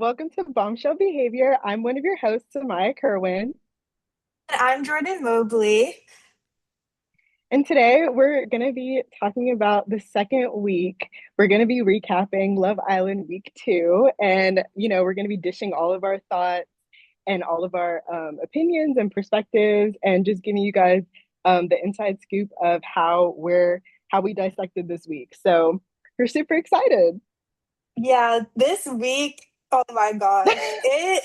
welcome to Bombshell Behavior. I'm one of your hosts, Amaya Kerwin, I'm Jordan Mobley. and today we're going to be talking about the second week. We're going to be recapping Love Island week 2, and we're going to be dishing all of our thoughts and all of our opinions and perspectives, and just giving you guys the inside scoop of how we dissected this week. So we're super excited. Yeah, this week, oh my gosh. So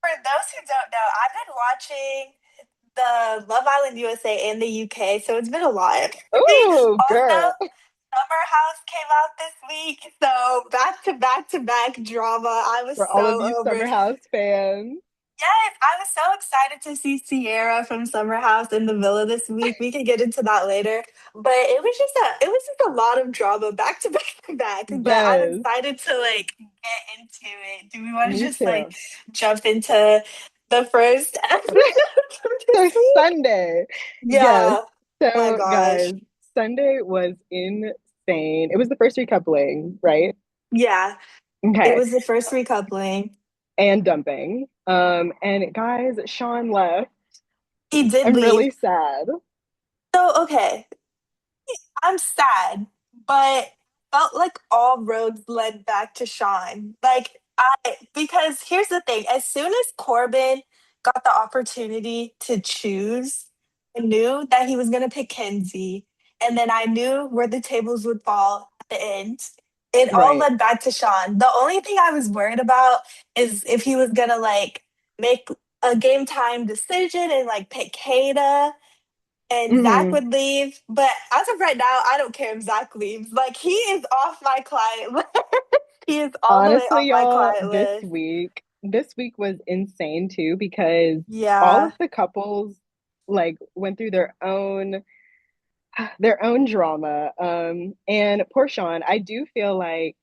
for those who don't know, I've been watching the Love Island USA in the UK, so it's been a lot for me. Oh, Also, girl, Summer House came out this week, so back to back to back drama. I was for all of so you over Summer it. House fans. Yes, I was so excited to see Sierra from Summer House in the villa this week. We can get into that later. But it was just a lot of drama back to back to back. But I'm Yes, excited to get into it. Do we want to me just too. jump into the first episode of So this week? Sunday, yes. Yeah. Oh my So gosh. guys, Sunday was insane. It was the first recoupling, right? Yeah. It Okay, was the first recoupling. and dumping. And guys, Sean left. He did I'm leave. really sad. So okay. I'm sad, but felt like all roads led back to Sean. Because here's the thing, as soon as Corbin got the opportunity to choose, I knew that he was going to pick Kenzie. And then I knew where the tables would fall at the end. It all Right. led back to Sean. The only thing I was worried about is if he was going to make a game time decision and pick Kada and Zach hmm would leave. But as of right now, I don't care if Zach leaves. Like he is off my client list. He is all the way Honestly, off my y'all, client list. this week was insane too because all Yeah. of the couples like went through their own drama. And poor Sean, I do feel like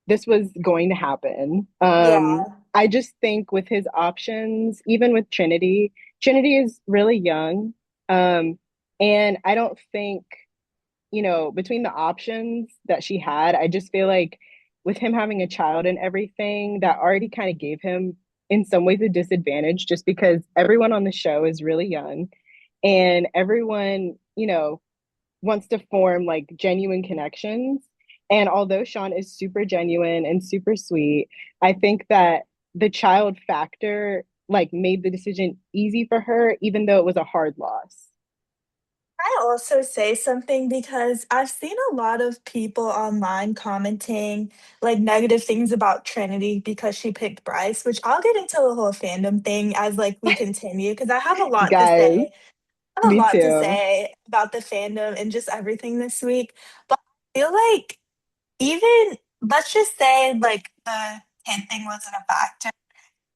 this was going to happen. Yeah. I just think with his options, even with Trinity, Trinity is really young. And I don't think, between the options that she had, I just feel like with him having a child and everything, that already kind of gave him, in some ways, a disadvantage just because everyone on the show is really young and everyone, wants to form like genuine connections. And although Sean is super genuine and super sweet, I think that the child factor like made the decision easy for her, even though it was a hard loss. I also say something because I've seen a lot of people online commenting negative things about Trinity because she picked Bryce, which I'll get into the whole fandom thing as we continue because I have a lot to Guys, say. I have a me lot to too. say about the fandom and just everything this week. But I feel like even let's just say the kid thing wasn't a factor.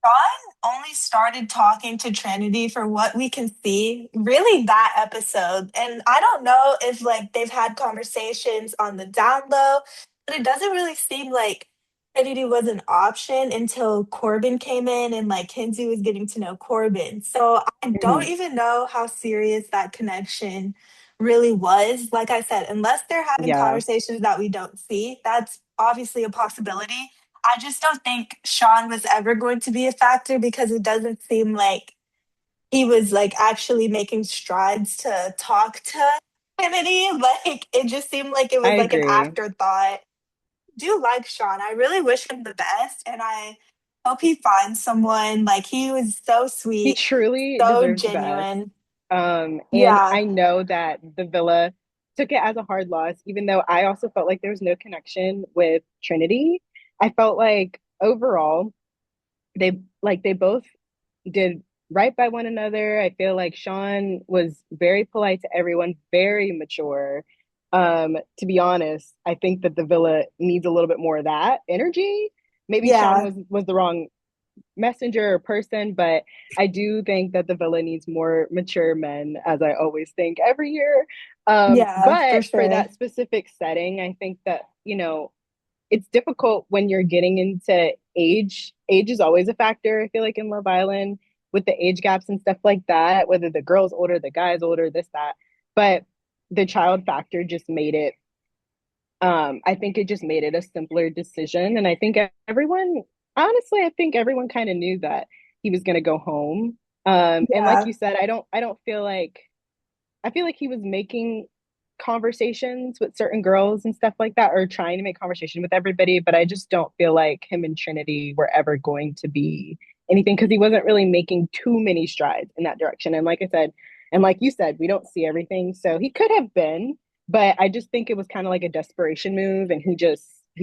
Ron only started talking to Trinity for what we can see, really that episode. And I don't know if they've had conversations on the down low, but it doesn't really seem like Trinity was an option until Corbin came in and Kinsey was getting to know Corbin. So I don't Mhm. even know how serious that connection really was. Like I said, unless they're having Yeah, conversations that we don't see, that's obviously a possibility. I just don't think Sean was ever going to be a factor because it doesn't seem like he was actually making strides to talk to Kennedy. Like it just seemed like it I was an agree. afterthought. Do like Sean. I really wish him the best and I hope he finds someone. Like he was so He sweet, truly so deserves the best. genuine. And Yeah. I know that the Villa took it as a hard loss, even though I also felt like there was no connection with Trinity. I felt like overall they both did right by one another. I feel like Sean was very polite to everyone, very mature. To be honest, I think that the Villa needs a little bit more of that energy. Maybe Sean Yeah. was the wrong messenger or person, but I do think that the villa needs more mature men, as I always think every year. Yeah, for But for sure. that specific setting, I think that, it's difficult when you're getting into age. Age is always a factor, I feel like, in Love Island with the age gaps and stuff like that, whether the girl's older, the guy's older, this, that. But the child factor just made it I think it just made it a simpler decision. And I think everyone, honestly, I think everyone kind of knew that he was going to go home. And like Yeah. you said, I don't feel like I feel like he was making conversations with certain girls and stuff like that, or trying to make conversation with everybody. But I just don't feel like him and Trinity were ever going to be anything because he wasn't really making too many strides in that direction. And like I said, and like you said, we don't see everything. So he could have been, but I just think it was kind of like a desperation move. And he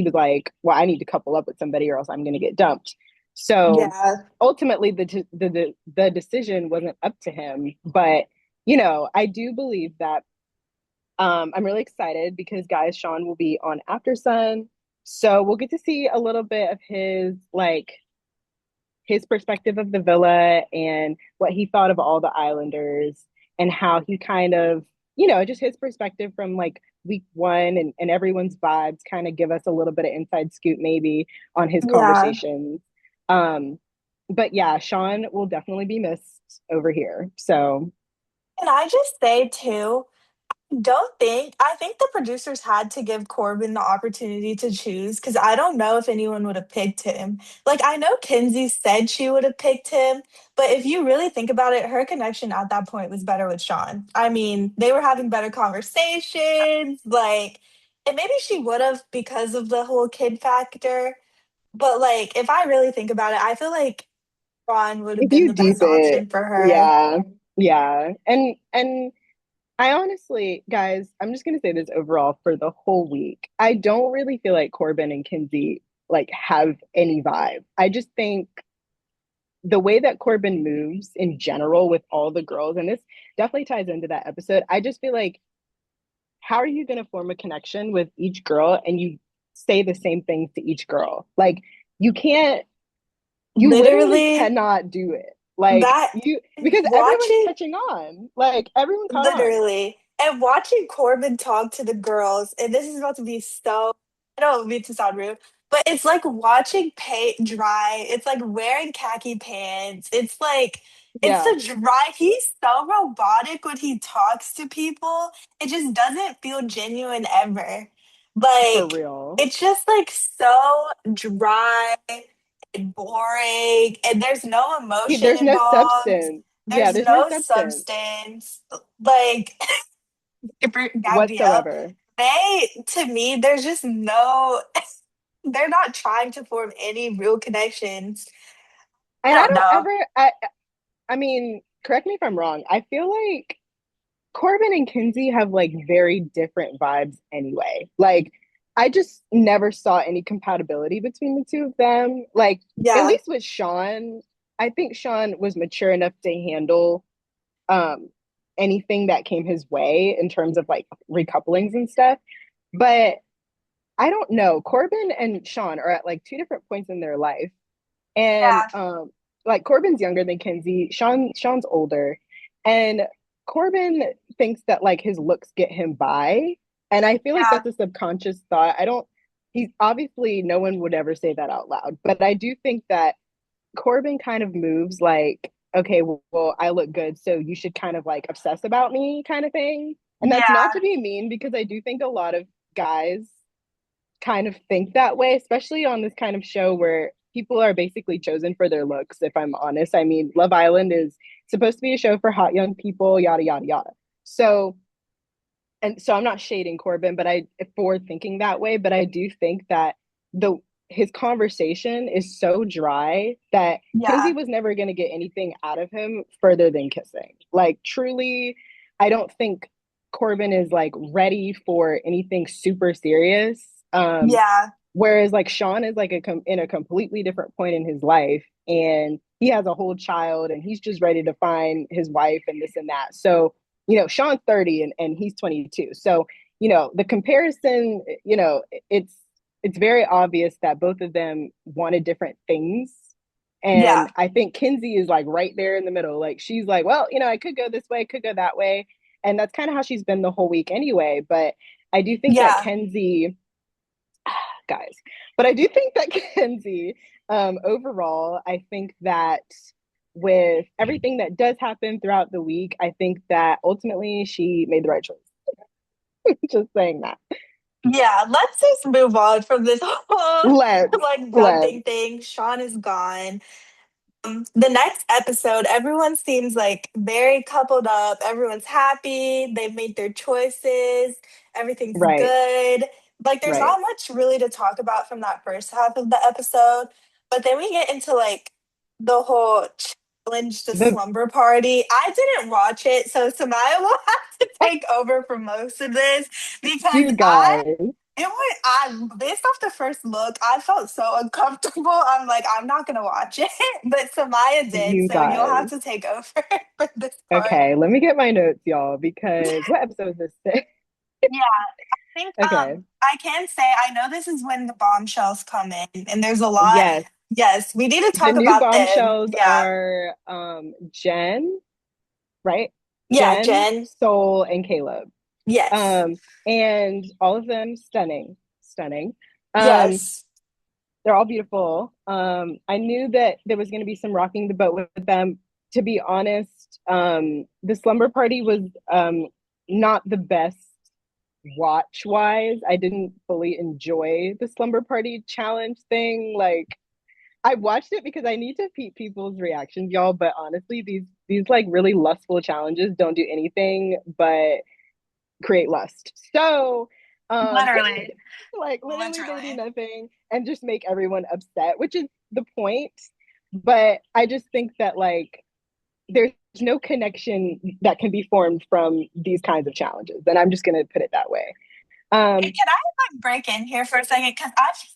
was like, well, I need to couple up with somebody or else I'm going to get dumped. So Yeah. ultimately, the decision wasn't up to him, but I do believe that I'm really excited because guys, Sean will be on After Sun. So we'll get to see a little bit of his perspective of the villa and what he thought of all the islanders and how he kind of, just his perspective from like week one and everyone's vibes kind of give us a little bit of inside scoop maybe on his Yeah. conversations. Um, but yeah, Sean will definitely be missed over here. So And I just say too, don't think I think the producers had to give Corbin the opportunity to choose because I don't know if anyone would have picked him. Like I know Kinsey said she would have picked him, but if you really think about it, her connection at that point was better with Sean. I mean, they were having better conversations, like, and maybe she would have because of the whole kid factor. But like, if I really think about it, I feel like Sean would have if been you the deep best it, option for her. yeah, yeah. And I honestly, guys, I'm just gonna say this overall for the whole week. I don't really feel like Corbin and Kinsey like have any vibe. I just think the way that Corbin moves in general with all the girls, and this definitely ties into that episode. I just feel like how are you gonna form a connection with each girl and you say the same things to each girl? Like you can't you literally Literally, cannot do it. Like that you because everyone's watching catching on. Like everyone caught on. literally. And watching Corbin talk to the girls, and this is about to be so, I don't mean to sound rude, but it's like watching paint dry. It's like wearing khaki pants. It's Yeah, the dry. He's so robotic when he talks to people. It just doesn't feel genuine ever. for Like, real. it's just like so dry and boring, and there's no emotion There's no involved. substance. Yeah, There's there's no no substance substance. Like Gabrielle, whatsoever. to me, there's just no, they're not trying to form any real connections. I And I don't don't know. ever I mean, correct me if I'm wrong. I feel like Corbin and Kinsey have like very different vibes anyway. Like I just never saw any compatibility between the two of them. Like at Yeah, least with Sean, I think Sean was mature enough to handle um anything that came his way in terms of like recouplings and stuff. But I don't know. Corbin and Sean are at like two different points in their life. And yeah, like Corbin's younger than Kinsey. Sean's older. And Corbin thinks that like his looks get him by. And I feel like yeah, that's a subconscious thought. I don't he's obviously no one would ever say that out loud, but I do think that Corbin kind of moves like, okay, well, I look good, so you should kind of like obsess about me kind of thing. And that's not to yeah, be mean because I do think a lot of guys kind of think that way, especially on this kind of show where people are basically chosen for their looks, if I'm honest. I mean, Love Island is supposed to be a show for hot young people, yada, yada, yada. So, and so I'm not shading Corbin, but I for thinking that way, but I do think that the his conversation is so dry that Kinsey yeah, was never going to get anything out of him further than kissing. Like truly, I don't think Corbin is like ready for anything super serious. yeah, Whereas like Sean is like in a completely different point in his life and he has a whole child and he's just ready to find his wife and this and that. So, Sean's 30 and he's 22. So, the comparison, it's very obvious that both of them wanted different things. yeah, And I think Kinsey is like right there in the middle. Like she's like, well, I could go this way, I could go that way. And that's kind of how she's been the whole week anyway. But I do think that yeah, Kenzie guys. But I do think that Kenzie, overall, I think that with everything that does happen throughout the week, I think that ultimately she made the right choice. Just saying that. Yeah, let's just move on from this whole Let's, like let's. dumping thing. Sean is gone. The next episode, everyone seems like very coupled up. Everyone's happy. They've made their choices. Everything's Right, good. Like, there's right. not much really to talk about from that first half of the episode. But then we get into like the whole challenge the The slumber party. I didn't watch it, so Samaya will have to take over for most of this because you guys, it was I based off the first look, I felt so uncomfortable. I'm like, I'm not gonna watch it. But Samaya did, you so you'll have guys. to take over for this part. Okay, let me get my notes, y'all, because what episode is this? Yeah, I think Okay. I can say I know this is when the bombshells come in and there's a lot. Yes. Yes, we need to The talk new about them. bombshells Yeah. are Jen, right? Yeah, Jen, Jen. Soul, and Caleb. Yes. Um, and all of them stunning, stunning. Um, Yes. they're all beautiful. I knew that there was going to be some rocking the boat with them. To be honest, the slumber party was not the best watch wise. I didn't fully enjoy the slumber party challenge thing. Like I watched it because I need to peep people's reactions, y'all. But honestly, these like really lustful challenges don't do anything but create lust. So, Literally. like literally they do Literally. nothing and just make everyone upset, which is the point. But I just think that like there's no connection that can be formed from these kinds of challenges, and I'm just gonna put it that way. Hey, Um, can I like break in here for a second? Because I've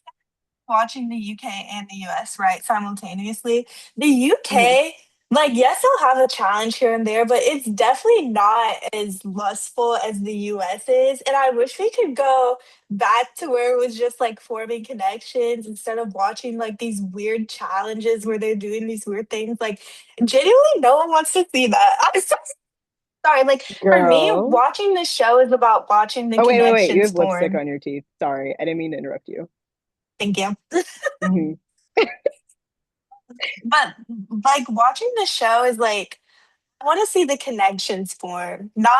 watching the UK and the US, right, simultaneously. The mhm. UK, like, yes, they'll have a challenge here and there, but it's definitely not as lustful as the US is. And I wish we could go back to where it was just like forming connections instead of watching like these weird challenges where they're doing these weird things. Like, genuinely, no one wants to see that. I'm so sorry. Like, for me, Girl. watching the show is about watching the Oh wait, you connections have lipstick form. on your teeth. Sorry, I didn't mean to interrupt you. Thank you. Mhm. But like watching the show is like I want to see the connections form, not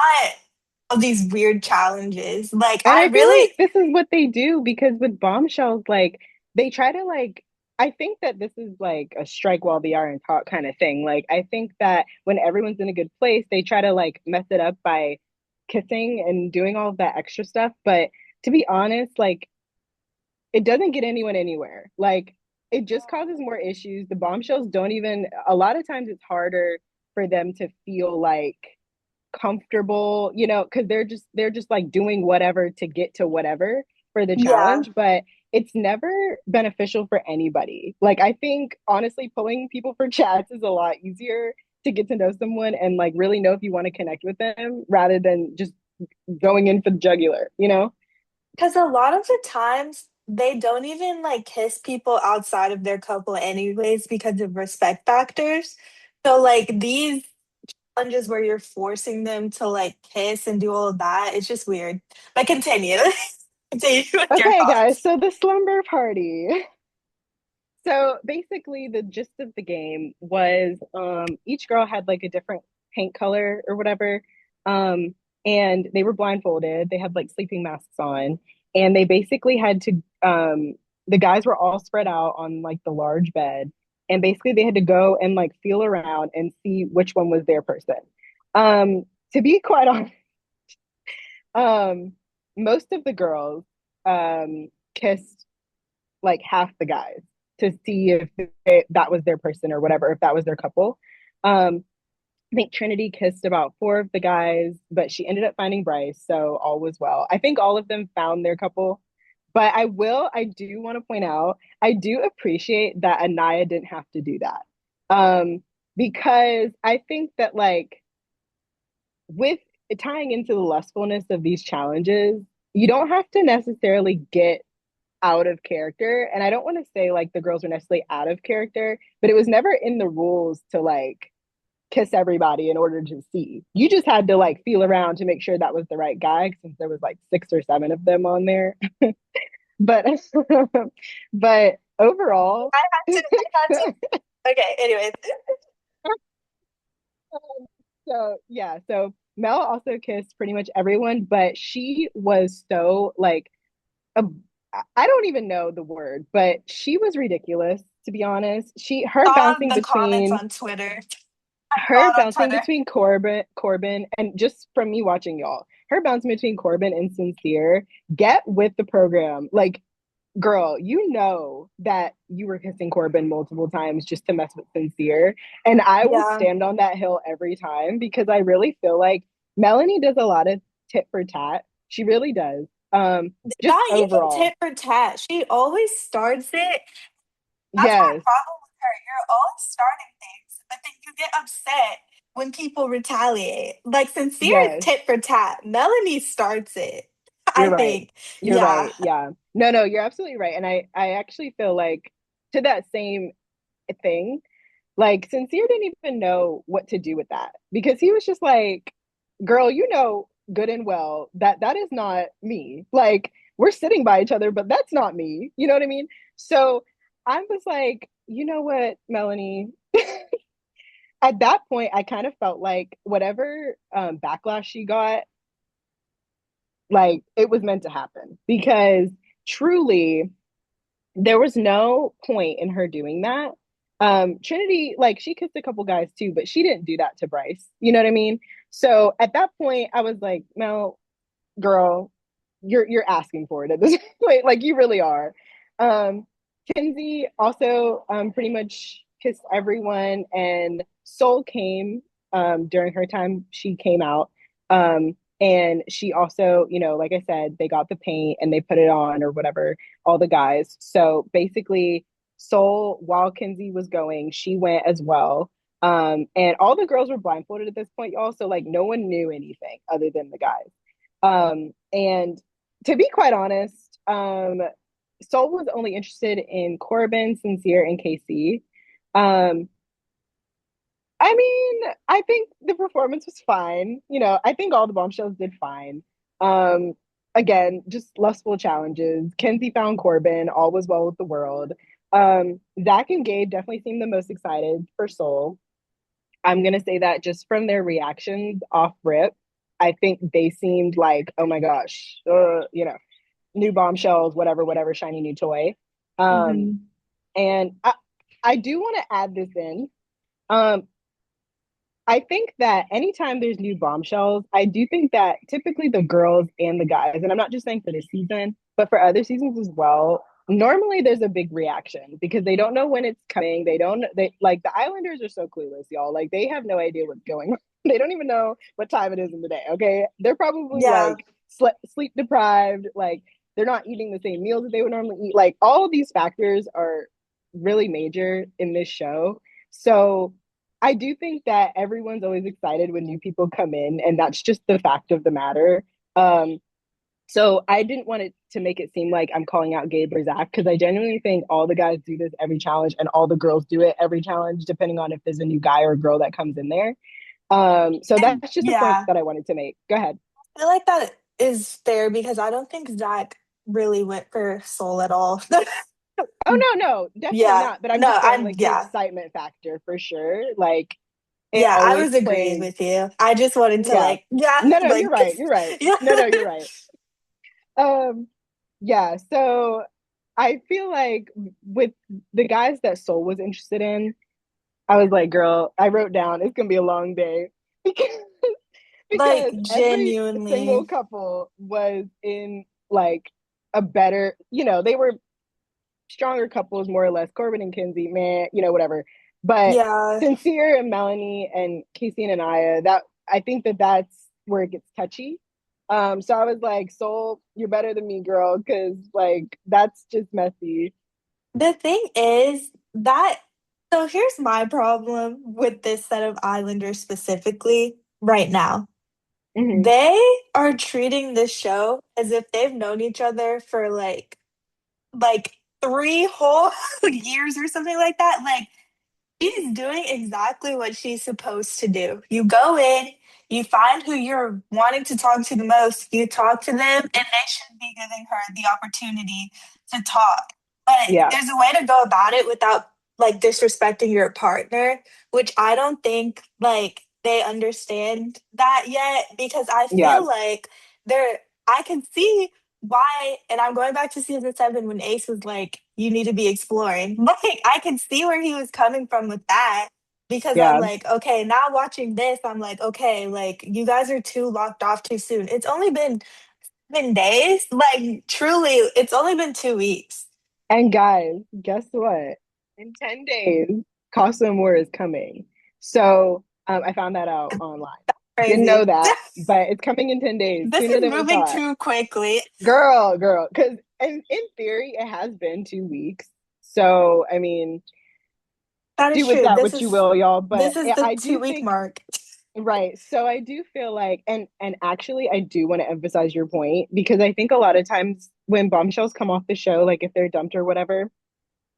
of these weird challenges. Like And I I feel really, like this is what they do because with bombshells, like they try to like I think that this is like a strike while the iron's hot kind of thing. Like I think that when everyone's in a good place, they try to like mess it up by kissing and doing all of that extra stuff. But to be honest, like it doesn't get anyone anywhere. Like it just causes more issues. The bombshells don't even a lot of times it's harder for them to feel like comfortable, because they're just like doing whatever to get to whatever for the yeah, challenge, but it's never beneficial for anybody. Like I think honestly pulling people for chats is a lot easier to get to know someone and like really know if you want to connect with them rather than just going in for the jugular. because a lot of the times they don't even like kiss people outside of their couple anyways because of respect factors. So like these challenges where you're forcing them to like kiss and do all of that, it's just weird. But continue. Continue with your Okay, guys, thoughts. so the slumber party. So basically, the gist of the game was each girl had like a different paint color or whatever. Um, and they were blindfolded. They had like sleeping masks on. And they basically had to, the guys were all spread out on like the large bed. And basically, they had to go and like feel around and see which one was their person. Um, to be quite honest, um, most of the girls kissed like half the guys to see if that was their person or whatever, if that was their couple. I think Trinity kissed about four of the guys, but she ended up finding Bryce, so all was well. I think all of them found their couple. But I do want to point out, I do appreciate that Anaya didn't have to do that. Because I think that like with tying into the lustfulness of these challenges, you don't have to necessarily get out of character. And I don't want to say like the girls were necessarily out of character, but it was never in the rules to like kiss everybody in order to see. You just had to like feel around to make sure that was the right guy since there was like six or seven of them on there. But but overall, I had to. Okay, anyways. so yeah, so Mel also kissed pretty much everyone, but she was so like a I don't even know the word, but she was ridiculous, to be honest. Her Saw bouncing the comments between on Twitter. her Saw it on bouncing Twitter. between Corbin, and just from me watching y'all, her bouncing between Corbin and Sincere, get with the program. Like, girl, you know that you were kissing Corbin multiple times just to mess with Sincere. And I will Yeah. stand on that hill every time because I really feel like Melanie does a lot of tit for tat. She really does. Just Not even overall. tit for tat. She always starts it. That's my Yes, problem with her. You're always starting things, but then you get upset when people retaliate. Like Sincere is yes. tit for tat. Melanie starts it. I You're right. think. You're Yeah. right. Yeah. No, no, you're absolutely right. And I actually feel like to that same thing, like Sincere didn't even know what to do with that because he was just like, girl, you know good and well that that is not me. Like we're sitting by each other, but that's not me. You know what I mean? So I was like, you know what, Melanie? At that point, I kind of felt like whatever backlash she got, like it was meant to happen because truly there was no point in her doing that. Trinity, like she kissed a couple guys too, but she didn't do that to Bryce. You know what I mean? So at that point, I was like, Mel, girl, you're asking for it at this point. Like you really are. Um, Kinsey also pretty much kissed everyone, and Soul came during her time. She came out, and she also, you know, like I said, they got the paint and they put it on or whatever. All the guys. So basically, Soul, while Kinsey was going, she went as well. And all the girls were blindfolded at this point, y'all. So like no one knew anything other than the guys. And to be quite honest, Soul was only interested in Corbin, Sincere, and KC. Um, I mean, I think the performance was fine. You know, I think all the bombshells did fine. Um, Again, just lustful challenges. Kenzie found Corbin. All was well with the world. Zach and Gabe definitely seemed the most excited for Soul. I'm gonna say that just from their reactions off rip, I think they seemed like, oh my gosh, you know, new bombshells, whatever, whatever, shiny new toy. Um, Hmm. and I do want to add this in. Um, I think that anytime there's new bombshells, I do think that typically the girls and the guys, and I'm not just saying for this season, but for other seasons as well, normally there's a big reaction because they don't know when it's coming. They like the Islanders are so clueless, y'all. Like they have no idea what's going on. They don't even know what time it is in the day. Okay. They're probably Yeah. like sleep deprived. Like they're not eating the same meals that they would normally eat. Like all of these factors are really major in this show. So I do think that everyone's always excited when new people come in, and that's just the fact of the matter. Um, so I didn't want it to make it seem like I'm calling out Gabe or Zach because I genuinely think all the guys do this every challenge, and all the girls do it every challenge, depending on if there's a new guy or girl that comes in there. So And that's just a point yeah, that I wanted to make. Go ahead. I feel like that is fair because I don't think Zach really went for Soul at all. Oh no, no, definitely Yeah. not. But I'm No, just saying, I like the yeah. excitement factor for sure. Like it Yeah, I always was agreeing plays. with you. I just wanted to Yeah. yeah, No, no, you're like right. You're right. yeah. No, no, you're right. Um, yeah, so I feel like with the guys that Soul was interested in, I was like, girl, I wrote down it's gonna be a long day because Like because every single genuinely. couple was in like a better, you know, they were stronger couples more or less. Corbin and Kinsey, man, you know, whatever. But Yeah. Sincere and Melanie and Casey and Anaya, that I think that that's where it gets touchy. So I was like, Soul, you're better than me, girl, because like that's just messy. The thing is that so here's my problem with this set of Islanders specifically right now. Hmm. They are treating this show as if they've known each other for like three whole years or something like that. Like she's doing exactly what she's supposed to do. You go in, you find who you're wanting to talk to the most, you talk to them, and they should be giving her the opportunity to talk. But Yeah, there's a way to go about it without like disrespecting your partner, which I don't think like they understand that yet because I yeah, feel like they're I can see why, and I'm going back to season 7 when Ace was like, you need to be exploring. Like, I could see where he was coming from with that because I'm Yeah. like, okay, now watching this, I'm like, okay, like, you guys are too locked off too soon. It's only been 7 days. Like, truly, it's only been 2 weeks. And guys, guess what? In 10 days, Casa Amor is coming. So I found that out online. Didn't know Crazy. that, but it's coming in 10 days, This sooner is than we moving thought. too quickly. Girl, because in theory, it has been 2 weeks. So, I mean, That is do with true. that what you will, y'all. But This is the I two do week think, mark. right. So I do feel like, and actually, I do want to emphasize your point because I think a lot of times when bombshells come off the show, like if they're dumped or whatever,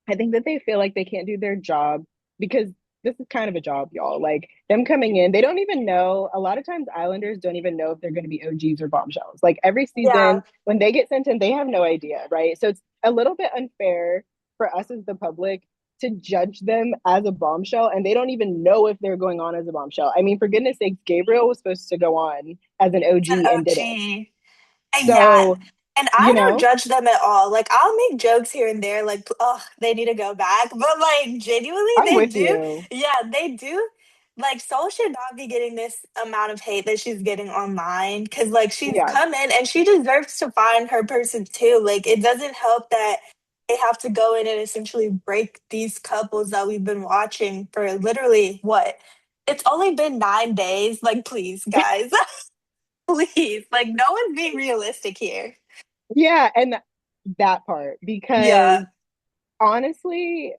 I think that they feel like they can't do their job because this is kind of a job, y'all. Like them coming in, they don't even know. A lot of times, Islanders don't even know if they're going to be OGs or bombshells. Like every Yeah, season, when they get sent in, they have no idea, right? So it's a little bit unfair for us as the public to judge them as a bombshell, and they don't even know if they're going on as a bombshell. I mean, for goodness sakes, Gabriel was supposed to go on as an it's an OG and didn't. OG. Yeah. So, And you I don't know, judge them at all. Like, I'll make jokes here and there, like, oh, they need to go back. But, like, genuinely, I'm they with do. you. Yeah, they do. Like, Soul should not be getting this amount of hate that she's getting online. Cause, like, she's Yeah. come in and she deserves to find her person too. Like, it doesn't help that they have to go in and essentially break these couples that we've been watching for literally what? It's only been 9 days. Like, please, guys. Please. Like, no one's being realistic here. Yeah, and that part because Yeah. honestly,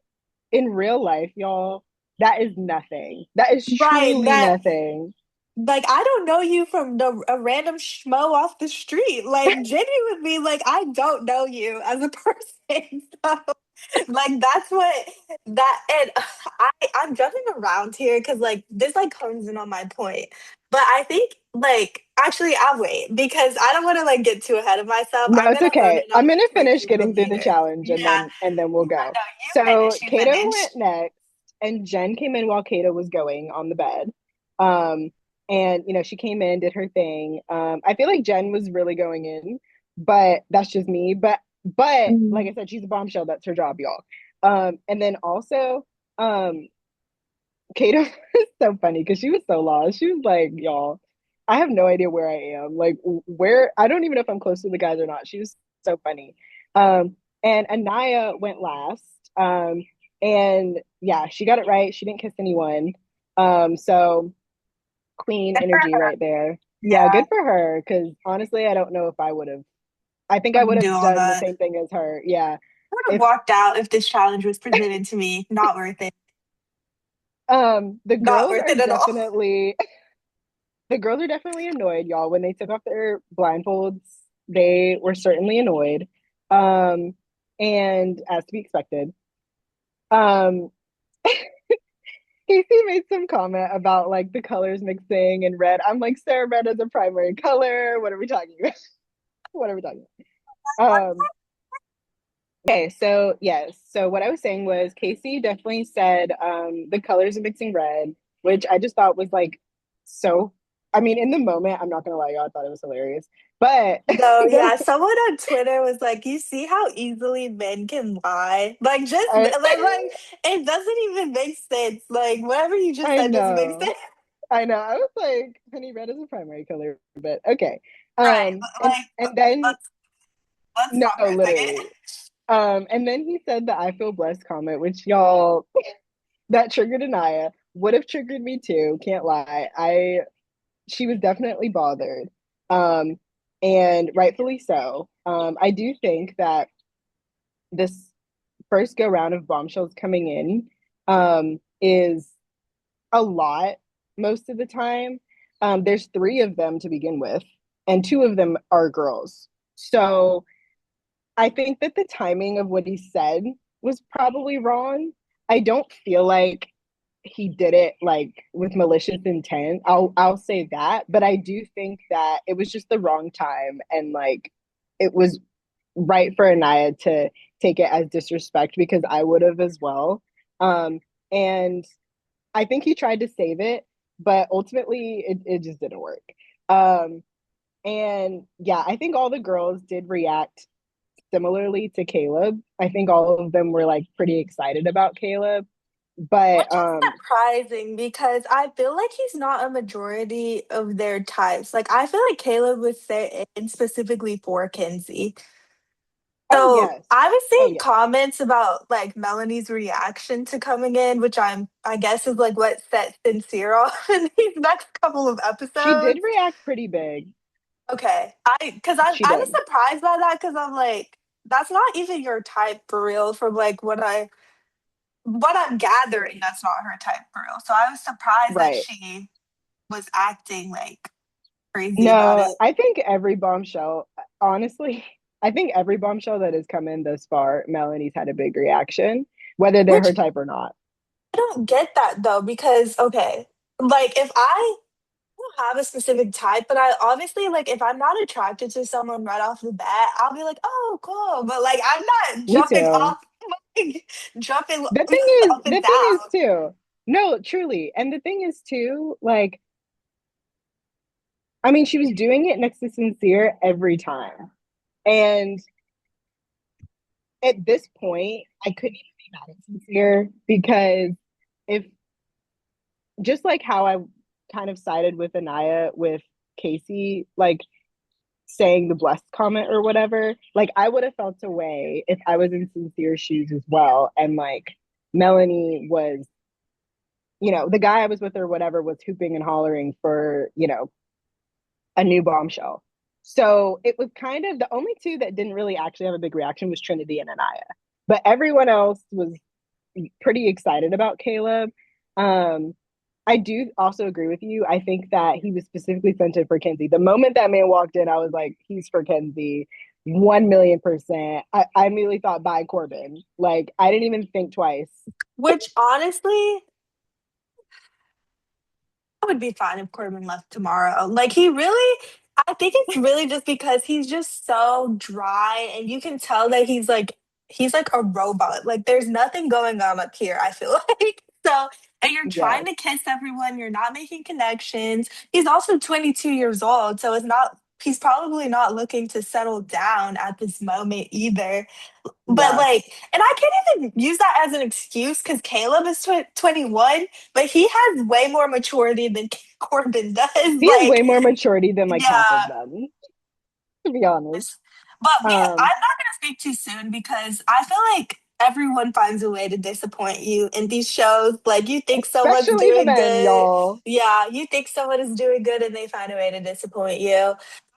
in real life, y'all, that is nothing. That is Right. truly That nothing. like I don't know you from a random schmo off the street. Like genuinely, like I don't know you as a person. So like that's what that and I'm jumping around here because like this like comes in on my point. But I think like actually I'll wait because I don't want to like get too ahead of myself. No, I'm it's gonna hone okay. in I'm on gonna my point finish a little getting through the later. challenge and Yeah. then we'll Yeah, go. no, you So finish, you Kato finish. went next and Jen came in while Kato was going on the bed. Um and she came in, did her thing. I feel like Jen was really going in, but that's just me. But like Mm. I said, she's a bombshell, that's her job, y'all. And then also um Kato was so funny because she was so lost. She was like, y'all, I have no idea where I am. Like, where I don't even know if I'm close to the guys or not. She was so funny. And Anaya went last. And yeah, she got it right. She didn't kiss anyone. So queen Good for energy her. right there. Yeah, Yeah, good for her. Because honestly, I don't know if I would have. I think I would wouldn't do have all done the that. same thing as her. Yeah. I would have If walked out if this challenge was presented to me. Not worth it. the Not girls worth are it at all. definitely the girls are definitely annoyed, y'all. When they took off their blindfolds, they were certainly annoyed. Um, and as to be expected, um, Casey made some comment about like the colors mixing and red. I'm like, Sarah, red is a primary color. What are we talking about? What are we talking about? Okay, so yes. So what I was saying was Casey definitely said the colors are mixing red, which I just thought was like so I mean, in the moment, I'm not gonna lie, y'all, I thought it was hilarious. But No, then yeah. Someone on Twitter was like, "You see how easily men can lie? Like, just I like it doesn't even make sense. Like, whatever you just I said doesn't make know. sense." I know. I was like, honey, red is a primary color, but okay. Right? And Like, then let's no, stop for a second. literally. And then he said the I feel blessed comment, which y'all that triggered Anaya, would have triggered me too, can't lie. She was definitely bothered. Um, and rightfully so. I do think that this first go round of bombshells coming in is a lot most of the time. There's three of them to begin with, and two of them are girls. So I think that the timing of what he said was probably wrong. I don't feel like he did it like with malicious intent. I'll say that, but I do think that it was just the wrong time and like it was right for Anaya to take it as disrespect because I would have as well. And I think he tried to save it, but ultimately it just didn't work. Um, And yeah, I think all the girls did react similarly to Caleb. I think all of them were like pretty excited about Caleb. Which But is surprising because I feel like he's not a majority of their types. Like I feel like Caleb was set in specifically for Kinsey. oh So yes. I was Oh seeing yes. comments about like Melanie's reaction to coming in, which I guess is like what set Sincere off in these next couple of She did episodes. react pretty big. Okay. I She I was did. surprised by that because I'm like, that's not even your type for real from like what I'm gathering, that's not her type for real. So I was surprised that Right. she was acting like crazy about No, it. I think every bombshell, honestly, I think every bombshell that has come in thus far, Melanie's had a big reaction, whether they're Which her type or not. I don't get that though, because okay, like if I don't have a specific type, but I obviously like if I'm not attracted to someone right off the bat, I'll be like, oh cool. But like I'm not Me jumping too. off like, jumping The thing is, up and the thing is down. too, no, truly. And the thing is too, like, I mean, she was doing it next to Sincere every time. And at this point, I couldn't even be mad at Sincere because if just like how I kind of sided with Anaya with Casey, like saying the blessed comment or whatever, like I would have felt a way if I was in Sincere shoes as well. And like Melanie was, the guy I was with or whatever was hooping and hollering for, a new bombshell. So it was kind of the only two that didn't really actually have a big reaction was Trinity and Anaya. But everyone else was pretty excited about Caleb. Um, I do also agree with you. I think that he was specifically sent in for Kenzie. The moment that man walked in, I was like, he's for Kenzie. 1,000,000%. I immediately thought, bye, Corbin. Like, I didn't even think twice. Which honestly, I would be fine if Corbin left tomorrow. Like he really, I think it's really just because he's just so dry, and you can tell that he's like a robot. Like there's nothing going on up here. I feel like so, and you're Yes, trying to kiss everyone. You're not making connections. He's also 22 years old, so it's not. He's probably not looking to settle down at this moment either. But yeah. like, and I can't even use that as an excuse because Caleb is 21, but he has way more maturity than Corbin does. He has Like, way more maturity than like half of yeah. them, to be honest. But I'm Um, not gonna speak too soon because I feel like everyone finds a way to disappoint you in these shows. Like you think someone's especially the doing men, good. y'all. Yeah, you think someone is doing good and they find a way to disappoint you. I'm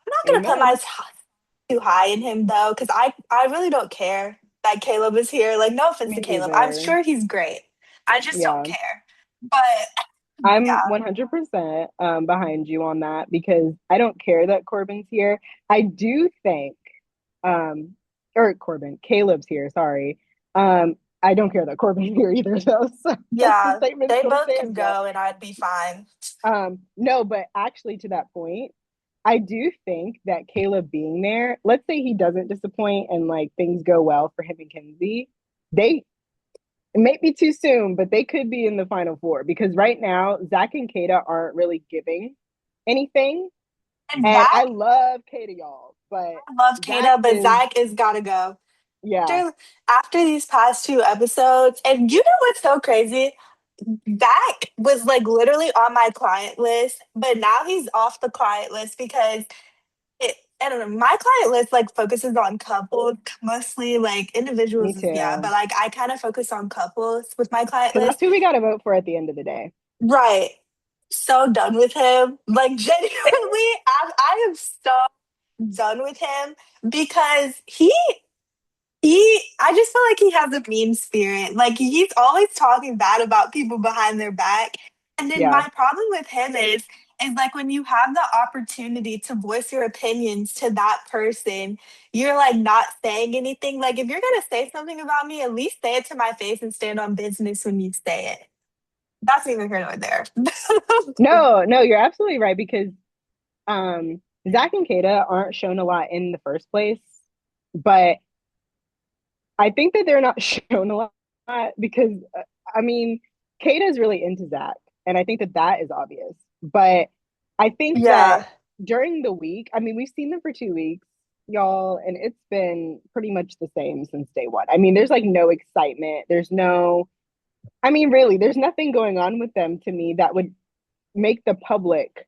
not gonna put my Amen. too high in him though, because I really don't care that Caleb is here. Like, no offense Me to Caleb. I'm neither. sure he's great. I just don't Yeah. care. But I'm yeah, 100% behind you on that because I don't care that Corbin's here. I do think, um, or Corbin, Caleb's here, sorry. I don't care that Corbin's here either, though. So the yeah, statement they still both stands, can though. go and I'd be fine. No, but actually, to that point, I do think that Caleb being there, let's say he doesn't disappoint and like things go well for him and Kenzie, they it may be too soon, but they could be in the final four because right now Zach and Kata aren't really giving anything. And And I Zach, love Kata, y'all, but I love Zach Kata, but is, Zach is gotta go. yeah, After these past two episodes, and you know what's so crazy? Zach was like literally on my client list, but now he's off the client list because I don't know. My client list like focuses on couples mostly, like me individuals, yeah, but too. like I kind of focus on couples with my client Because that's list. who we got to vote for at the end of the day. Right. So done with him. Like genuinely, I am so done with him because I just feel like he has a mean spirit. Like he's always talking bad about people behind their back. And then Yeah, my problem with him is like when you have the opportunity to voice your opinions to that person, you're like not saying anything. Like if you're gonna say something about me, at least say it to my face and stand on business when you say it. That's neither here nor there. no, no, you're absolutely right because Zach and Kata aren't shown a lot in the first place, but I think that they're not shown a lot because I mean, Kata is really into Zach, and I think that that is obvious. But I think that Yeah. during the week, I mean, we've seen them for 2 weeks, y'all, and it's been pretty much the same since day one. I mean, there's like no excitement. There's no, I mean, really, there's nothing going on with them to me that would make the public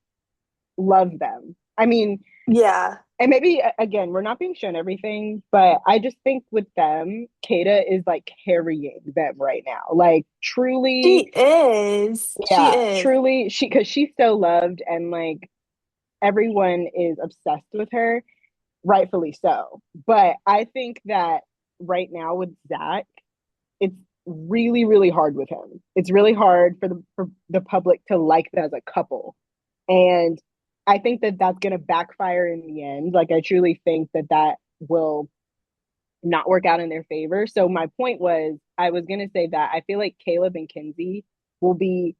love them. I mean, Yeah. and maybe again, we're not being shown everything, but I just think with them, Kata is like carrying them right now. Like truly, She is. She yeah, is. truly, because she's so loved and like everyone is obsessed with her, rightfully so. But I think that right now with Zach, it's really, really hard with him. It's really hard for the public to like them as a couple. And I think that that's going to backfire in the end. Like, I truly think that that will not work out in their favor. So, my point was, I was going to say that I feel like Caleb and Kinsey will be,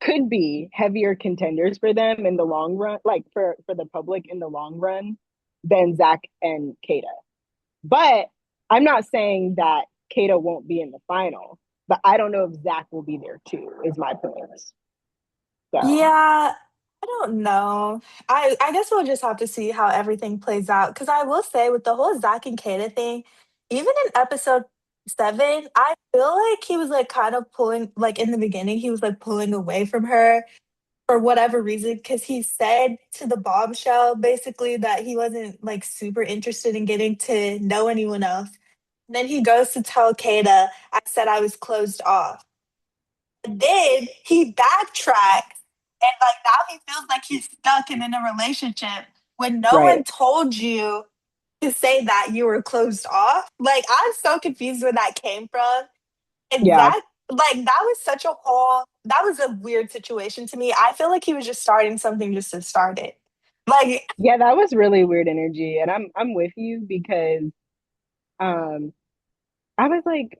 could be heavier contenders for them in the long run, like for the public in the long run than Zach and Kata. But I'm not saying that Kata won't be in the final, but I don't know if Zach will be there too, is my point. So, Yeah, I don't know. I guess we'll just have to see how everything plays out. Because I will say, with the whole Zach and Kata thing, even in episode 7, I feel like he was like kind of pulling, like in the beginning, he was like pulling away from her for whatever reason. Because he said to the bombshell basically that he wasn't like super interested in getting to know anyone else. And then he goes to tell Kata, I said I was closed off. Then he backtracks and like now he feels like he's stuck and in a relationship when no one right. told you to say that you were closed off. Like I'm so confused where that came from. And Yeah. Zach, like that was such a whole that was a weird situation to me. I feel like he was just starting something just to start it. Like Yeah, that was really weird energy. And I'm with you because um I was like,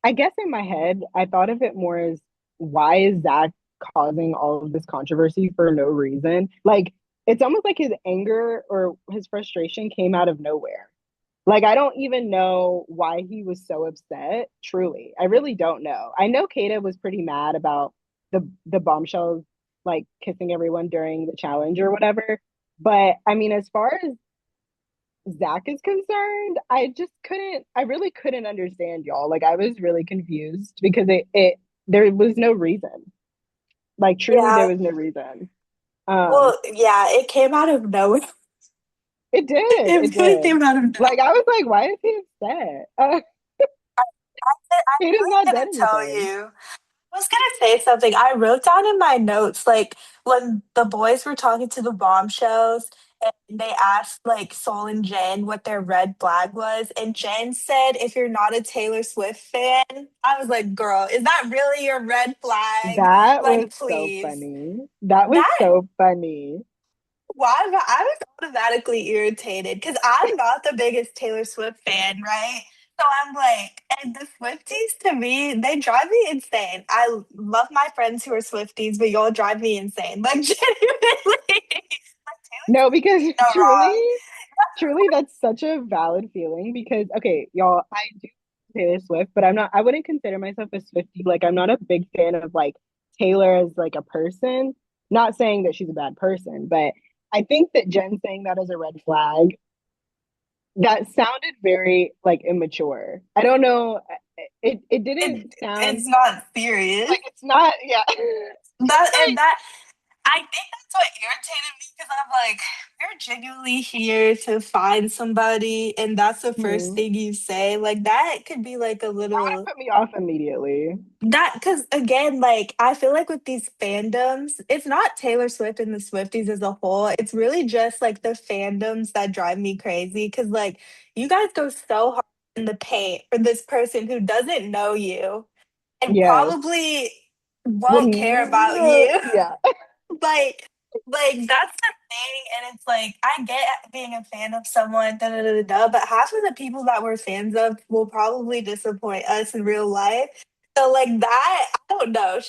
I guess in my head, I thought of it more as why is Zach causing all of this controversy for no reason? Like, it's almost like his anger or his frustration came out of nowhere. Like, I don't even know why he was so upset, truly. I really don't know. I know Kata was pretty mad about the bombshells like kissing everyone during the challenge or whatever. But I mean, as far as Zach is concerned, I really couldn't understand y'all. Like I was really confused because there was no reason. Like truly there yeah. was no reason. Well, Um, yeah, it came out of nowhere. it It really did. came out of nowhere. Like I was like, why is he upset? I He has really not done didn't tell anything. you. I was gonna say something. I wrote down in my notes, like when the boys were talking to the bombshells and they asked like Sol and Jen what their red flag was, and Jen said, if you're not a Taylor Swift fan, I was like, girl, is that really your red flag? That was Like, so please. funny. That was That so funny. why I was automatically irritated because I'm not the biggest Taylor Swift fan, right? So I'm like, and the Swifties to me, they drive me insane. I love my friends who are Swifties, but y'all drive me insane. Like genuinely. Like Taylor No, Swift can because do no truly, wrong. truly that's such a valid feeling because okay, y'all, I do Taylor Swift, but I wouldn't consider myself a Swiftie. Like I'm not a big fan of like Taylor as like a person. Not saying that she's a bad person, but I think that Jen saying that as a red flag, that sounded very like immature. I don't know. It didn't sound It's not serious. like it's not, yeah. It's That and like, that I think that's what irritated me because I'm like, you're genuinely here to find somebody, and that's the first hmm, thing you say. Like, that could be like a that would have little put me off immediately. that because again, like I feel like with these fandoms, it's not Taylor Swift and the Swifties as a whole. It's really just like the fandoms that drive me crazy. Cause like you guys go so hard in the paint for this person who doesn't know you and Yes. probably Would won't care about never, you. yeah. like that's the thing, and it's like I get being a fan of someone, da da da da, da, but half of the people that we're fans of will probably disappoint us in real life. So like that, I don't know.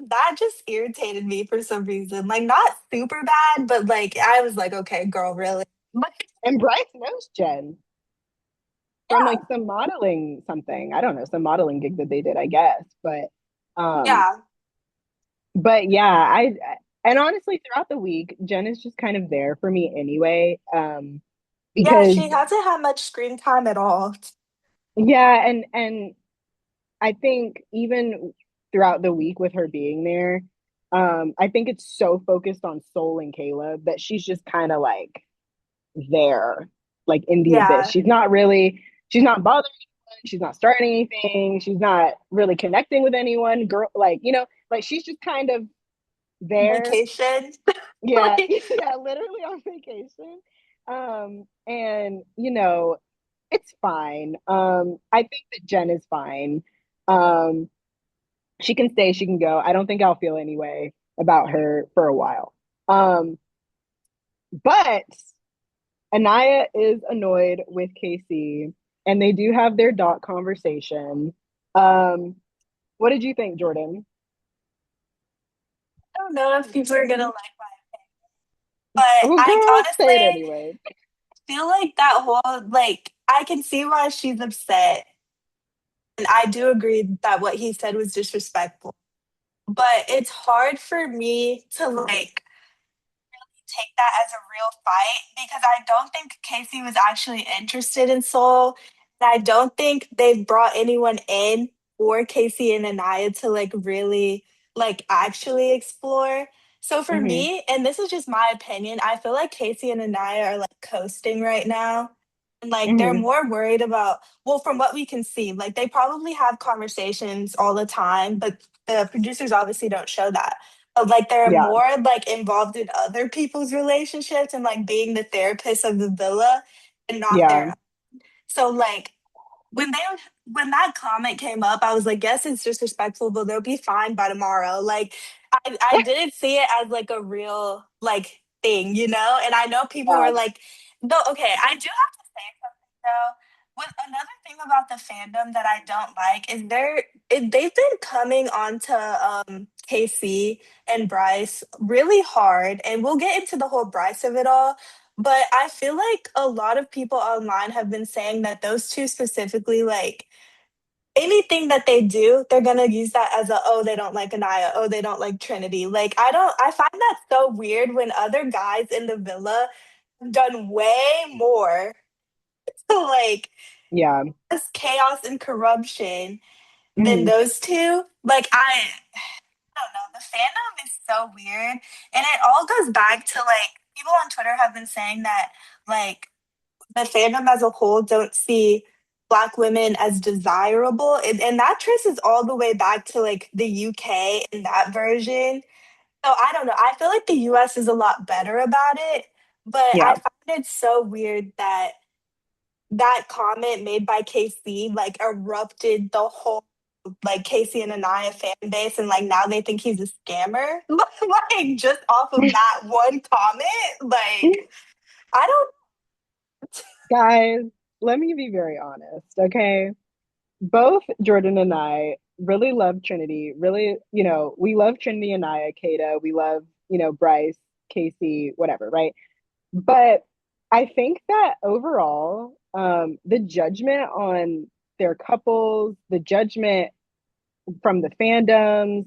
That just irritated me for some reason. Like not super bad, but like I was like, okay, girl, really? Like, And Bryce knows Jen from like yeah, some modeling something. I don't know, some modeling gig that they did, I guess. Um yeah, but yeah, and honestly, throughout the week, Jen is just kind of there for me anyway. Yeah, Because she hasn't had much screen time at all. yeah, and I think even throughout the week with her being there, I think it's so focused on Soul and Caleb that she's just kind of like there, like in the abyss. Yeah, She's not bothering anyone. She's not starting anything. She's not really connecting with anyone. Girl, like, like she's just kind of there. vacation. Yeah, Like, yeah, literally on vacation. And it's fine. I think that Jen is fine. Um, she can stay, she can go. I don't think I'll feel any way about her for a while. But Anaya is annoyed with Casey, and they do have their dot conversation. Um, what did you think, Jordan? I don't know if people are gonna like, but Oh, I girl, say it honestly anyway. feel like that whole like I can see why she's upset, and I do agree that what he said was disrespectful. But it's hard for me to like take that as a real fight because I don't think Casey was actually interested in Soul. And I don't think they've brought anyone in for Casey and Anaya to like really like actually explore. So for Hmm. me, and this is just my opinion, I feel like Casey and Anaya are like coasting right now. And like they're Hmm. more worried about, well, from what we can see, like they probably have conversations all the time, but the producers obviously don't show that, like they're Yeah, more like involved in other people's relationships and like being the therapist of the villa and not yeah. their. So like when they when that comment came up, I was like, yes, it's disrespectful, but they'll be fine by tomorrow. Like I didn't see it as like a real like thing, you know? And I know people Yeah. were like, no, okay, I do have to say something though. With another thing about the fandom that I don't like is they've been coming onto KC and Bryce really hard, and we'll get into the whole Bryce of it all. But I feel like a lot of people online have been saying that those two specifically, like anything that they do, they're gonna use that as a, oh, they don't like Anaya, oh, they don't like Trinity. Like I find that so weird when other guys in the villa have done way more to like Yeah. cause chaos and corruption than Hmm. those two. Like I don't know. The fandom is so weird. And it all goes back to like people on Twitter have been saying that like the fandom as a whole don't see black women as desirable. And that traces all the way back to like the UK in that version. So I don't know. I feel like the US is a lot better about it. But I Yeah. find it so weird that that comment made by KC like erupted the whole like Casey and Anaya fan base, and like now they think he's a scammer. Like just off of that one comment, like I don't. Guys, let me be very honest, okay? Both Jordan and I really love Trinity. Really, we love Trinity and Naya, Kata. We love, Bryce, Casey, whatever, right? But I think that overall, the judgment on their couples, the judgment from the fandoms,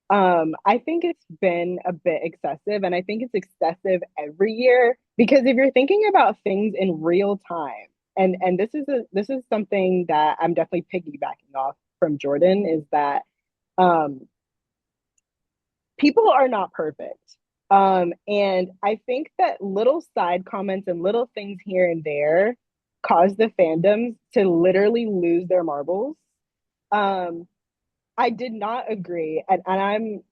I think it's been a bit excessive, and I think it's excessive every year because if you're thinking about things in real time, and this is something that I'm definitely piggybacking off from Jordan is that um, people are not perfect. And I think that little side comments and little things here and there cause the fandoms to literally lose their marbles. Um, I did not agree, and I'm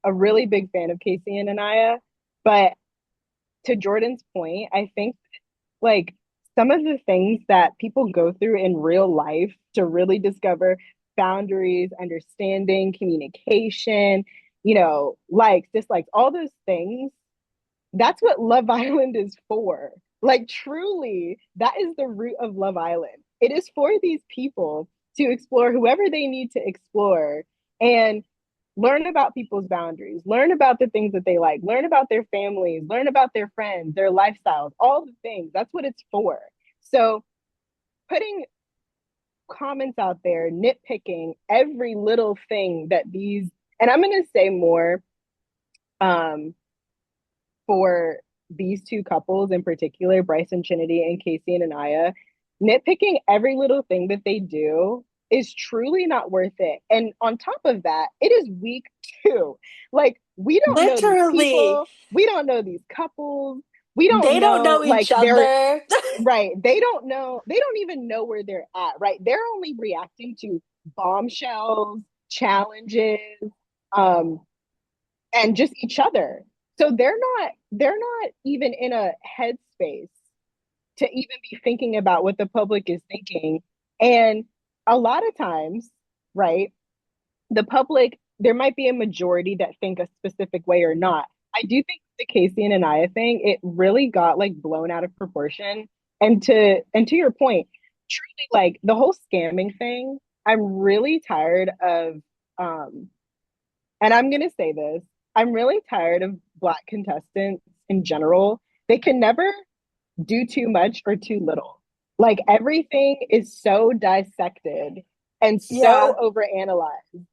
a really big fan of Casey and Anaya, but to Jordan's point, I think like some of the things that people go through in real life to really discover boundaries, understanding, communication, likes, dislikes, all those things, that's what Love Island is for. Like, truly, that is the root of Love Island. It is for these people to explore whoever they need to explore and learn about people's boundaries, learn about the things that they like, learn about their families, learn about their friends, their lifestyles, all the things. That's what it's for. So, putting comments out there, nitpicking every little thing that these, and I'm going to say more for these two couples in particular, Bryce and Trinity and Casey and Anaya, nitpicking every little thing that they do is truly not worth it. And on top of that, it is week two. Like, we don't know these Literally, people, we don't know these couples, we don't they don't know know like each they're other. right. They don't know, they don't even know where they're at, right? They're only reacting to bombshells, challenges, um, and just each other. So they're not even in a headspace to even be thinking about what the public is thinking. And a lot of times, right, the public, there might be a majority that think a specific way or not. I do think the Casey and Anaya thing, it really got like blown out of proportion. And to your point, truly like the whole scamming thing, I'm really tired of um and I'm gonna say this, I'm really tired of Black contestants in general. They can never do too much or too little. Like everything is so dissected and so Yeah. overanalyzed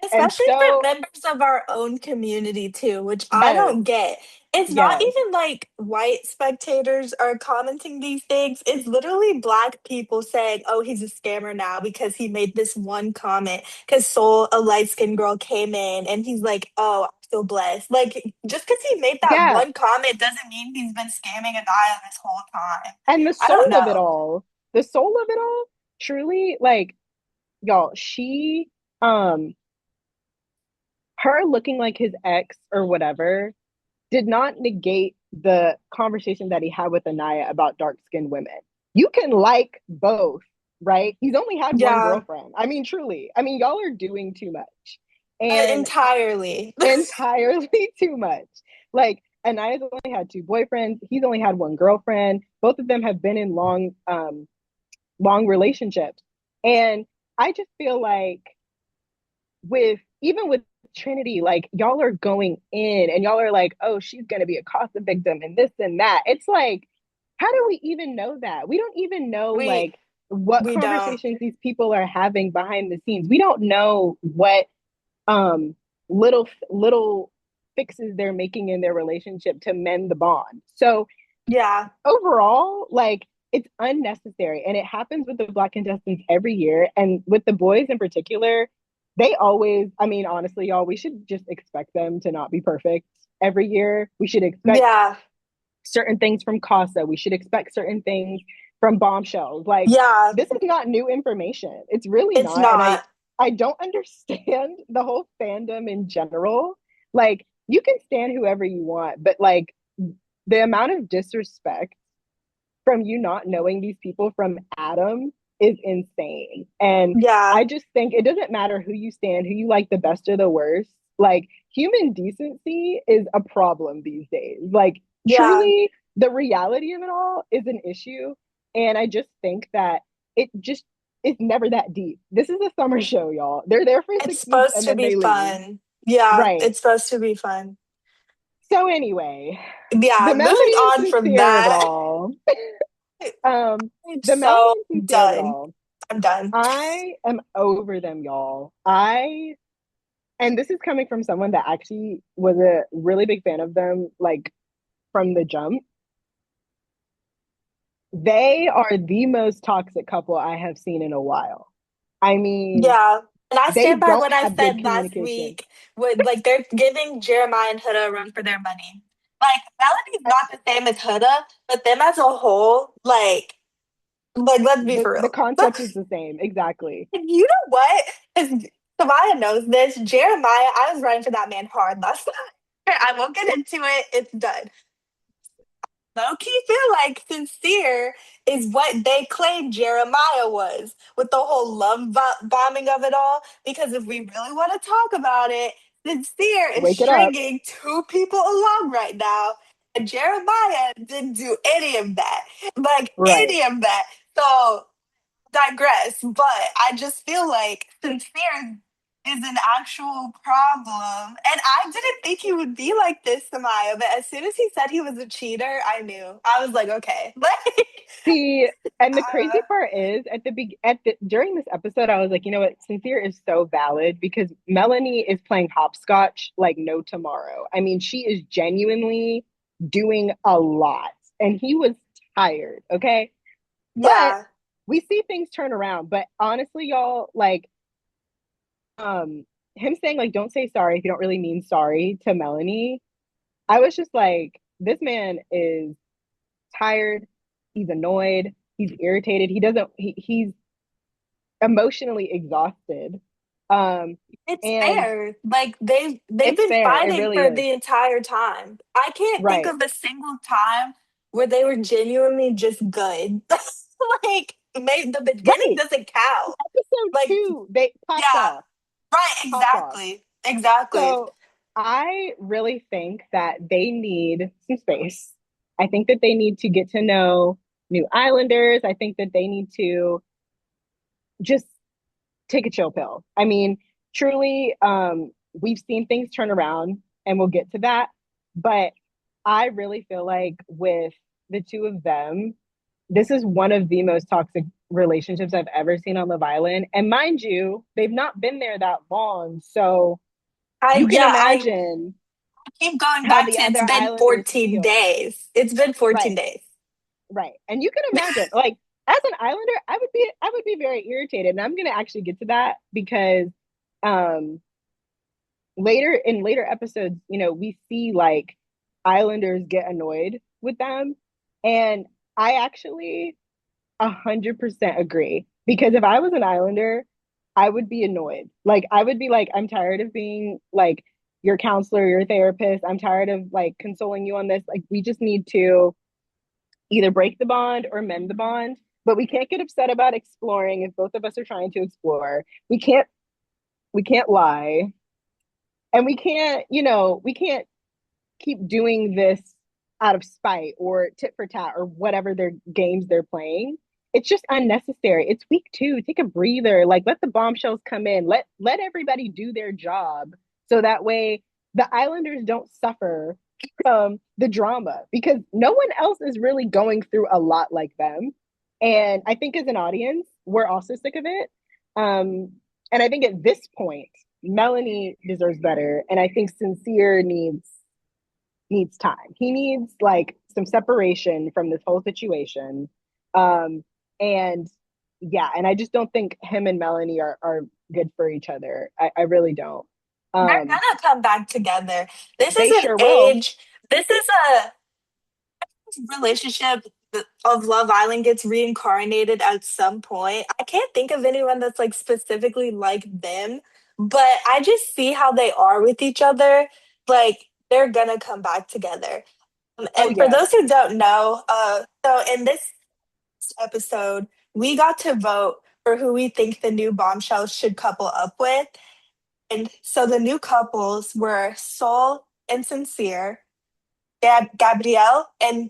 and Especially for so members of our own community too, which I yes, don't get. It's not yes, even like white spectators are commenting these things. It's literally black people saying, "Oh, he's a scammer now because he made this one comment." Because Soul, a light skinned girl, came in and he's like, "Oh, I'm so blessed." Like just because he made that yeah. one comment doesn't mean he's been scamming Anaya this whole time. And I don't know. the soul of it all, truly, like y'all, she um her looking like his ex or whatever did not negate the conversation that he had with Anaya about dark skinned women. You can like both, right? He's only had one Yeah, girlfriend. I mean, truly. I mean, y'all are doing too much. And entirely. entirely too much. Like Anaya's only had two boyfriends. He's only had one girlfriend. Both of them have been in long relationships. And I just feel like with even with Trinity, like y'all are going in and y'all are like, oh, she's gonna be a CASA victim and this and that. It's like, how do we even know that? We don't even know we like what we don't. conversations these people are having behind the scenes. We don't know what um little fixes they're making in their relationship to mend the bond. So Yeah. overall, like it's unnecessary. And it happens with the Black contestants every year. And with the boys in particular, they always, I mean, honestly, y'all, we should just expect them to not be perfect every year. We should expect Yeah. certain things from Casa. We should expect certain things from Bombshells. Like, Yeah. this is not new information. It's really It's not. And I not. I don't understand the whole fandom in general. Like, you can stand whoever you want, but like the amount of disrespect from you not knowing these people from Adam is insane. And Yeah. I just think it doesn't matter who you stand, who you like the best or the worst. Like human decency is a problem these days. Like Yeah. truly, the reality of it all is an issue. And I just think that it just it's never that deep. This is a summer show, y'all. They're there for It's 6 weeks supposed and to then be they leave. fun. Yeah. Right. It's supposed to be fun. So anyway, Yeah. the Moving Melanie and on from Sincere of it that, all. Um, I'm the Melanie so and Sincere of it done. all. I'm done. I am over them, y'all. And this is coming from someone that actually was a really big fan of them, like from the jump. They are the most toxic couple I have seen in a while. I mean, Yeah. And I they stand by don't what I have good said last communication. week with like they're giving Jeremiah and Huda a run for their money. Like Melody's not the same as Huda, but them as a whole, like let's be for The real. concept is the same, exactly. And you know what? Because Samaya knows this. Jeremiah, I was running for that man hard last night. I won't get into it. It's done. Low key feel like Sincere is what they claimed Jeremiah was with the whole bombing of it all. Because if we really want to talk about it, Sincere is Wake it up. stringing two people along right now. And Jeremiah didn't do any of that. Like Right. any of that. So digress, but I just feel like Sincere is an actual problem. And I didn't think he would be like this, Samaya, but as soon as he said he was a cheater, I knew. I was like, okay. Like, See, and the crazy uh, part is at the during this episode, I was like, you know what, Sincere is so valid because Melanie is playing hopscotch like no tomorrow. I mean, she is genuinely. doing a lot and he was tired. Okay. But Yeah. we see things turn around. But honestly, y'all, like, him saying, like, don't say sorry if you don't really mean sorry to Melanie, I was just like, this man is tired. He's annoyed. He's irritated. He doesn't, he's emotionally exhausted. Um, It's and fair. Like they've it's been fair. It fighting really for is. the entire time. I can't think Right. of a single time where they were genuinely just good. Like maybe the beginning Right. doesn't count. Episode Like two, they pops yeah, off, right, pop off. exactly. Exactly. So I really think that they need some space. I think that they need to get to know new Islanders. I think that they need to just take a chill pill. I mean, truly, we've seen things turn around and we'll get to that. But I really feel like with the two of them, this is one of the most toxic relationships I've ever seen on Love Island. And mind you, they've not been there that long. So I you can yeah, I imagine keep going how back the to it's other been Islanders 14 feel. days. It's been 14 Right, days. right. And you can imagine, like, as an Islander, I would be very irritated. And I'm gonna actually get to that because um later episodes, we see like Islanders get annoyed with them. And I actually 100% agree. Because if I was an Islander, I would be annoyed. Like I would be like, I'm tired of being like your counselor, your therapist. I'm tired of like consoling you on this. Like we just need to either break the bond or mend the bond. But we can't get upset about exploring if both of us are trying to explore. We can't lie. And we can't keep doing this out of spite or tit for tat or whatever their games they're playing. It's just unnecessary. It's week two. Take a breather. Like let the bombshells come in. Let everybody do their job so that way the Islanders don't suffer from the drama because no one else is really going through a lot like them. And I think as an audience, we're also sick of it. Um, and I think at this point, Melanie deserves better, and I think Sincere needs time. He needs like some separation from this whole situation. Um, and yeah, and I just don't think him and Melanie are good for each other. I really don't. They're Um, gonna come back together. This is they an sure will. age, this is a relationship of Love Island gets reincarnated at some point. I can't think of anyone that's like specifically like them, but I just see how they are with each other. Like they're gonna come back together. Oh And for yeah. those who don't know, so in this episode, we got to vote for who we think the new bombshells should couple up with. And so the new couples were Sol and Sincere, Gabrielle and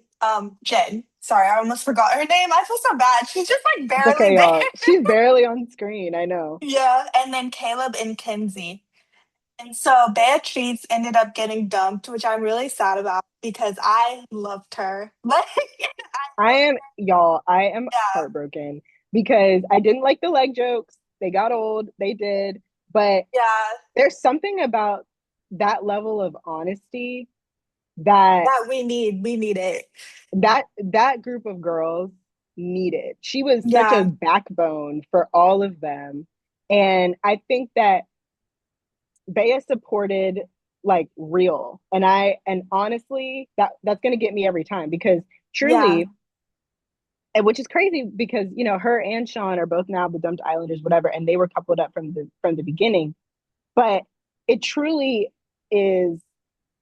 Jen. Sorry, I almost forgot her name. I feel so bad. She's just like It's barely okay, there. y'all. She's barely on screen. I know. Yeah. And then Caleb and Kinsey. And so Beatrice ended up getting dumped, which I'm really sad about because I loved her. Like, I am yeah, heartbroken because I didn't like the leg jokes. They got old. They did. But yeah, there's something about that level of honesty that that we need. We need it. that group of girls needed. She was such a Yeah, backbone for all of them. And I think that Bea supported like real. And honestly, that's gonna get me every time because yeah, truly, and which is crazy because her and Sean are both now the dumped Islanders, whatever, and they were coupled up from the beginning. But it truly is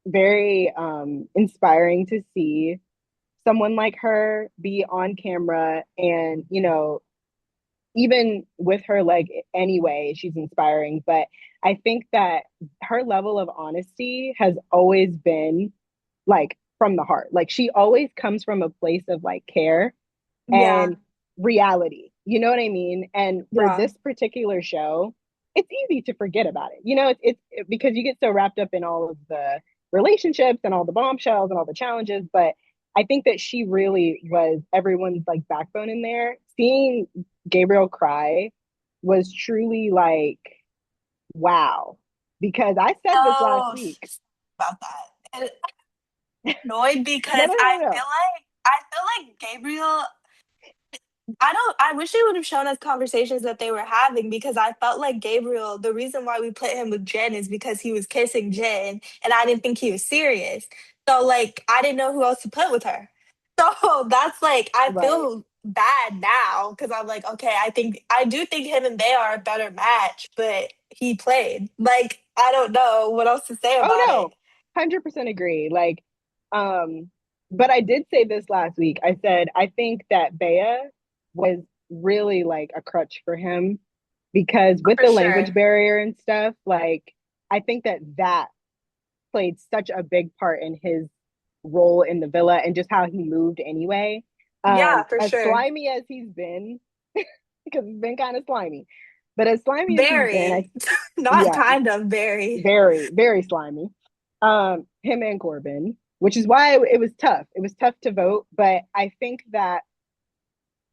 very inspiring to see someone like her be on camera and even with her leg anyway she's inspiring, but I think that her level of honesty has always been like from the heart. Like she always comes from a place of like care yeah, and reality. You know what I mean? And for yeah, this particular show, it's easy to forget about it. Because you get so wrapped up in all of the relationships and all the bombshells and all the challenges. But I think that she really was everyone's like backbone in there. Seeing Gabriel cry was truly like, wow. Because I said this last so week. about that. annoyed No, because no, no, no. I feel like Gabriel I wish they would have shown us conversations that they were having because I felt like Gabriel, the reason why we put him with Jen is because he was kissing Jen and I didn't think he was serious. So like I didn't know who else to put with her. So that's like I Right. feel bad now because I'm like, okay, I do think him and they are a better match, but he played. Like, I don't know what else to say Oh about no, it. 100% agree. Like, um, but I did say this last week. I said I think that Bea was really like a crutch for him because with For the language sure. barrier and stuff, like I think that that played such a big part in his role in the villa and just how he moved anyway. Yeah, for As sure. slimy as he's been, because he's been kind of slimy, but as slimy as he's been, Very. Not yeah, kind of, very. very, very slimy. Him and Corbin, which is why it was tough. It was tough to vote, but I think that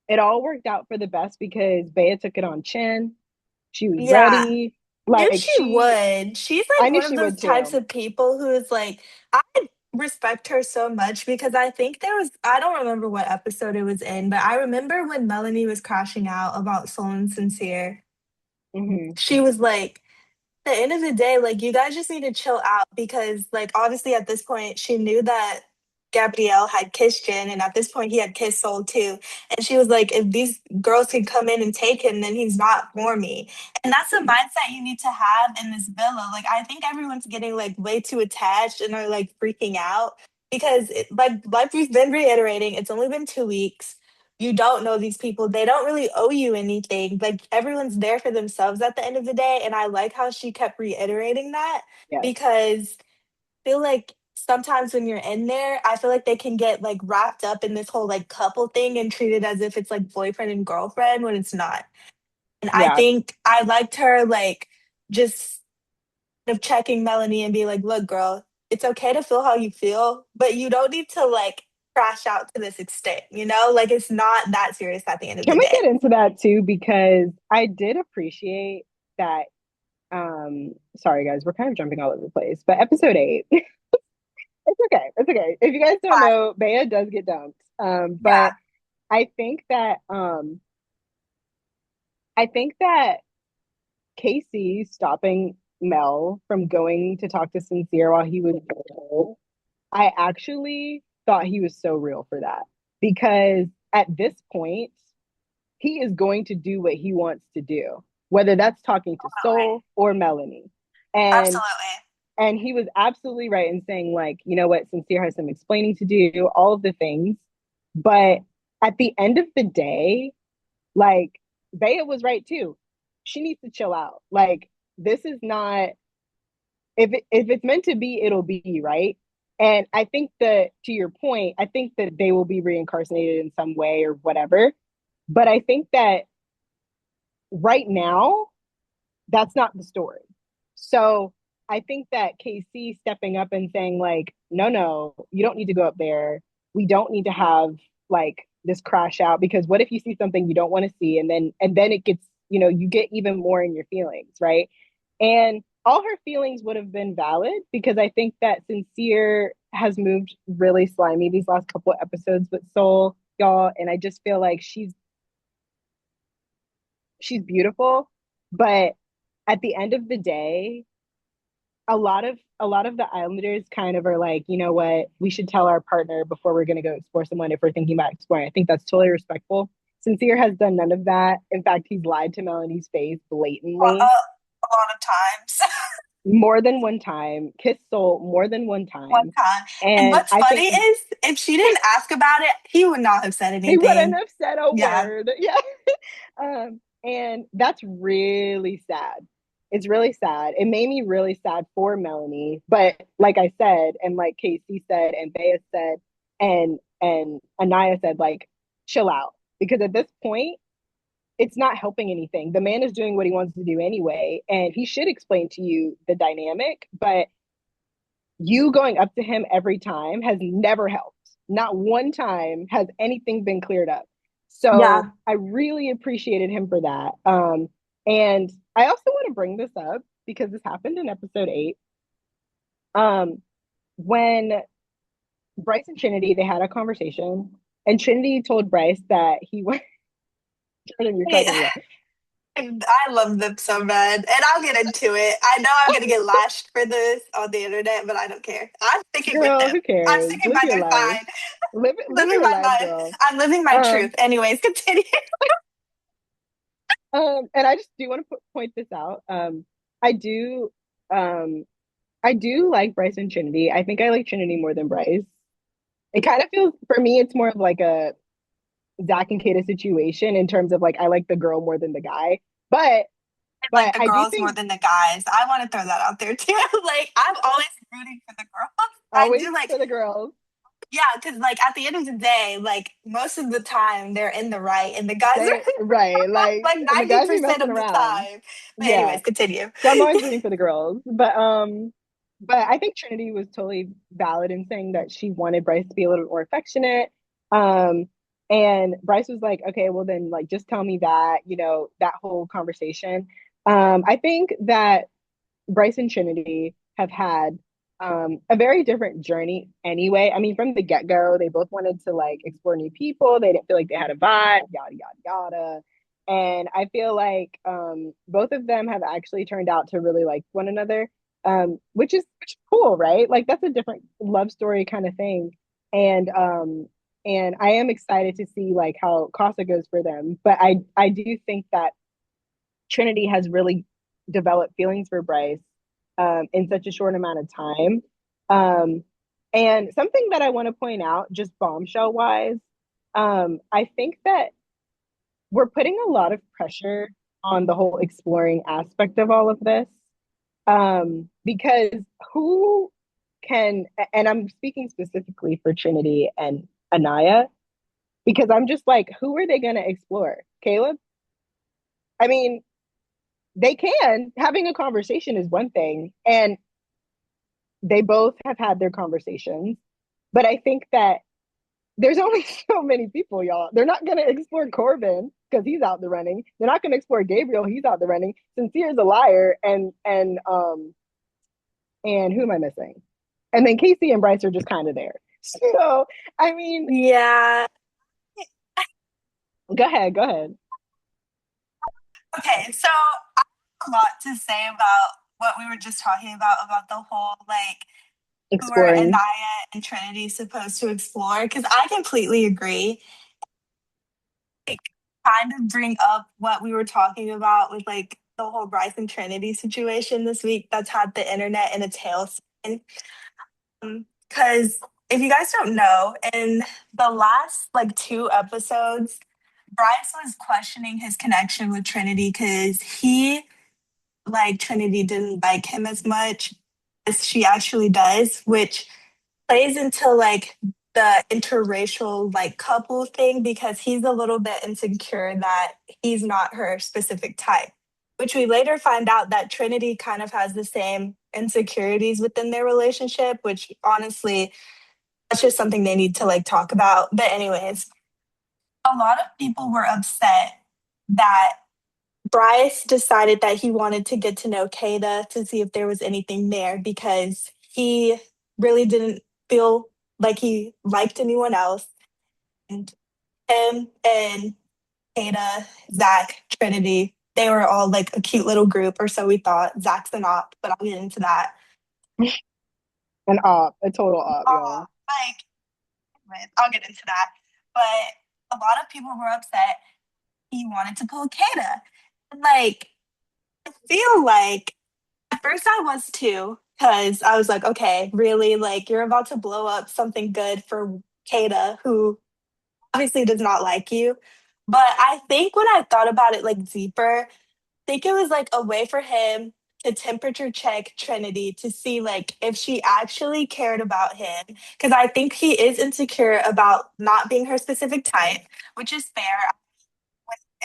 it all worked out for the best because Bea took it on chin. She was Yeah. ready. Knew Like she she, would. She's I like knew one of she those would types too. of people who is like, I respect her so much because I think I don't remember what episode it was in, but I remember when Melanie was crashing out about Soul and Sincere, Hmm. she was like, the end of the day, like you guys just need to chill out because like obviously at this point she knew that Gabrielle had kissed Jen and at this point he had kissed Soul too. And she was like, if these girls can come in and take him, then he's not for me. And that's the mindset you need to have in this villa. Like I think everyone's getting like way too attached and are like freaking out because like we've been reiterating, it's only been 2 weeks. You don't know these people. They don't really owe you anything. Like everyone's there for themselves at the end of the day. And I like how she kept reiterating that Yes. because I feel like sometimes when you're in there, I feel like they can get like wrapped up in this whole like couple thing and treat it as if it's like boyfriend and girlfriend when it's not. And I Yeah. think I liked her like just of checking Melanie and be like, look, girl, it's okay to feel how you feel, but you don't need to like crash out to this extent, you know? Like it's not that serious at the end of Can the we day. get into that too? Because I did appreciate that. Sorry guys, we're kind of jumping all over the place, but episode 8, it's okay. It's okay. If you guys don't Fine. know, Bea does get dumped. But Yeah. I think that I think that Casey stopping Mel from going to talk to Sincere while he was ill, I actually thought he was so real for that. Because at this point, he is going to do what he wants to do, whether that's talking to Soul or Melanie. And Absolutely. and he was absolutely right in saying, like, you know what, Sincere has some explaining to do, all of the things. But at the end of the day, like, Bea was right too. She needs to chill out. Like, this is not, if it's meant to be, it'll be, right? And I think that, to your point, I think that they will be reincarnated in some way or whatever. But I think that right now, that's not the story. So I think that KC stepping up and saying, like, no, no, you don't need to go up there. We don't need to have like this crash out, because what if you see something you don't want to see, and then it gets, you get even more in your feelings, right? And all her feelings would have been valid, because I think that Sincere has moved really slimy these last couple of episodes with Soul, y'all, and I just feel like she's beautiful, but at the end of the day, a lot of the Islanders kind of are like, you know what, we should tell our partner before we're going to go explore someone if we're thinking about exploring. I think that's totally respectful. Sincere has done none of that. In fact, he's lied to Melanie's face blatantly A lot of times. more than one time, kissed Soul more than one One time. time. And And what's I funny think is if she didn't ask about it, he would not have said he wouldn't anything. have said a Yeah. word. Yeah. And that's really sad. It's really sad. It made me really sad for Melanie. But like I said, and like Casey said, and Bea said, and Anaya said, like, chill out. Because at this point, it's not helping anything. The man is doing what he wants to do anyway, and he should explain to you the dynamic, but you going up to him every time has never helped. Not one time has anything been cleared up. So Yeah. I really appreciated him for that. And I also want to bring this up because this happened in episode 8. Um, when Bryce and Trinity, they had a conversation, and Trinity told Bryce that he was. Jordan, you're cracking me up. I love them so bad, and I'll get into it. I know I'm gonna get lashed for this on the internet, but I don't care. I'm sticking with Girl, them. who I'm cares? sticking Live by your their life. side. Live Living your my life, life. girl. I'm living my truth. Um, Anyways, continue. and I just do want to point this out. I do, um, I do like Bryce and Trinity. I think I like Trinity more than Bryce. It kind of feels for me, it's more of like a Zach and Kata situation in terms of like I like the girl more than the guy. But Like but the I do girls more think than the guys. I want to throw that out there too. Like I'm always rooting for the girls. I always do like for the girls. yeah, because like at the end of the day, like most of the time they're in the right, and the guys are They right, like and the guys be 90% messing of the around. time. But Yeah. anyways, continue. So I'm always rooting for the girls. But I think Trinity was totally valid in saying that she wanted Bryce to be a little more affectionate. Um and Bryce was like, okay, well then like just tell me that, that whole conversation. I think that Bryce and Trinity have had a very different journey anyway. I mean, from the get go, they both wanted to like explore new people. They didn't feel like they had a vibe, yada, yada, yada. And I feel like both of them have actually turned out to really like one another, which is cool, right? Like that's a different love story kind of thing. And and I am excited to see like how Casa goes for them. But I do think that Trinity has really developed feelings for Bryce in such a short amount of time. Um, and something that I want to point out, just bombshell wise, I think that we're putting a lot of pressure on the whole exploring aspect of all of this. Because who can, and I'm speaking specifically for Trinity and Anaya, because I'm just like, who are they going to explore? Caleb? I mean, they can. Having a conversation is one thing, and they both have had their conversations. But I think that there's only so many people, y'all. They're not going to explore Corbin because he's out the running. They're not going to explore Gabriel. He's out the running. Sincere's a liar, and who am I missing? And then Casey and Bryce are just kind of there. So I mean, Yeah. go ahead, go ahead. Okay, so I have a lot to say about what we were just talking about the whole like who are Exploring, Anaya and Trinity supposed to explore? Because I completely agree. Like, kind of bring up what we were talking about with like the whole Bryce and Trinity situation this week that's had the internet in a tailspin. Because if you guys don't know, in the last like two episodes, Bryce was questioning his connection with Trinity because he like Trinity didn't like him as much as she actually does, which plays into like the interracial like couple thing because he's a little bit insecure that he's not her specific type. Which we later find out that Trinity kind of has the same insecurities within their relationship, which honestly, that's just something they need to like talk about. But, anyways, a lot of people were upset that Bryce decided that he wanted to get to know Kada to see if there was anything there because he really didn't feel like he liked anyone else. And him and Kada, Zach, Trinity, they were all like a cute little group, or so we thought. Zach's an op, but I'll get into that. an op, a total op, y'all. I'll get into that. But a lot of people were upset he wanted to pull Kada. And like, I feel like at first I was too, because I was like, okay, really? Like, you're about to blow up something good for Kada, who obviously does not like you. But I think when I thought about it like deeper, I think it was like a way for him to temperature check Trinity to see like if she actually cared about him. Because I think he is insecure about not being her specific type, which is fair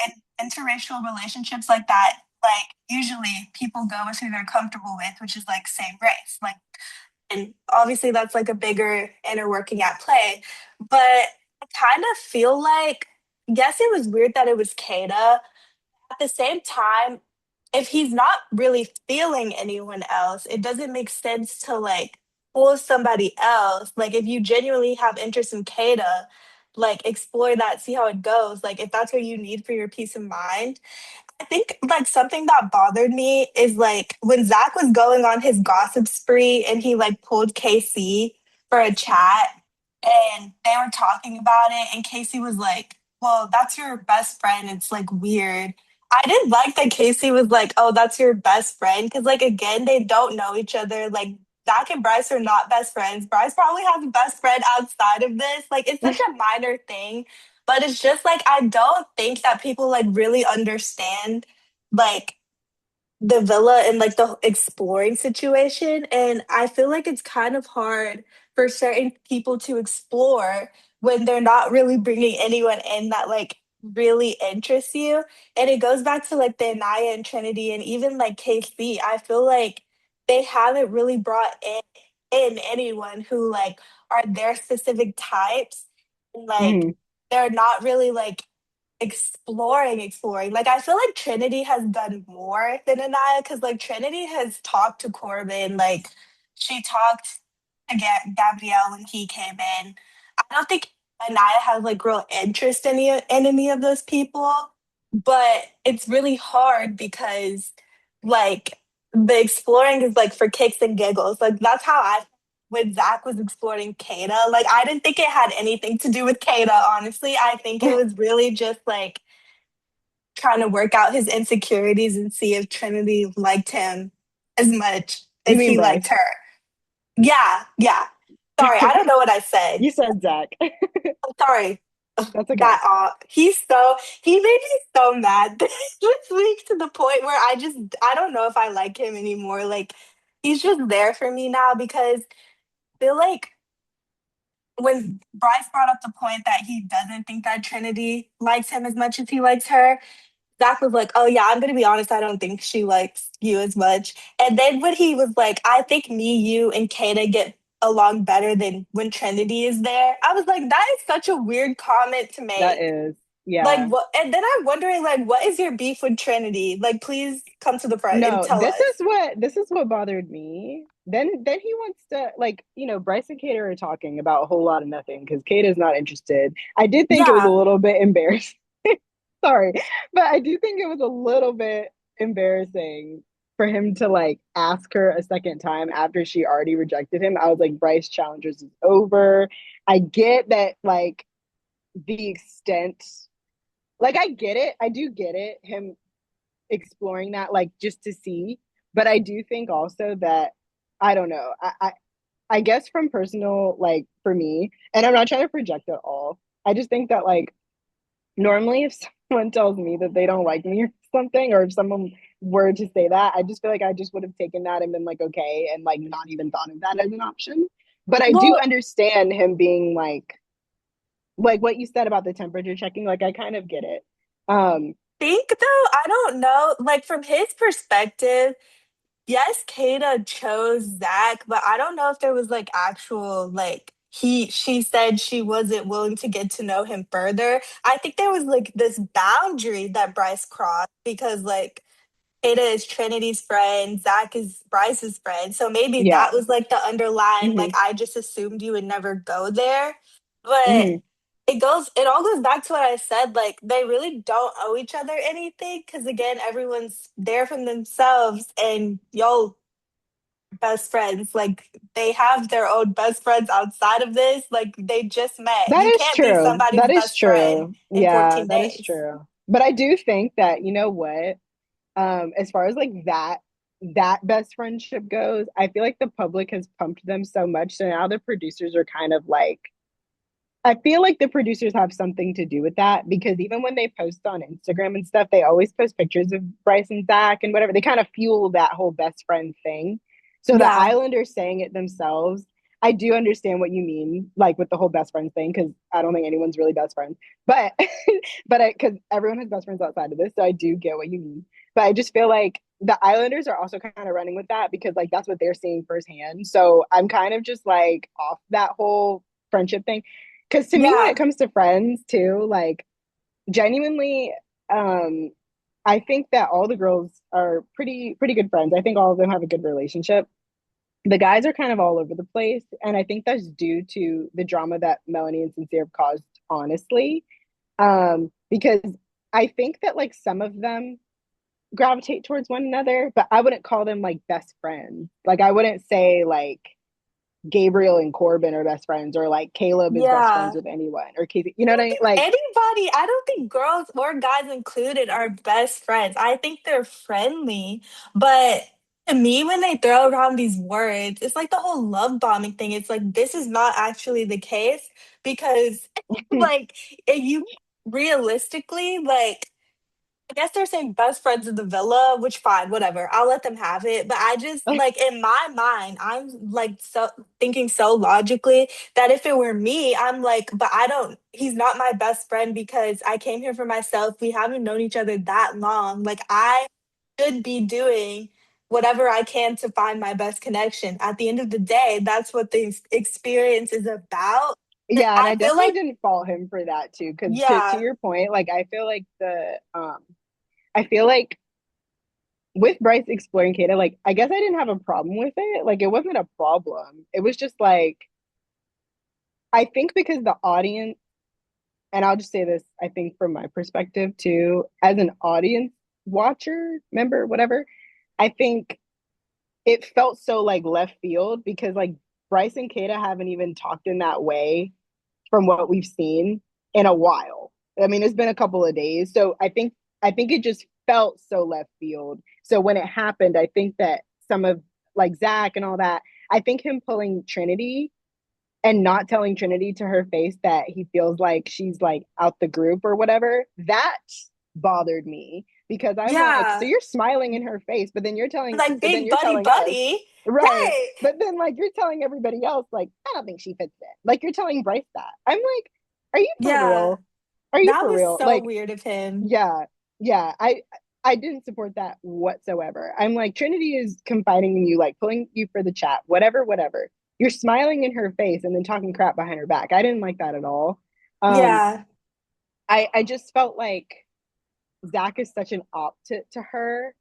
in interracial relationships like that, like usually people go with who they're comfortable with, which is like same race. Like, and obviously that's like a bigger inner working at play. But I kind of feel like, yes, it was weird that it was Kada. At the same time, if he's not really feeling anyone else, it doesn't make sense to like pull somebody else, like if you genuinely have interest in Kata, like explore that, see how it goes. Like if that's what you need for your peace of mind. I think like something that bothered me is like when Zach was going on his gossip spree and he like pulled Casey for a chat and they were talking about it and Casey was like, "Well, that's your best friend. It's like weird." I didn't like that Casey was like, "Oh, that's your best friend," because like again, they don't know each other. Like Zach and Bryce are not best friends. Bryce probably has a best friend outside of this. Like it's such a minor thing, but it's just like I don't think that people like really understand like the villa and like the exploring situation. And I feel like it's kind of hard for certain people to explore when they're not really bringing anyone in that like really interests you. And it goes back to like the Anaya and Trinity and even like KC. I feel like they haven't really brought in anyone who like are their specific types. And like Hmm. they're not really like exploring. Like I feel like Trinity has done more than Anaya because like Trinity has talked to Corbin, like she talked to Gabrielle when he came in. I don't think Anaya has like real interest in any of those people, but it's really hard because like the exploring is like for kicks and giggles. Like that's how I when Zach was exploring Kata. Like I didn't think it had anything to do with Kata, honestly. I think it was really just like trying to work out his insecurities and see if Trinity liked him as much You as mean he liked Bryce? her. Yeah, yeah. Sorry, I don't know what I said. You said Zach. I'm sorry. That's okay. That he made me so mad this week to the point where I don't know if I like him anymore. Like he's just there for me now because I feel like when Bryce brought up the point that he doesn't think that Trinity likes him as much as he likes her, Zach was like, "Oh yeah, I'm gonna be honest. I don't think she likes you as much." And then when he was like, "I think me, you, and Kata get along better than when Trinity is there," I was like, "That is such a weird comment to That make." is, Like yeah. what? And then I'm wondering, like, what is your beef with Trinity? Like, please come to the front and No, tell us. this is what bothered me. Then he wants to like, Bryce and Kate are talking about a whole lot of nothing because Kate is not interested. I did think it was a Yeah, little bit embarrassing. Sorry, but I do think it was a little bit embarrassing for him to like ask her a second time after she already rejected him. I was like, Bryce Challengers is over. I get that like the extent, like I get it. I do get it. Him exploring that like just to see, but I do think also that I don't know. I guess from personal like for me, and I'm not trying to project at all. I just think that like normally if someone tells me that they don't like me or something, or if someone were to say that, I just feel like I just would have taken that and been like okay and like not even thought of that as an option. But I do well, understand him being like what you said about the temperature checking, like I kind of get it. think though, I don't know. Like from his perspective, yes, Kata chose Zach, but I don't know if there was like actual like she said she wasn't willing to get to know him further. I think there was like this boundary that Bryce crossed because like Kata is Trinity's friend, Zach is Bryce's friend. So maybe that Yeah. was like the underlying, like Hmm. I just assumed you would never go there. But Hmm. it all goes back to what I said. Like they really don't owe each other anything because again, everyone's there from themselves and y'all best friends. Like they have their own best friends outside of this. Like they just met. That You is can't be true. somebody's That is best friend true. in Yeah, 14 that is days. true. But I do think that, you know what, as far as like that best friendship goes, I feel like the public has pumped them so much. So now the producers are kind of like I feel like the producers have something to do with that because even when they post on Instagram and stuff, they always post pictures of Bryce and Zach and whatever. They kind of fuel that whole best friend thing. So the Yeah. Islanders saying it themselves, I do understand what you mean, like with the whole best friends thing, because I don't think anyone's really best friends. But because everyone has best friends outside of this, so I do get what you mean. But I just feel like the Islanders are also kind of running with that because like that's what they're seeing firsthand. So I'm kind of just like off that whole friendship thing. Because to me, when it Yeah. comes to friends too, like genuinely, um, I think that all the girls are pretty good friends. I think all of them have a good relationship. the guys are kind of all over the place. And I think that's due to the drama that Melanie and Sincere have caused, honestly. Because I think that like some of them gravitate towards one another, but I wouldn't call them like best friends. Like I wouldn't say like Gabriel and Corbin are best friends or like Caleb is best friends Yeah. with anyone or Casey. You I know what I don't mean? think Like anybody, I don't think girls or guys included are best friends. I think they're friendly, but to me, when they throw around these words, it's like the whole love bombing thing. It's like this is not actually the case because, like, if you realistically, like, I guess they're saying best friends in the villa, which fine, whatever. I'll let them have it. But I just like in my mind, I'm like so thinking so logically that if it were me, I'm like, but I don't he's not my best friend because I came here for myself. We haven't known each other that long. Like I should be doing whatever I can to find my best connection. At the end of the day, that's what the experience is about. yeah, and I I feel definitely like didn't fault him for that too. Cause to yeah, your point, like I feel like with Bryce exploring Kata, like I guess I didn't have a problem with it. Like it wasn't a problem. It was just like I think because the audience, and I'll just say this, I think from my perspective too, as an audience watcher, member, whatever, I think it felt so like left field because like Bryce and Kata haven't even talked in that way from what we've seen in a while. I mean, it's been a couple of days. So I think it just felt so left field. So when it happened, I think that some of like Zach and all that, I think him pulling Trinity and not telling Trinity to her face that he feels like she's like out the group or whatever, that bothered me because I'm like, so yeah. you're smiling in her face, but then you're telling, Like but then big you're buddy telling us, buddy. right? Right. But then like you're telling everybody else, like, I don't think she fits in. Like you're telling Bryce that. I'm like, are you for Yeah. real? Are you That for was real? so Like, weird of him. yeah, yeah. I didn't support that whatsoever. I'm like, Trinity is confiding in you, like pulling you for the chat, whatever, whatever. You're smiling in her face and then talking crap behind her back. I didn't like that at all. Um, Yeah. I just felt like Zach is such an op to her,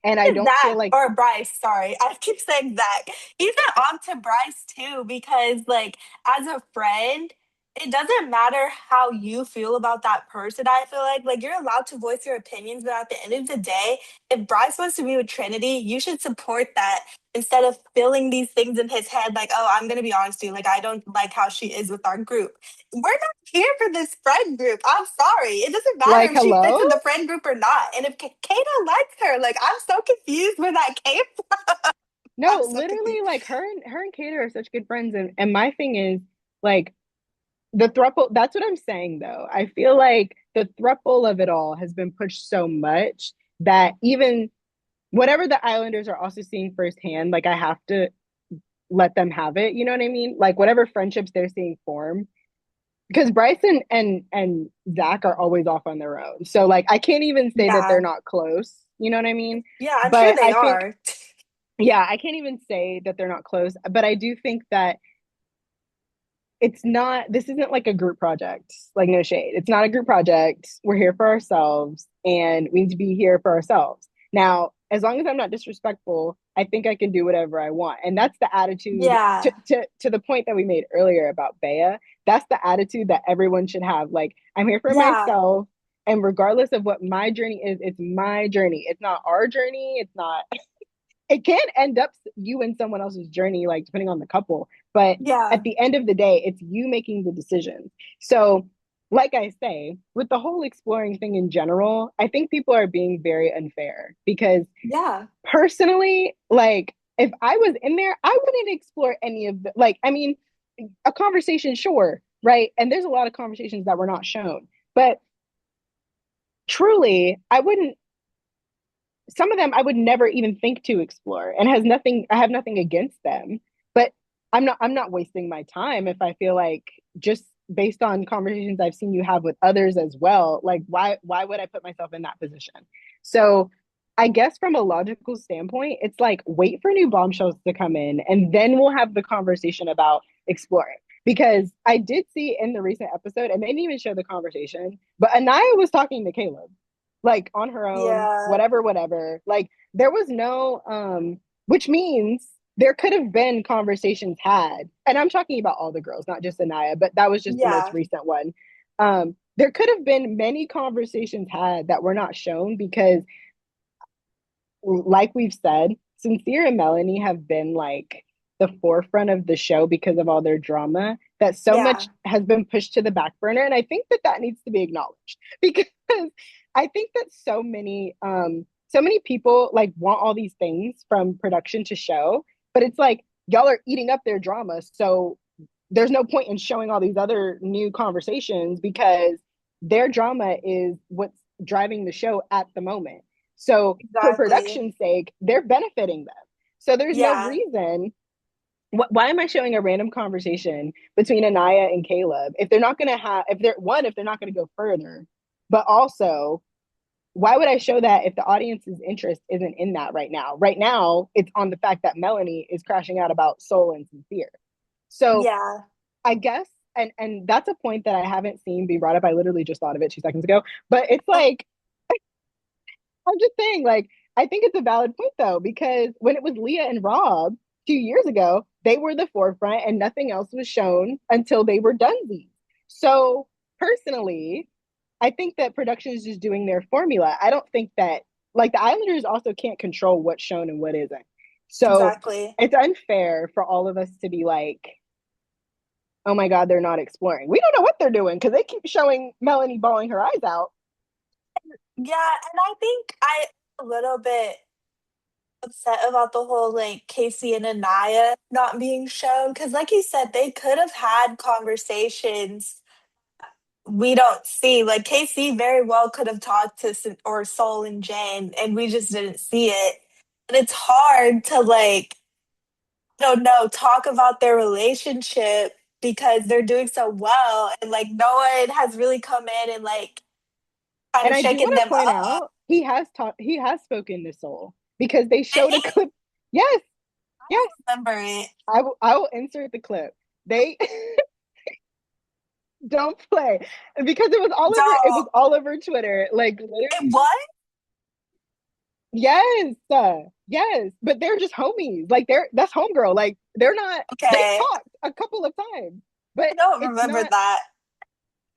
and I don't Zach feel like or Bryce, sorry. I keep saying Zach. He's an on to Bryce too, because like as a friend, it doesn't matter how you feel about that person. I feel like you're allowed to voice your opinions, but at the end of the day, if Bryce wants to be with Trinity, you should support that instead of filling these things in his head like, oh, I'm gonna be honest with you, like I don't like how she is with our group. We're not here for this friend group. I'm sorry. It doesn't matter if she fits hello. in the friend group or not. And if Kata likes her, like I'm so confused where that came from. I'm No, so literally, confused. like her and Kate are such good friends, and my thing is like the thruple. That's what I'm saying though. I feel like the thruple of it all has been pushed so much that even whatever the Islanders are also seeing firsthand, like I have to let them have it. You know what I mean? Like whatever friendships they're seeing form. Because Bryson and Zach are always off on their own. So like I can't even say that they're Yeah. not close. You know what I mean? Yeah, I'm sure But they I think, are. yeah, I can't even say that they're not close. But I do think that it's not, this isn't like a group project, like no shade. It's not a group project. We're here for ourselves and we need to be here for ourselves. Now, as long as I'm not disrespectful, I think I can do whatever I want. And that's the attitude Yeah. to the point that we made earlier about Bea. That's the attitude that everyone should have. Like, I'm here for Yeah. myself. And regardless of what my journey is, it's my journey. It's not our journey. It's not, it can end up you and someone else's journey, like depending on the couple. But at Yeah. the end of the day, it's you making the decisions. So, like I say, with the whole exploring thing in general, I think people are being very unfair because Yeah. personally, like if I was in there, I wouldn't explore any of the like, I mean, a conversation, sure, right? And there's a lot of conversations that were not shown. But truly, I wouldn't some of them I would never even think to explore and has nothing I have nothing against them. But I'm not wasting my time if I feel like just based on conversations I've seen you have with others as well, like why would I put myself in that position? So I guess from a logical standpoint, it's like wait for new bombshells to come in and then we'll have the conversation about exploring. Because I did see in the recent episode, and they didn't even show the conversation, but Anaya was talking to Caleb like on her own, Yeah. whatever, whatever. Like there was no which means there could have been conversations had, and I'm talking about all the girls, not just Anaya, but that was just the most Yeah. recent one. There could have been many conversations had that were not shown because, like we've said, Sincere and Melanie have been like the forefront of the show because of all their drama, that so much Yeah. has been pushed to the back burner. And I think that that needs to be acknowledged because I think that so many people like want all these things from production to show, but it's like y'all are eating up their drama. So there's no point in showing all these other new conversations because their drama is what's driving the show at the moment. So for Exactly. production's sake, they're benefiting them. So there's no Yeah. reason. Why am I showing a random conversation between Anaya and Caleb if they're not going to have, if they're not going to go further, but also, why would I show that if the audience's interest isn't in that right now? Right now, it's on the fact that Melanie is crashing out about Soul and Sincere. So Yeah. I guess, and that's a point that I haven't seen be brought up. I literally just thought of it 2 seconds ago, but it's like I'm just saying, like, I think it's a valid point though, because when it was Leah and Rob 2 years ago, they were the forefront and nothing else was shown until they were donesies. So personally, I think that production is just doing their formula. I don't think that like the Islanders also can't control what's shown and what isn't. So Exactly. it's unfair for all of us to be like, oh my God, they're not exploring. We don't know what they're doing because they keep showing Melanie bawling her eyes out. Yeah, and I think I a little bit upset about the whole like Casey and Anaya not being shown because, like you said, they could have had conversations we don't see. Like Casey very well could have talked to or Soul and Jane, and we just didn't see it. And it's hard to like, I don't know, talk about their relationship because they're doing so well, and like no one has really come in and like kind And of I do shaken want to them point up. out he has spoken to Soul because they Did showed a he? clip. Yes, I yes. don't remember it. I will insert the clip. They don't play because it was Don't. all over Twitter. Like It literally, was? yes, yes. But they're just homies. Like that's homegirl. Like they're not. They've Okay. talked a couple of times, but I don't it's remember not. that.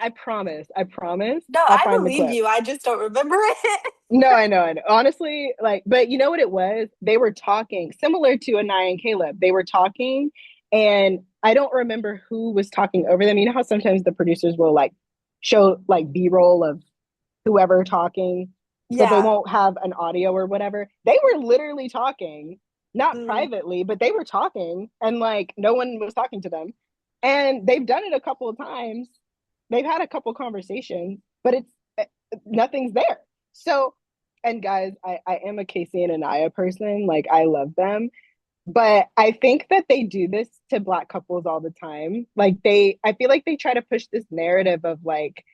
I promise. I promise. No, I'll I find the believe clip. you. I just don't remember it. No, I know, I know. Honestly, like, but you know what it was? They were talking similar to Anaya and Caleb. They were talking, and I don't remember who was talking over them. You know how sometimes the producers will like show like B-roll of whoever talking, but they Yeah. won't have an audio or whatever. They were literally talking, not Mm, privately, but they were talking, and like no one was talking to them. And they've done it a couple of times. They've had a couple conversations, but it's nothing's there. So, and guys, I am a Casey and Anaya person. Like, I love them. But I think that they do this to Black couples all the time. I feel like they try to push this narrative of like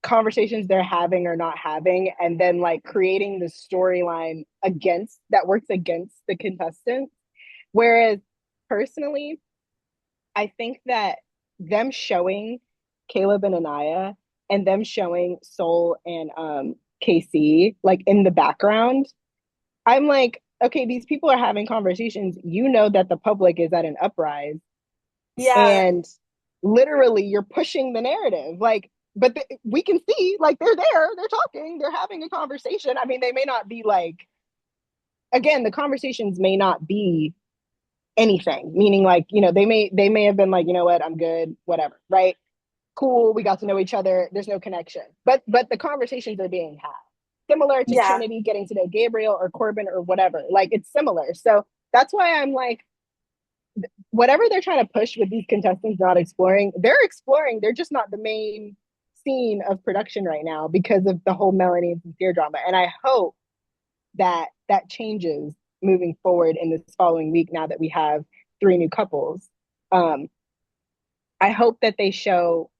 conversations they're having or not having, and then like creating the storyline against that works against the contestants. Whereas personally, I think that them showing Caleb and Anaya and them showing Soul and KC like in the background, I'm like, okay, these people are having conversations. You know that the public is at an uprise, yeah. and literally you're pushing the narrative. Like, but we can see like they're there, they're talking, they're having a conversation. I mean, they may not be like again, the conversations may not be anything, meaning like, they may have been like, you know what, I'm good, whatever, right? Cool, we got to know each other, there's no connection, but the conversations are being had similar to Yeah. Trinity getting to know Gabriel or Corbin or whatever. Like it's similar. So that's why I'm like, whatever they're trying to push with these contestants not exploring, they're exploring, they're just not the main scene of production right now because of the whole Melanie and Sincere drama. And I hope that that changes moving forward in this following week now that we have three new couples. Um, I hope that they show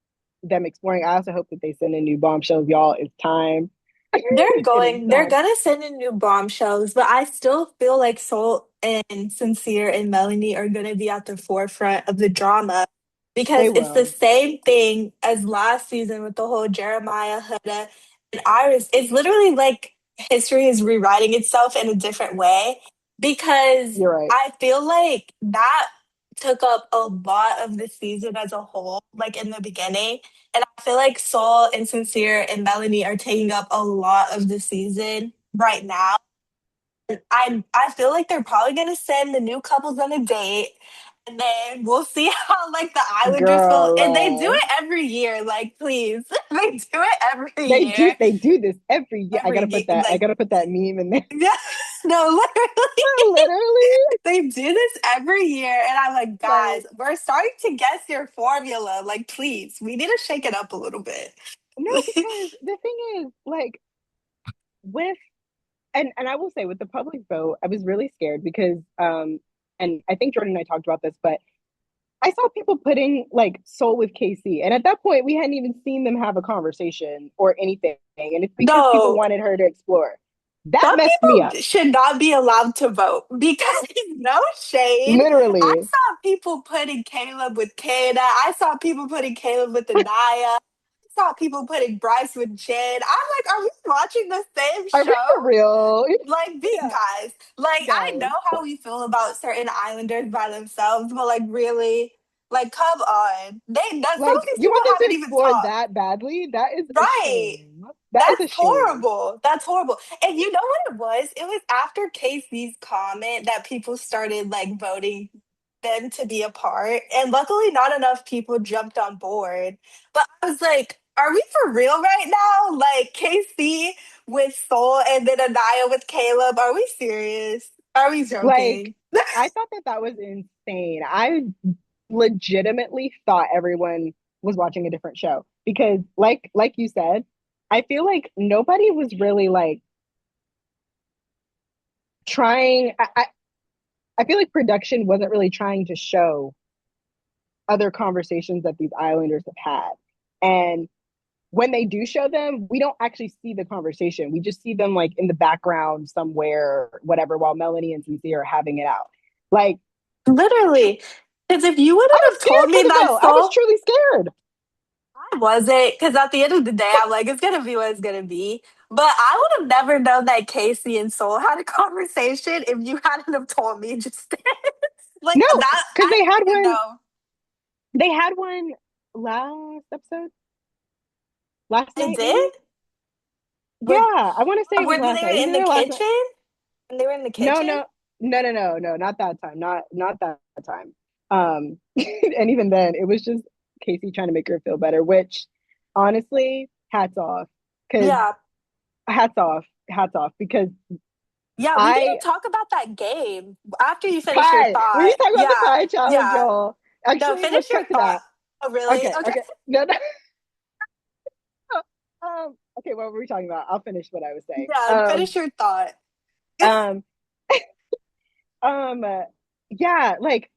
them exploring. I also hope that they send in new bombshells. Y'all, it's time. It is They're time. gonna send in new bombshells, but I still feel like Soul and Sincere and Melanie are gonna be at the forefront of the drama because They it's the will. same thing as last season with the whole Jeremiah, Huda, and Iris. It's literally like history is rewriting itself in a different way. because You're right. I feel like that took up a lot of the season as a whole, like in the beginning. And I feel like Soul and Sincere and Melanie are taking up a lot of the season right now. I feel like they're probably gonna send the new couples on a date, and then we'll see how like the Islanders feel. And they do Girl, it every year. Like, please, they do it every year. they do this every year. Every year, I like, gotta put that meme in there. yeah, no, literally. Literally. They do this every year, and I'm like, guys, Like, we're starting to guess your formula. Like, please, we need to shake it up a little bit. no, because the thing is, like, with and I will say with the public vote, I was really scared because and I think Jordan and I talked about this, but I saw people putting like Soul with Casey, and at that point we hadn't even seen them have a conversation or anything, and it's because people No, wanted her to explore. That some messed me up. people should not be allowed to vote because no shade. I Literally. saw people putting Caleb with Kana. I saw people putting Caleb with Anaya. I saw people putting Bryce with Jen. I'm like, are we watching the same Are we show? for real? Like, be Yeah, guys, like, I guys. know how we feel about certain islanders by themselves, but like, really, like, come on. Some of Like, these you people want them to haven't even explore talked. that badly? That is a Right. shame. That is That's a shame. horrible. That's horrible. And you know what it was? It was after Casey's comment that people started like voting them to be a part. And luckily, not enough people jumped on board. But I was like, are we for real right now? Like Casey with Soul and then Anaya with Caleb. Are we serious? Are we Like, joking? I thought that that was insane. I legitimately thought everyone was watching a different show because, like you said, I feel like nobody was really like trying. I feel like production wasn't really trying to show other conversations that these Islanders have had, and when they do show them, we don't actually see the conversation. We just see them like in the background somewhere, whatever, while Melanie and Cynthia are having it out. Like, Literally. Because if you I wouldn't was have scared told for me the that vote. I was Soul truly scared. I wasn't, because at the end of the day, I'm like, it's gonna be what it's gonna be. But I would have never known that Casey and Soul had a conversation if you hadn't have told me just like No, that. because I didn't know. they had one last episode, last They night maybe. did? Yeah, When I want to say it was when last they were night. It was in the either last night. kitchen? When they were in the No, kitchen? no, no, not that time. Not that time. And even then, it was just Casey trying to make her feel better. Which, honestly, hats off. Because Yeah. hats off. Because Yeah, we I didn't talk about that game after you finish your pie. We thought. need to talk about the Yeah. pie challenge, Yeah. y'all. No, Actually, finish let's your cut to thought. that. Oh, really? Okay, Okay. okay. No, no. Okay, what were we talking about? I'll finish what I was saying. Yeah, finish your thought. Um, um, uh, yeah, like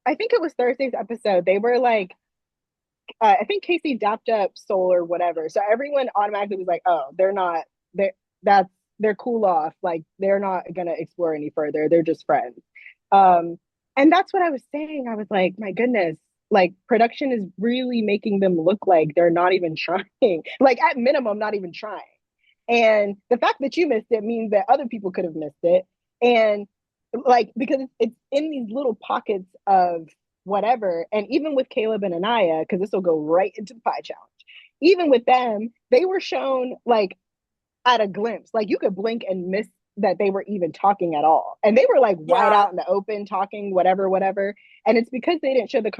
I think it was Thursday's episode. They were like, I think Casey dapped up Soul or whatever. So everyone automatically was like, oh, they're not, that's, they're cool off. Like they're not going to explore any further. They're just friends. Um, and that's what I was saying. I was like, my goodness, like production is really making them look like they're not even trying. Like at minimum, not even trying. And the fact that you missed it means that other people could have missed it. And like, because it's in these little pockets of whatever. And even with Caleb and Anaya, because this will go right into the pie challenge, even with them, they were shown like at a glimpse. Like you could blink and miss that they were even talking at all. And they were like wide Yeah. out in the open, talking, whatever, whatever. And it's because they didn't show the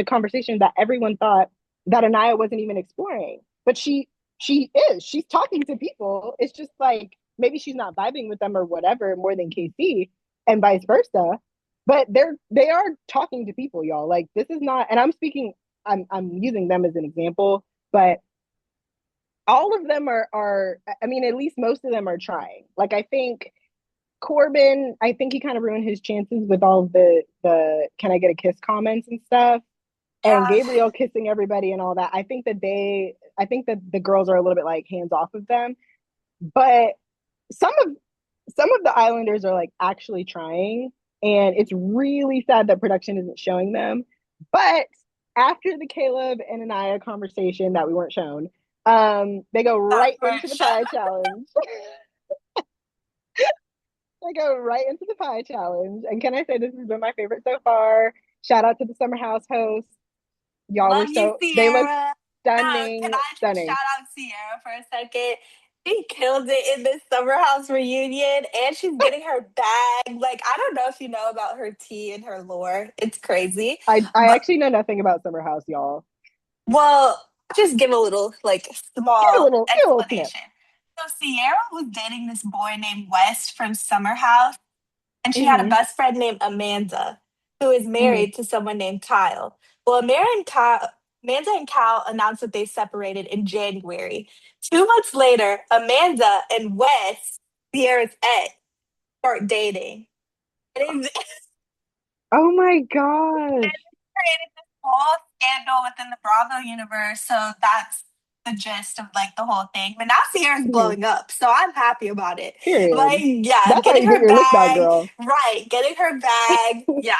conversation that everyone thought that Anaya wasn't even exploring. But she is. She's talking to people. It's just like maybe she's not vibing with them or whatever more than KC and vice versa. But they are talking to people, y'all. Like this is not, and I'm speaking, I'm using them as an example, but all of them are I mean, at least most of them are trying. Like I think Corbin, I think he kind of ruined his chances with all of the can I get a kiss comments and stuff. And Yeah. Gabriel kissing everybody and all that. I think that the girls are a little bit like hands off of them. But some of some of the Islanders are like actually trying. And it's really sad that production isn't showing them. But after the Caleb and Anaya conversation that we weren't shown, they go That right into part. the pie challenge. I go right into the pie challenge. And can I say this has been my favorite so far? Shout out to the summer house hosts. Y'all were Love you, so they looked Sierra. Can stunning, I just stunning. shout out Sierra for a second? She killed it in this summer house reunion, and she's getting her bag. Like, I don't know if you know about her tea and her lore. It's crazy. I But, actually know nothing about summer house, y'all. well, I'll just give a little, like, small Give a little snip. explanation. So, Sierra was dating this boy named West from Summer House, and she had a Hmm. best friend named Amanda, who is Hmm. married to someone named Kyle. Well, Amanda and Kyle announced that they separated in January. 2 months later, Amanda and Wes, Sierra's ex, start dating. And it Oh my gosh. created this whole scandal within the Bravo universe. So that's the gist of like the whole thing. But now Sierra's Mhm. blowing up, so I'm happy about it. Like, Period. yeah, That's how getting you get her your lick back, bag, girl. right? Getting her bag, yeah.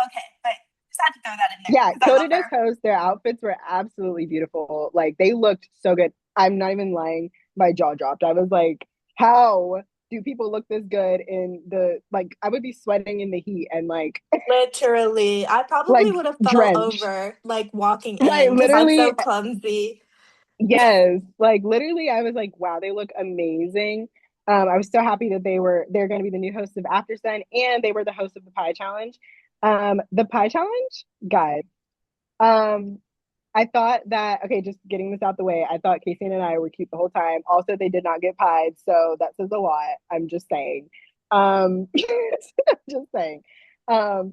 Okay, but just had to throw that in there Yeah, because I love coded as her. hosts, their outfits were absolutely beautiful. Like they looked so good. I'm not even lying. My jaw dropped. I was like, how do people look this good in the like I would be sweating in the heat and Literally, I probably like would have fell drenched. over like walking Right, in because I'm so literally. clumsy. Yes, like literally, I was like, wow, they look amazing. I was so happy that they're going to be the new hosts of After Sun, and they were the host of the Pie Challenge. The Pie Challenge, guys. Um, I thought that okay, just getting this out the way. I thought Casey and I were cute the whole time. Also, they did not get pied, so that says a lot. I'm just saying. Just saying. Um,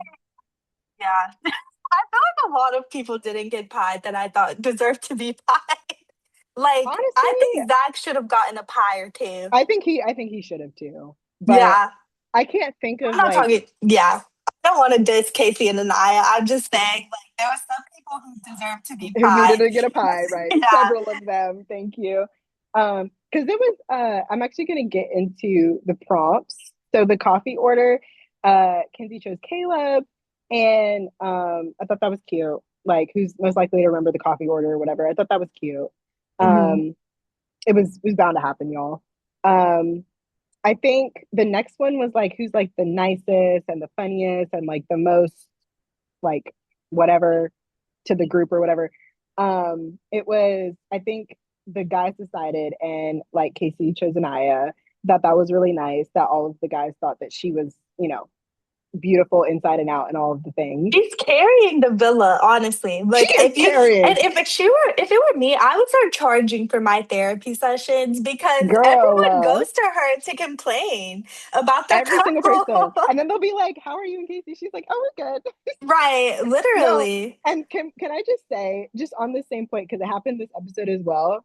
Yeah, I feel like a lot of people didn't get pie that I thought deserved to be pie. Like, I honestly, think Zach should have gotten a pie or two. I think he should have too, but Yeah, I can't think I'm of not like talking. Yeah, I don't want to diss Casey and Anaya. I'm just saying, like, there were some people who deserve to be who needed pie. to get a pie, right? Yeah, Several of them. Thank you. Because it was I'm actually gonna get into the prompts. So the coffee order, Kinsey chose Caleb, and I thought that was cute. Like who's most likely to remember the coffee order or whatever. I thought that was cute. hmm, Um, it was bound to happen, y'all. Um, I think the next one was like who's like the nicest and the funniest and like the most like whatever to the group or whatever. It was I think the guys decided and like Casey chose Anaya that that was really nice that all of the guys thought that she was beautiful inside and out and all of the things. she's carrying the villa. Honestly, She like is if you carrying, and if it were me, I would start charging for my therapy sessions because girl. everyone goes to her to complain about their Every single person, couple. and then they'll be like, "How are you and Casey?" She's like, "Oh, we're good." Right, No, literally. and can I just say, just on the same point, because it happened this episode as well,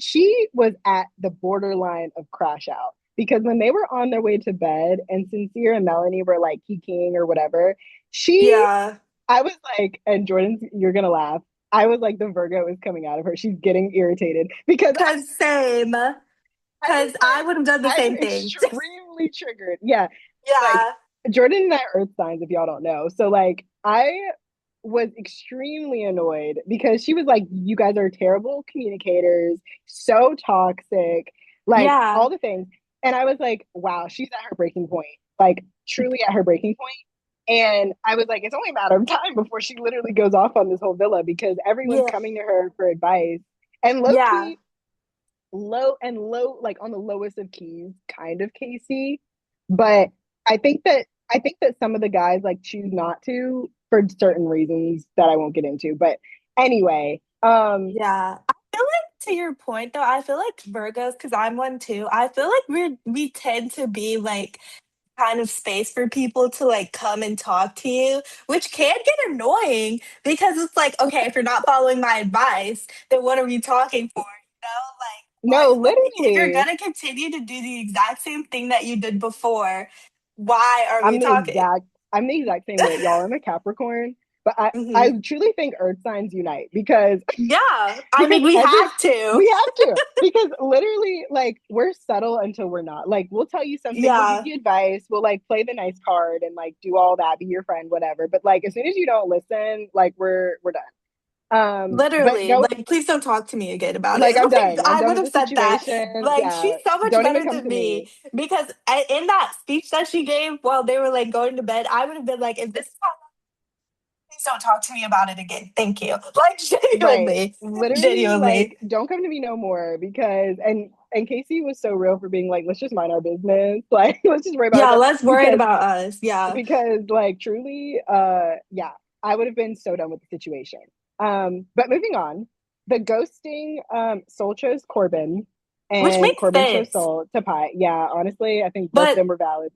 she was at the borderline of crash out. Because when they were on their way to bed and Sincere and Melanie were like kikiing or whatever, she Yeah, I was like, and Jordan's you're gonna laugh. I was like the Virgo is coming out of her. She's getting irritated because cause same. I was Cause I like, would have done the I'm same thing. extremely triggered. Yeah. Like Yeah, Jordan and I are earth signs, if y'all don't know. So like I was extremely annoyed because she was like, you guys are terrible communicators, so toxic, like yeah, all the things. And I was like, wow, she's at her breaking point, like truly at her breaking point. And I was like, it's only a matter of time before she literally goes off on this whole villa because everyone's yeah, coming to her for advice. And low yeah, key, low like on the lowest of keys kind of Casey, but I think that some of the guys like choose not to for certain reasons that I won't get into, but anyway, yeah. I feel like to your point though, I feel like Virgos, because I'm one too. I feel like we tend to be like kind of space for people to like come and talk to you, which can get annoying because it's like, okay, if you're not following my advice, then what are we talking for? You know, like no, if you're literally gonna continue to do the exact same thing that you did before, why are we I'm the talking? exact I'm the exact same way, y'all. I'm a Capricorn, but I Hmm. truly think earth signs unite because Yeah, I because mean, we every have to. we have to because literally like we're subtle until we're not, like we'll tell you something, we'll give Yeah, you advice, we'll like play the nice card and like do all that, be your friend, whatever, but like as soon as you don't listen, like we're done. But Literally, go, like, please don't talk to me again about it. like, I'm Like, done. I'm I done would with have the said that. situation. Like, she's Yeah. so much Don't even better come than to me. me because in that speech that she gave while they were like going to bed, I would have been like, if this is how, please don't talk to me about it again. Thank you. Like, Right. genuinely, Literally, genuinely. like, don't come to me no more because and Casey was so real for being like, let's just mind our business. Like, let's just worry about Yeah, ourselves. less worried about us. Yeah. Because like truly, yeah, I would have been so done with the situation. But moving on, the ghosting, Soul chose Corbin Which and makes Corbin chose sense. Soul to Pie. Yeah, honestly, I think both of But them were valid.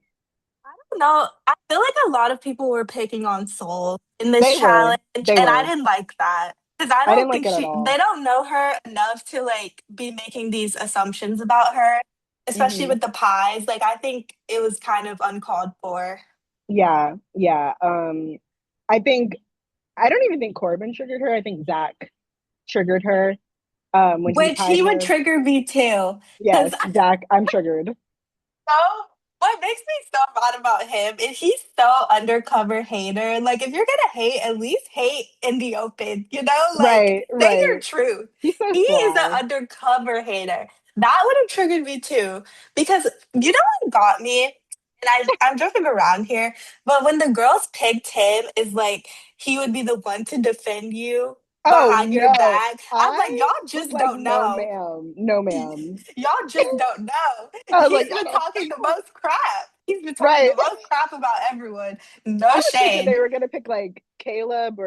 no, I feel like a lot of people were picking on Soul in this They were. challenge, They and I were. didn't like that because I I didn't don't like think it at they all. don't know her enough to like be making these assumptions about her, especially Hmm. with the pies. Like, I think it was kind of uncalled for. Yeah, yeah. I think I don't even think Corbin triggered her. I think Zach triggered her when he Which pied he would her. trigger me too. Because Yes, Zach, I'm triggered. know what makes me so mad about him is he's so undercover hater. Like, if you're gonna hate, at least hate in the open, you know? Like, Right, say your right. truth. He's so He is an sly. undercover hater. That would have triggered me too. Because you know what got me? And I'm joking around here, but when the girls picked him, is like he would be the one to defend you Oh behind your no. back. I'm like, I y'all was just like, don't no, know. ma'am. No, ma'am. Y'all just don't know. I was He's like, y'all been don't talking the know. most crap. He's been talking Right. the most crap about everyone. I No was thinking shade. they were gonna pick like Caleb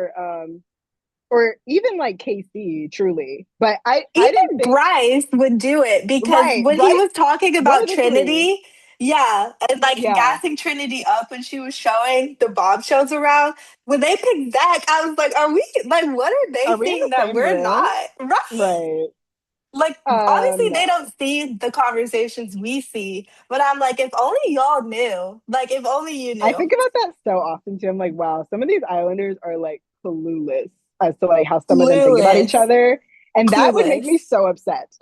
or even like KC, truly. But I didn't Even think Bryce would do it because right, when he Bryce, was talking one about of the three. Trinity, yeah, and like Yeah. gassing Trinity up when she was showing the bombshells around, when they picked Zach, I was like, are we like, what are they Are we in the seeing that same we're room? not? Right. Right. Like, obviously they No. don't see the conversations we see, but I'm like, if only y'all knew. Like, if only you I knew. think about that so often too. I'm like, wow, some of these islanders are like clueless as to like how some of them think about each Clueless. other. And that would make me Clueless. so upset.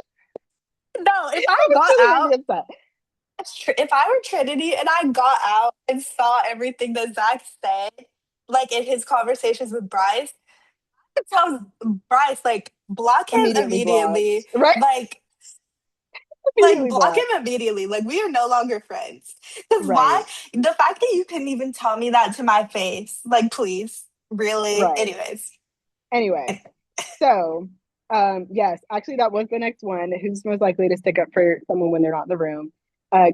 No, if I That would got truly make me out, upset. if I were Trinity and I got out and saw everything that Zach said, like in his conversations with Bryce, I would tell Bryce, like, block him Immediately blocked. immediately. Right? Like, like Immediately block him blocked. immediately. Like, we are no longer friends. Because why? Right. The fact that you couldn't even tell me that to my face, like, please, really. Right. Anyways, Anyway, so yes, actually that was the next one. Who's most likely to stick up for someone when they're not in the room?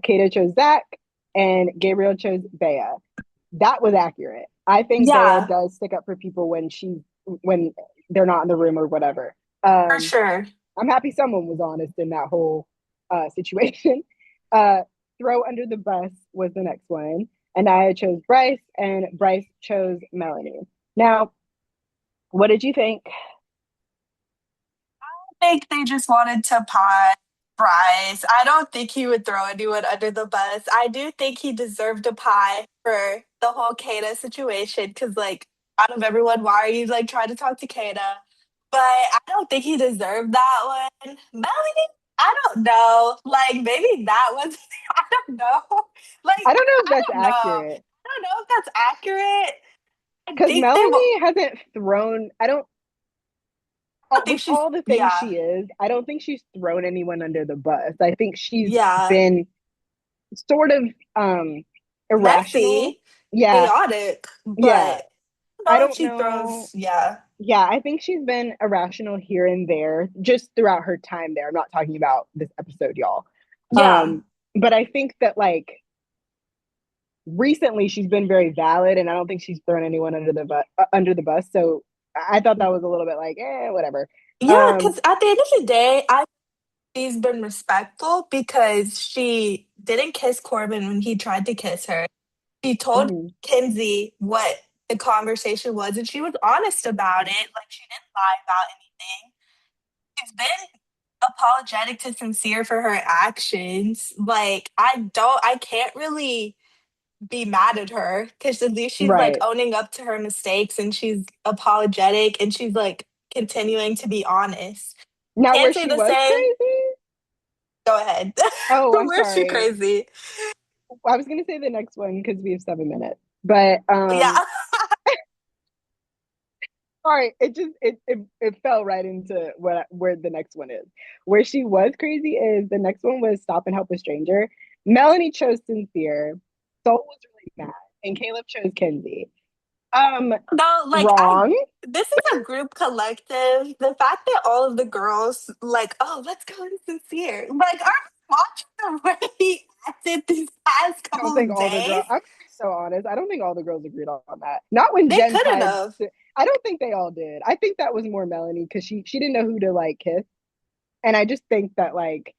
Kato chose Zach and Gabriel chose Bea. That was accurate. I think Bea yeah, does stick up for people when they're not in the room or whatever. for Um, sure. I'm happy someone was honest in that whole situation. Uh, throw under the bus was the next one, and I chose Bryce, and Bryce chose Melanie. Now, what did you think? Think they just wanted to pot Bryce. I don't think he would throw anyone under the bus. I do think he deserved a pie for the whole Kana situation because, like, out of everyone, why are you like trying to talk to Kana? But I don't think he deserved that one. Melanie, I don't know. Like, maybe that was, I don't know. I Like, don't know if I that's don't know. accurate I don't know if that's accurate. I because think they will. Melanie hasn't thrown. I don't. I think With she's, all the things yeah, she is, I don't think she's thrown anyone under the bus. I think she's yeah. been sort of um irrational. Messy, Yeah, chaotic, yeah. but I know if don't she know. throws, yeah, Yeah, I think she's been irrational here and there just throughout her time there. I'm not talking about this episode, y'all. yeah, Um, but I think that like recently she's been very valid, and I don't think she's thrown anyone under the bus. So I thought that was a little bit like, whatever. yeah. Um, Because at the end of the day, I she's been respectful because she didn't kiss Corbin when he tried to kiss her. She told mhm, Kinsey what the conversation was, and she was honest about it. Like, she didn't lie about anything. She's been apologetic to Sincere for her actions. Like, I can't really be mad at her because at least she's like right. owning up to her mistakes and she's apologetic and she's like continuing to be honest. Now, Can't where say she the was same. crazy? Go ahead. Oh, I'm Where's she sorry. crazy? I was gonna say the next one because we have 7 minutes. But Yeah. Sorry, it fell right into where the next one is. Where she was crazy is the next one was Stop and Help a Stranger. Melanie chose Sincere. Soul was really mad, and Caleb chose Kenzie. Um, No, like I Wrong. this is a group collective. The fact that all of the girls like, oh, let's go to Sincere. Like, are you watching the way he acted these past I don't couple think of all the days? girls. I'm gonna be so honest. I don't think all the girls agreed on that. Not when They Jen couldn't tied. have. I don't think they all did. I think that was more Melanie because she didn't know who to like kiss, and I just think that like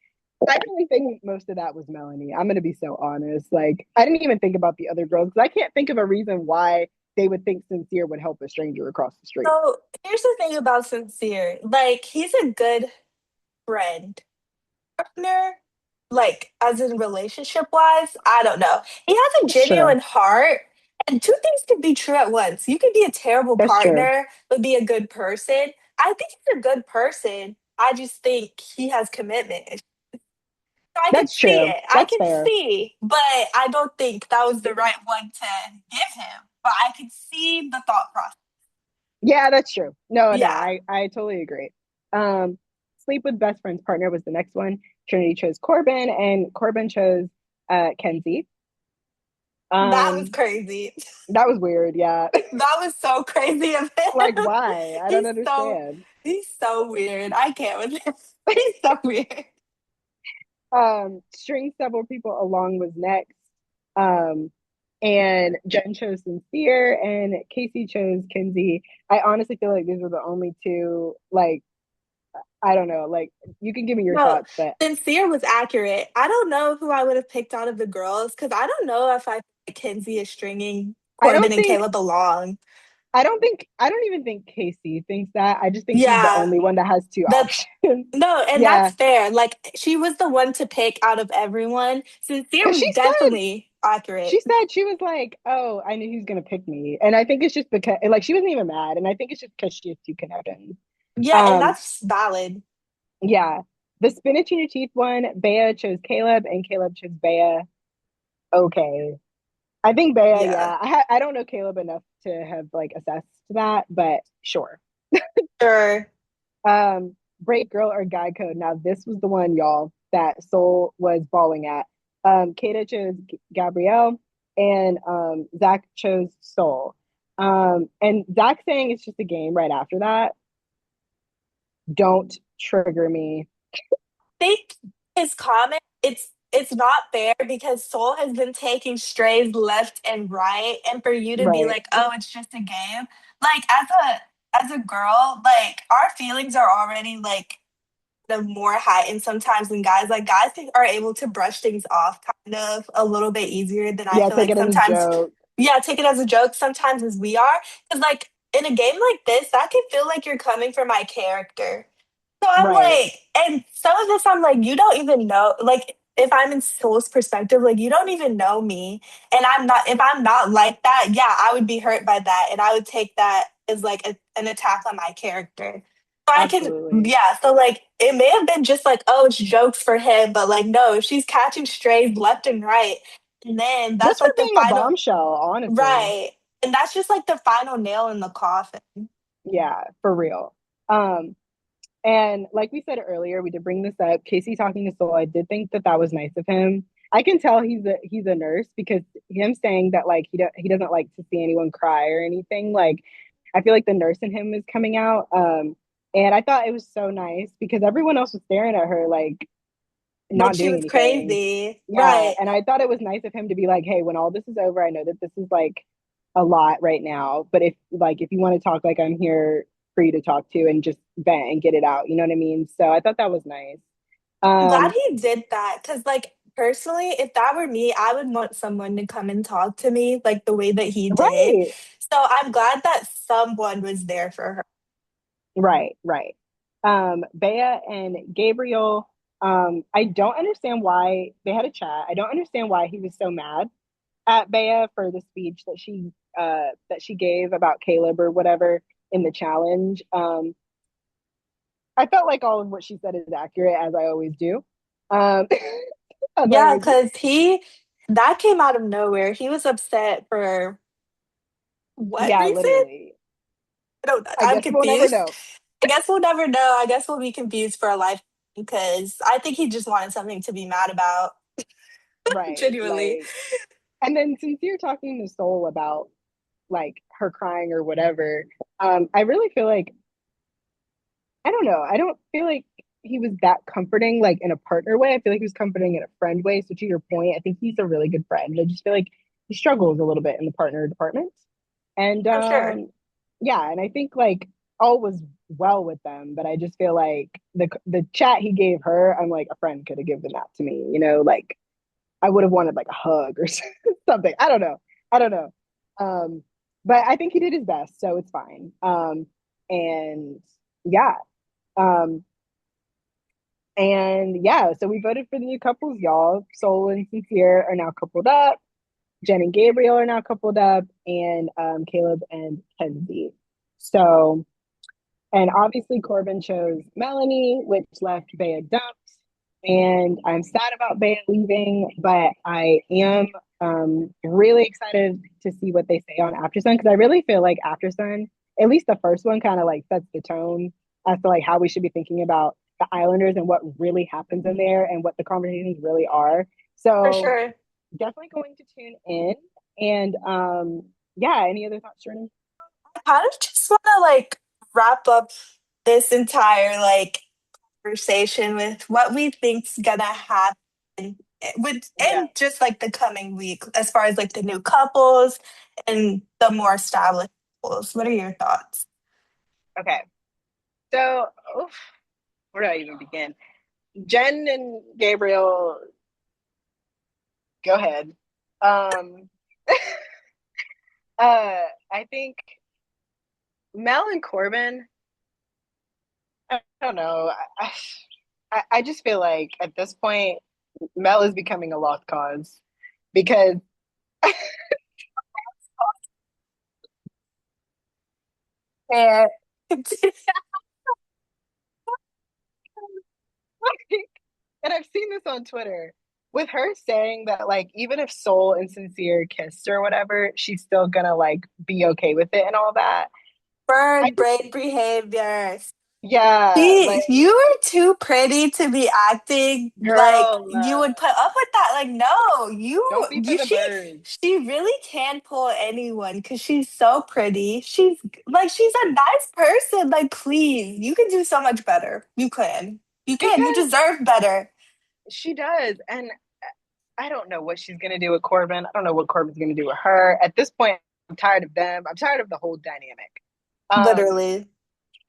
I really think most of that was Melanie. I'm gonna be so honest. Like I didn't even think about the other girls because I can't think of a reason why they would think Sincere would help a stranger across the street. So here's the thing about Sincere. Like, he's a good friend. Partner, like as in relationship wise, I don't know. He has a That's true. genuine heart, and two things can be true at once. You can be a terrible That's true. partner, but be a good person. I think he's a good person. I just think he has commitment. So I can That's see true. it. I That's can fair. see, but I don't think that was the right one to give him. But I can see the thought process. Yeah, that's true. No, no, Yeah, I totally agree. Um, Sleep with best friend's partner was the next one. Trinity chose Corbin, and Corbin chose Kenzie. that was Um, crazy. that was weird. Yeah, That was so crazy of like him. why? I don't He's so understand. he's so weird. I can't with him. He's so weird. String several people along was next. Um, and Jen chose Sincere, and Casey chose Kenzie. I honestly feel like these were the only two. Like I don't know. Like you can give me your No, thoughts, but Sincere was accurate. I don't know who I would have picked out of the girls because I don't know if I think Kinsey is stringing I Corbin don't and think Caleb along. I don't even think Casey thinks that. I just think she's the Yeah, only one that has two that options. no, and Yeah, that's fair. Like, she was the one to pick out of everyone. Sincere because was definitely accurate. she said she was like, "Oh, I knew he was gonna pick me," and I think it's just because like she wasn't even mad, and I think it's just because she has two connections. Yeah, and Um, that's valid. yeah, the spinach in your teeth one, Bea chose Caleb, and Caleb chose Bea. Okay, I think Bea. Yeah, Yeah, I don't know Caleb enough to have like assessed that, but sure. sure. Break girl or guy code. Now this was the one, y'all, that Soul was bawling at. Kata chose Gabrielle, and Zach chose Soul. And Zach saying it's just a game right after that. Don't trigger me. Think his comment, it's not fair because Soul has been taking strays left and right, and for you to be Right. like, oh, it's just a game. Like, as a girl, like, our feelings are already like the more heightened sometimes than guys. Like, guys are able to brush things off kind of a little bit easier than I Yeah, feel take like it as a sometimes. joke. Yeah, take it as a joke sometimes as we are. Because like in a game like this, that can feel like you're coming for my character. So I'm Right. like, and some of this I'm like, you don't even know. Like, if I'm in Soul's perspective, like, you don't even know me. And I'm not, if I'm not like that, yeah, I would be hurt by that. And I would take that as like an attack on my character. So I can, Absolutely. yeah. So like, it may have been just like, oh, it's jokes for him. But like, no, if she's catching strays left and right, and then that's Just for like the being a final, bombshell, honestly. right. And that's just like the final nail in the coffin. Yeah, for real. Um, And like we said earlier, we did bring this up. Casey talking to Soul, I did think that that was nice of him. I can tell he's a nurse because him saying that like he doesn't like to see anyone cry or anything. Like I feel like the nurse in him is coming out. And I thought it was so nice because everyone else was staring at her like Like, not she doing was anything. crazy. Yeah, Right. and I thought it was nice of him to be like, "Hey, when all this is over, I know that this is like a lot right now, but if you want to talk, like I'm here for you to talk to and just vent and get it out." You know what I mean? So I thought that was nice. I'm glad Um, he did that because, like, personally, if that were me, I would want someone to come and talk to me like the way that he did. right, So I'm glad that someone was there for her. right. Bea and Gabriel. I don't understand why they had a chat. I don't understand why he was so mad at Bea for the speech that she gave about Caleb or whatever in the challenge. I felt like all of what she said is accurate, as I always do. Um, as I Yeah, always do. because that came out of nowhere. He was upset for what Yeah, reason? literally. I don't, I I'm guess we'll never confused. know. I guess we'll never know. I guess we'll be confused for a life because I think he just wanted something to be mad about. Right. Genuinely. Like, and then since you're talking to Soul about like her crying or whatever, I really feel like I don't know. I don't feel like he was that comforting, like in a partner way. I feel like he was comforting in a friend way. So to your point, I think he's a really good friend. I just feel like he struggles a little bit in the partner department. And For sure. yeah, and I think like all was well with them, but I just feel like the chat he gave her, I'm like a friend could have given that to me, like I would have wanted like a hug or something. I don't know. I don't know. But I think he did his best, so it's fine. And yeah, um, and yeah, so we voted for the new couples, y'all. Soul and Sincere are now coupled up. Jen and Gabriel are now coupled up, and Caleb and Kenzie. So, and obviously Corbin chose Melanie, which left Bea dumped. And I'm sad about Bea leaving, but I am really excited to see what they say on After Sun because I really feel like After Sun, at least the first one, kind of like sets the tone as to like how we should be thinking about the Islanders and what really happens in there and what the conversations really are. For So sure. definitely going to tune in. And yeah, any other thoughts, Jordan? I kind of just want to like wrap up this entire like conversation with what we think's gonna happen with Yeah. in just like the coming week as far as like the new couples and the more established couples. What are your thoughts? Okay. So, oof, where do I even begin? Jen and Gabriel, go ahead. Um, I think Mel and Corbin. I don't know. I just feel like at this point, Mel is becoming a lost cause because and, and I've seen this on Twitter with her saying that like even if Soul and Sincere kissed or whatever, she's still gonna like be okay with it and all that. I Bird just brain behavior. yeah, like You are too pretty to be acting like girl, you would put up with that. Like, no, don't be for the birds. she really can pull anyone because she's so pretty. She's a nice person. Like, please, you can do so much better. You can. You can. You Because deserve better. she does. And I don't know what she's going to do with Corbin. I don't know what Corbin's going to do with her. At this point, I'm tired of them. I'm tired of the whole dynamic. Um, Literally.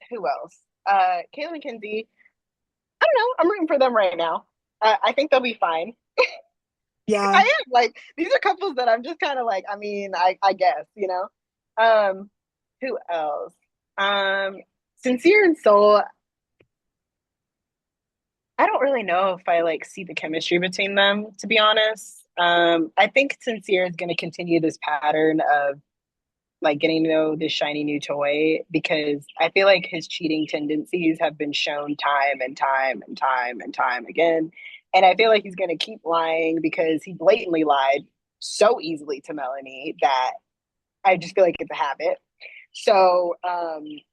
who else? Kayla and Kinsey. I don't know. I'm rooting for them right now. I think they'll be fine. I Yeah. am. Like, these are couples that I'm just kind of like, I mean, I guess, Um, who else? Um, Sincere and Soul, I don't really know if I like see the chemistry between them, to be honest. I think Sincere is going to continue this pattern of like getting to know this shiny new toy because I feel like his cheating tendencies have been shown time and time and time and time again. And I feel like he's going to keep lying because he blatantly lied so easily to Melanie that I just feel like it's a habit. So,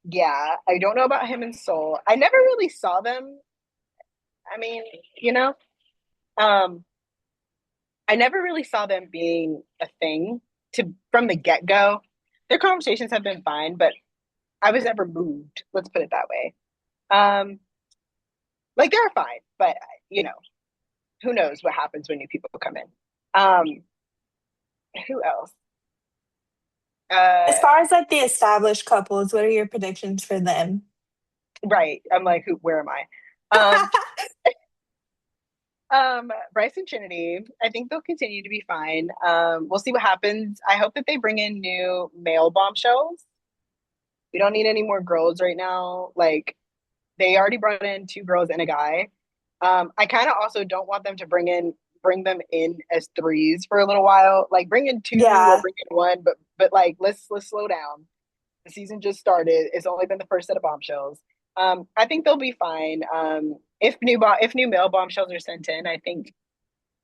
yeah, I don't know about him and Soul. I never really saw them. I mean, you know, um, I never really saw them being a thing to from the get go. Their conversations have been fine, but I was never moved. Let's put it that way. Um, like they're fine, but you know, who knows what happens when new people come in. Um, who else? As Uh, far as like the established couples, what are your predictions for them? right. I'm like, who? Where am I? Bryce and Trinity. I think they'll continue to be fine. We'll see what happens. I hope that they bring in new male bombshells. We don't need any more girls right now. Like they already brought in two girls and a guy. I kind of also don't want them to bring them in as threes for a little while. Like bring in two or Yeah. bring in one, but like let's slow down. The season just started. It's only been the first set of bombshells. I think they'll be fine. If new male bombshells are sent in, I think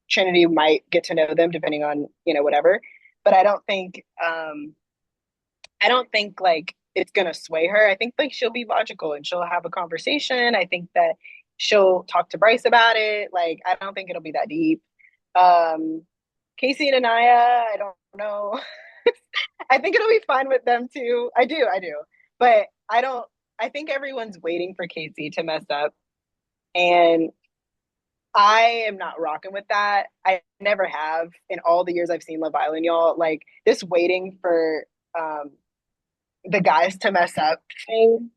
Trinity might get to know them depending on whatever. But I don't think like it's gonna sway her. I think like she'll be logical and she'll have a conversation. I think that she'll talk to Bryce about it. Like I don't think it'll be that deep. Um, Casey and Anaya, I don't know. I think it'll be fine with them too. I do. But I don't I think everyone's waiting for Casey to mess up. And I am not rocking with that. I never have in all the years I've seen Love Island, y'all. Like this waiting for um the guys to mess up thing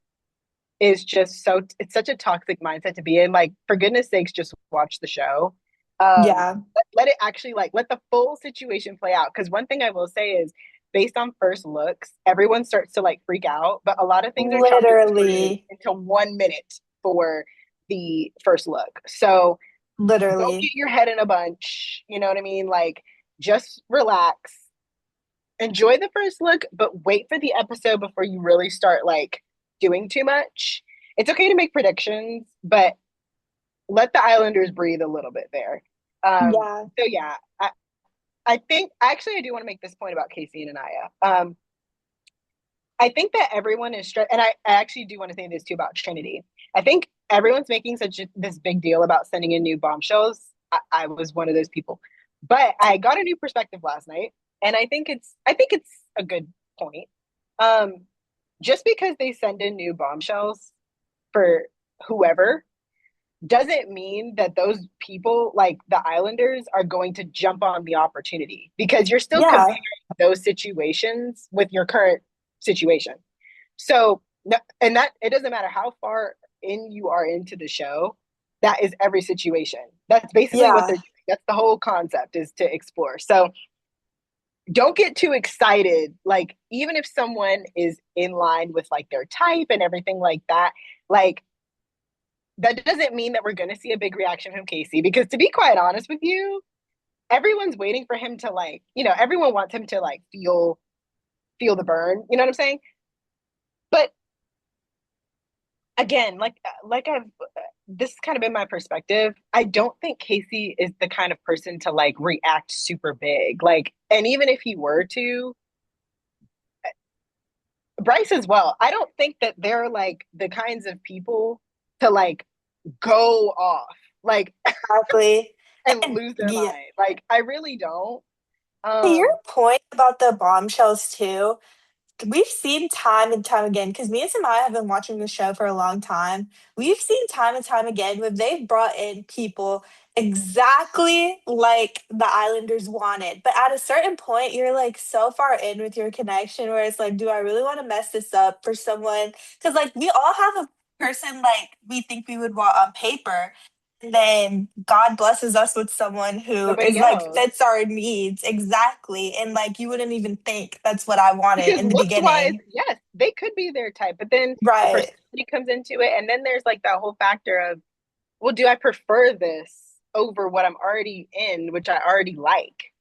is just so it's such a toxic mindset to be in. Like, for goodness sakes, just watch the show. Yeah, Let it actually like let the full situation play out. Because one thing I will say is based on first looks, everyone starts to like freak out, but a lot of things are calculated literally, into 1 minute for the first look. So don't literally. get your head in a bunch. You know what I mean? Like, just relax, enjoy the first look, but wait for the episode before you really start like doing too much. It's okay to make predictions, but let the Islanders breathe a little bit there. Yeah, So yeah, I think actually I do want to make this point about Casey and Anaya. I think that everyone is and I actually do want to say this too about Trinity. I think everyone's making this big deal about sending in new bombshells. I was one of those people, but I got a new perspective last night, and I think it's a good point. Um, just because they send in new bombshells for whoever doesn't mean that those people, like the Islanders, are going to jump on the opportunity because you're still comparing yeah, those situations with your current situation. So, and that it doesn't matter how far in you are into the show, that is every situation. That's basically what they're yeah. doing. That's the whole concept is to explore. So, don't get too excited. Like, even if someone is in line with like their type and everything like like that doesn't mean that we're going to see a big reaction from Casey because to be quite honest with you, everyone's waiting for him to like, everyone wants him to like feel the burn, you know what I'm saying? But again, like I've this has kind of been my perspective. I don't think Casey is the kind of person to like react super big. Like, and even if he were to, Bryce as well. I don't think that they're like the kinds of people to like go off like Exactly. and And lose their yeah, mind. Like I really don't. to your Um point about the bombshells too, we've seen time and time again, because me and Samaya have been watching the show for a long time. We've seen time and time again when they've brought in people exactly like the Islanders wanted. But at a certain point, you're like so far in with your connection where it's like, do I really want to mess this up for someone? Because like we all have a person like we think we would want on paper. And then God blesses us with someone who is Somebody like else. fits our needs exactly. And like you wouldn't even think that's what I wanted Because in the looks wise, beginning. yes, they could be their type, but then the Right. personality comes into it, and then there's like that whole factor of, well, do I prefer this over what I'm already in, which I already like?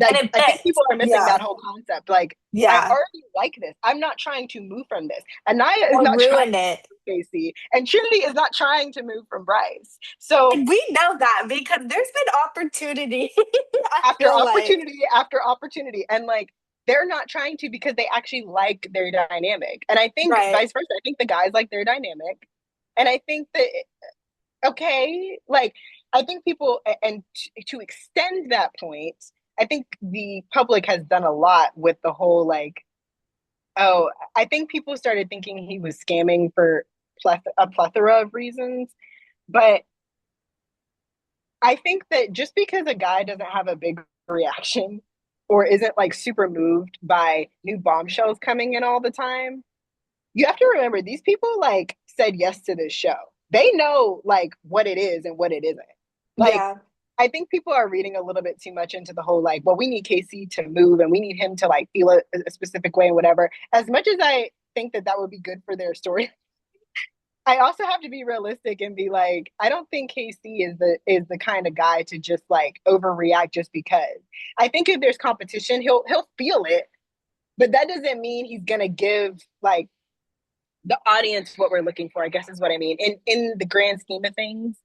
And Like it I think fits. people are missing Yeah. that whole concept. Like I Yeah. already like this. I'm not trying to move from this. Anaya is Or not trying ruin to it. move from Casey, and Trinity is not trying to move from Bryce. So And we know that because there's been opportunity. I after feel like. opportunity after opportunity, and like they're not trying to because they actually like their dynamic, and I think Right. vice versa. I think the guys like their dynamic, and I think that okay, like I think people and to extend that point, I think the public has done a lot with the whole like, oh, I think people started thinking he was scamming for a plethora of reasons, but I think that just because a guy doesn't have a big reaction or isn't like super moved by new bombshells coming in all the time, you have to remember these people like said yes to this show. They know like what it is and what it isn't. Like Yeah. I think people are reading a little bit too much into the whole like, well, we need Casey to move and we need him to like feel a specific way and whatever. As much as I think that that would be good for their story, I also have to be realistic and be like, I don't think KC is the kind of guy to just like overreact just because. I think if there's competition, he'll feel it, but that doesn't mean he's gonna give like the audience what we're looking for. I guess is what I mean. In the grand scheme of things,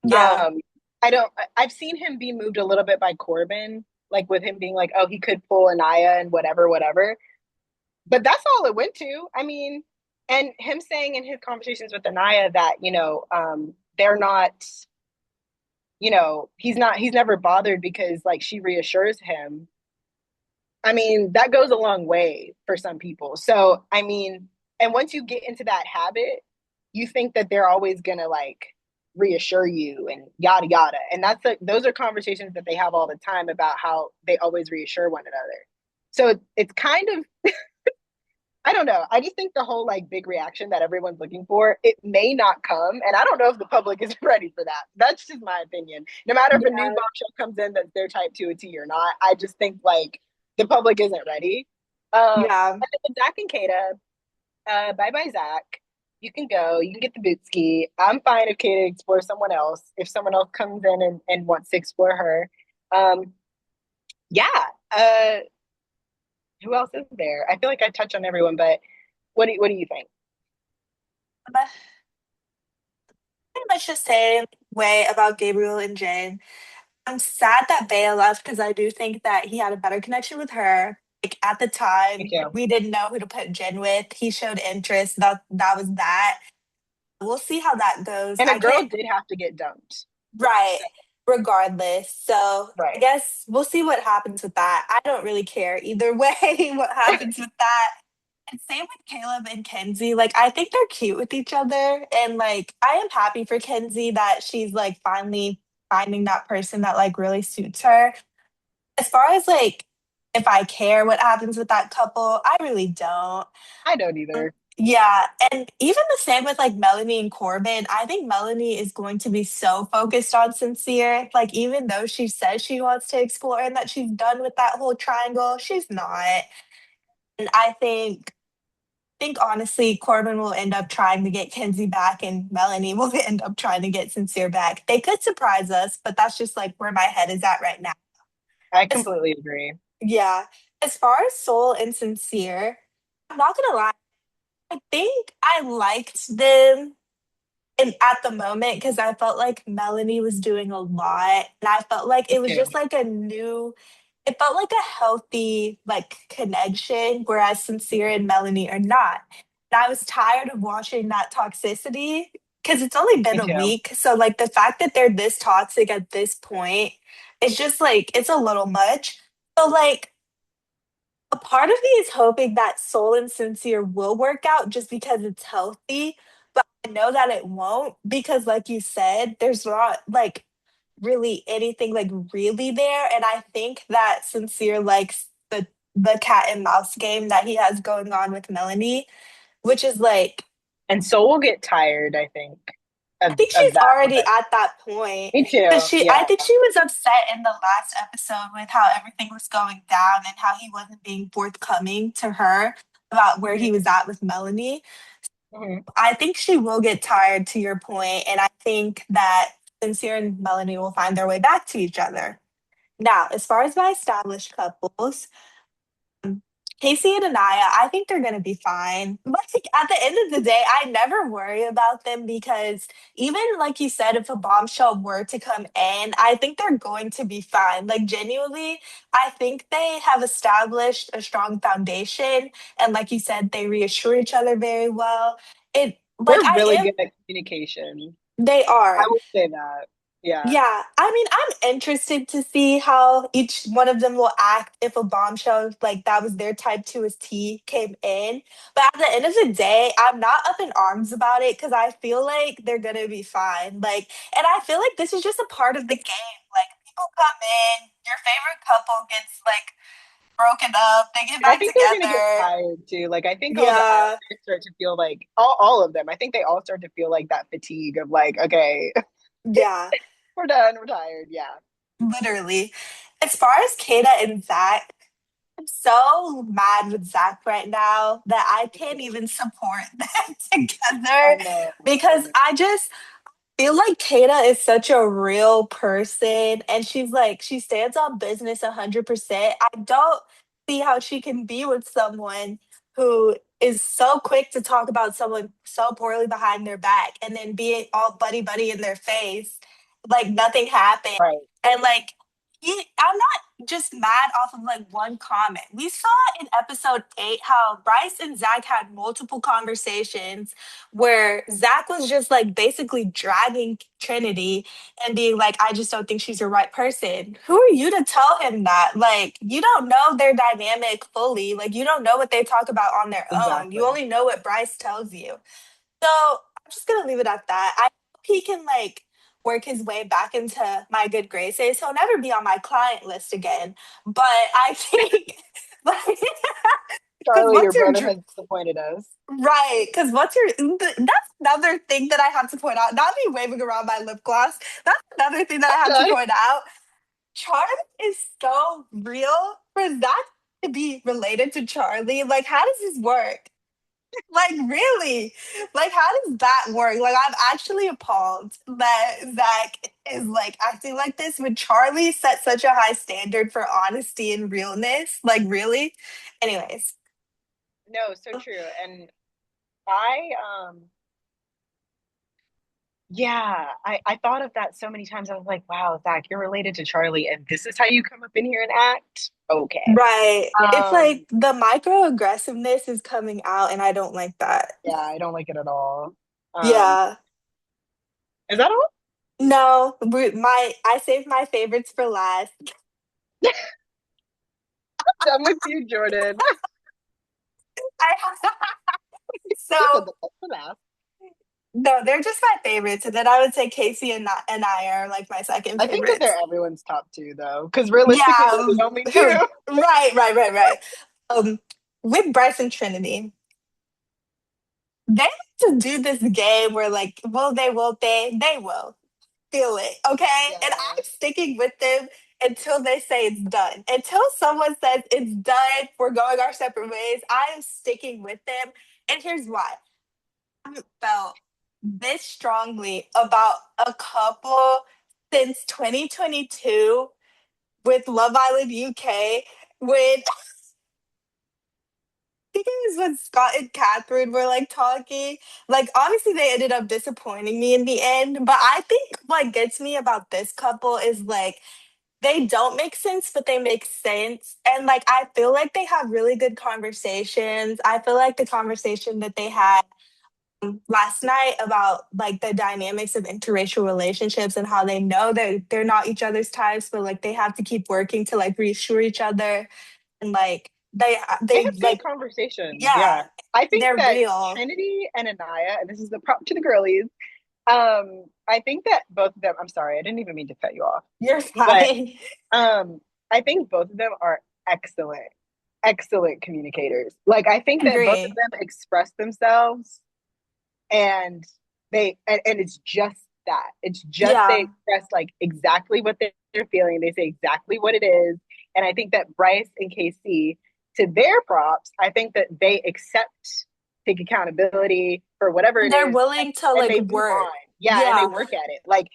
Yeah. um, I don't. I've seen him be moved a little bit by Corbin, like with him being like, oh, he could pull Anaya and whatever, whatever. but that's all it went to. I mean, and him saying in his conversations with Anaya that, they're not, he's never bothered because like she reassures him. I mean, that goes a long way for some people. So, I mean, and once you get into that habit, you think that they're always gonna like reassure you and yada yada. And those are conversations that they have all the time about how they always reassure one another. So it's kind of, I don't know. I just think the whole like big reaction that everyone's looking for, it may not come. And I don't know if the public is ready for that. That's just my opinion. No matter if a new Yeah. bombshell comes in that's their type to a T or not, I just think like the public isn't ready. Yeah. And then with Zach and Kata, bye bye Zach. You can go. You can get the boot ski. I'm fine if Kata explores someone else. If someone else comes in and wants to explore her, um, yeah. Uh, who else is there? I feel like I touched on everyone, but what do you think? But pretty much the same way about Gabriel and Jen. I'm sad that Bea left because I do think that he had a better connection with her. Like at the Me time, too. we didn't know who to put Jen with. He showed interest. That was that. We'll see how that goes. And a I girl can't. did have to get dumped. Right. Regardless. So I Right. guess we'll see what happens with that. I don't really care either way what happens with that. And same with Caleb and Kenzie. Like I think they're cute with each other. And like I am happy for Kenzie that she's like finally finding that person that like really suits her. As far as like if I care what happens with that couple, I really don't. I don't either. Yeah, and even the same with like Melanie and Corbin. I think Melanie is going to be so focused on Sincere. Like even though she says she wants to explore and that she's done with that whole triangle, she's not. And I think honestly, Corbin will end up trying to get Kenzie back, and Melanie will end up trying to get Sincere back. They could surprise us, but that's just like where my head is at right now. I As, completely agree. yeah, as far as Soul and Sincere, I'm not gonna lie. I think I liked them and at the moment because I felt like Melanie was doing a lot, and I felt like Me it was too. just like a new. It felt like a healthy like connection, whereas Sincere and Melanie are not. And I was tired of watching that toxicity because it's only been Me a too. week. So like the fact that they're this toxic at this point, it's just like it's a little much. So like a part of me is hoping that Soul and Sincere will work out just because it's healthy, but I know that it won't because, like you said, there's not like really anything like really there, and I think that Sincere likes the cat and mouse game that he has going on with Melanie, which is like And so we'll get tired, I think, I think of she's that. already But at that point. me Because too. I Yeah. think she was upset in the last episode with how everything was going down and how he wasn't being forthcoming to her about where he Hmm. was at with Melanie. Hmm. I think she will get tired to your point, and I think that Sincere and Melanie will find their way back to each other. Now, as far as my established couples, Casey and Anaya, I think they're going to be fine. Like at the end of the day, I never worry about them because even like you said, if a bombshell were to come in, I think they're going to be fine. Like genuinely, I think they have established a strong foundation. And like you said, they reassure each other very well. It like They're really good at communication. they I are. will say that. Yeah. Yeah, I mean, I'm interested to see how each one of them will act if a bombshell like that was their type two as T came in. But at the end of the day, I'm not up in arms about it because I feel like they're gonna be fine. Like, and I feel like this is just a part of the game. Like, people come in, your favorite couple gets like broken up, they get And I back think they're gonna get together. tired too. Like I think all the Yeah, islanders start to feel like all of them. I think they all start to feel like that fatigue of like, okay, yeah, we're done, we're tired. Yeah. literally. As far as Kata and Zach, I'm so mad with Zach right now that I can't even support them I together know. I because know. I just feel like Kata is such a real person and she's like she stands on business 100%. I don't see how she can be with someone who is so quick to talk about someone so poorly behind their back and then being all buddy buddy in their face like nothing happened. Right. And like I'm not just mad off of like one comment. We saw in episode 8 how Bryce and Zach had multiple conversations where Zach was just like basically dragging Trinity and being like, I just don't think she's the right person. Who are you to tell him that? Like, you don't know their dynamic fully. Like, you don't know what they talk about on their own. You Exactly. only know what Bryce tells you. So I'm just gonna leave it at that. I hope he can like work his way back into my good graces. He'll never be on my client list again. But I think like because Charlie, your what's your brother has disappointed us. right? Because what's your that's another thing that I have to point out. Not me waving around my lip gloss. That's another thing that I have to Okay. point out. Charm is so real for that to be related to Charlie. Like, how does this work? Like, really? Like, how does that work? Like, I'm actually appalled that Zach is like acting like this when Charlie set such a high standard for honesty and realness. Like, really? Anyways, No, so true. And I yeah, I thought of that so many times. I was like, wow, Zach, you're related to Charlie, and this is how you come up in here and act? Okay. right. It's Um, like the microaggressiveness is coming out, and I don't like that. yeah, I don't like it at all. Um, Yeah. is that all? No, I saved my favorites for last. Done with you, Jordan. I, so She said the best for last. no, they're just my favorites, and then I would say Casey and I are like my second I think that they're favorites. everyone's top two, though, because realistically, Yeah, there's only two. right. Um, with Bryce and Trinity, they like to do this game where like, will they, won't they? They will feel it, okay? And Yeah. I'm sticking with them until they say it's done. Until someone says it's done, we're going our separate ways. I am sticking with them, and here's why. I haven't felt this strongly about a couple since 2022 with Love Island UK when think it was when Scott and Catherine were like talking. Like, obviously, they ended up disappointing me in the end. But I think what gets me about this couple is like they don't make sense, but they make sense. And like, I feel like they have really good conversations. I feel like the conversation that they had last night about like the dynamics of interracial relationships and how they know that they're not each other's types, but like they have to keep working to like reassure each other and like They they have good like conversations. yeah, Yeah. I think they're that real. Trinity and Anaya, and this is the prop to the girlies, I think that both of them, I'm sorry, I didn't even mean to cut you off, You're but fine. um, I think both of them are excellent, excellent communicators. Like, I think that both of Agree. them express themselves and and it's just that. It's just they Yeah, express like exactly what they're feeling. They say exactly what it is. And I think that Bryce and KC, to their props, I think that they accept, take accountability for whatever it they're is, willing to and like they move on. work. Yeah, and they Yeah, work at it. Like,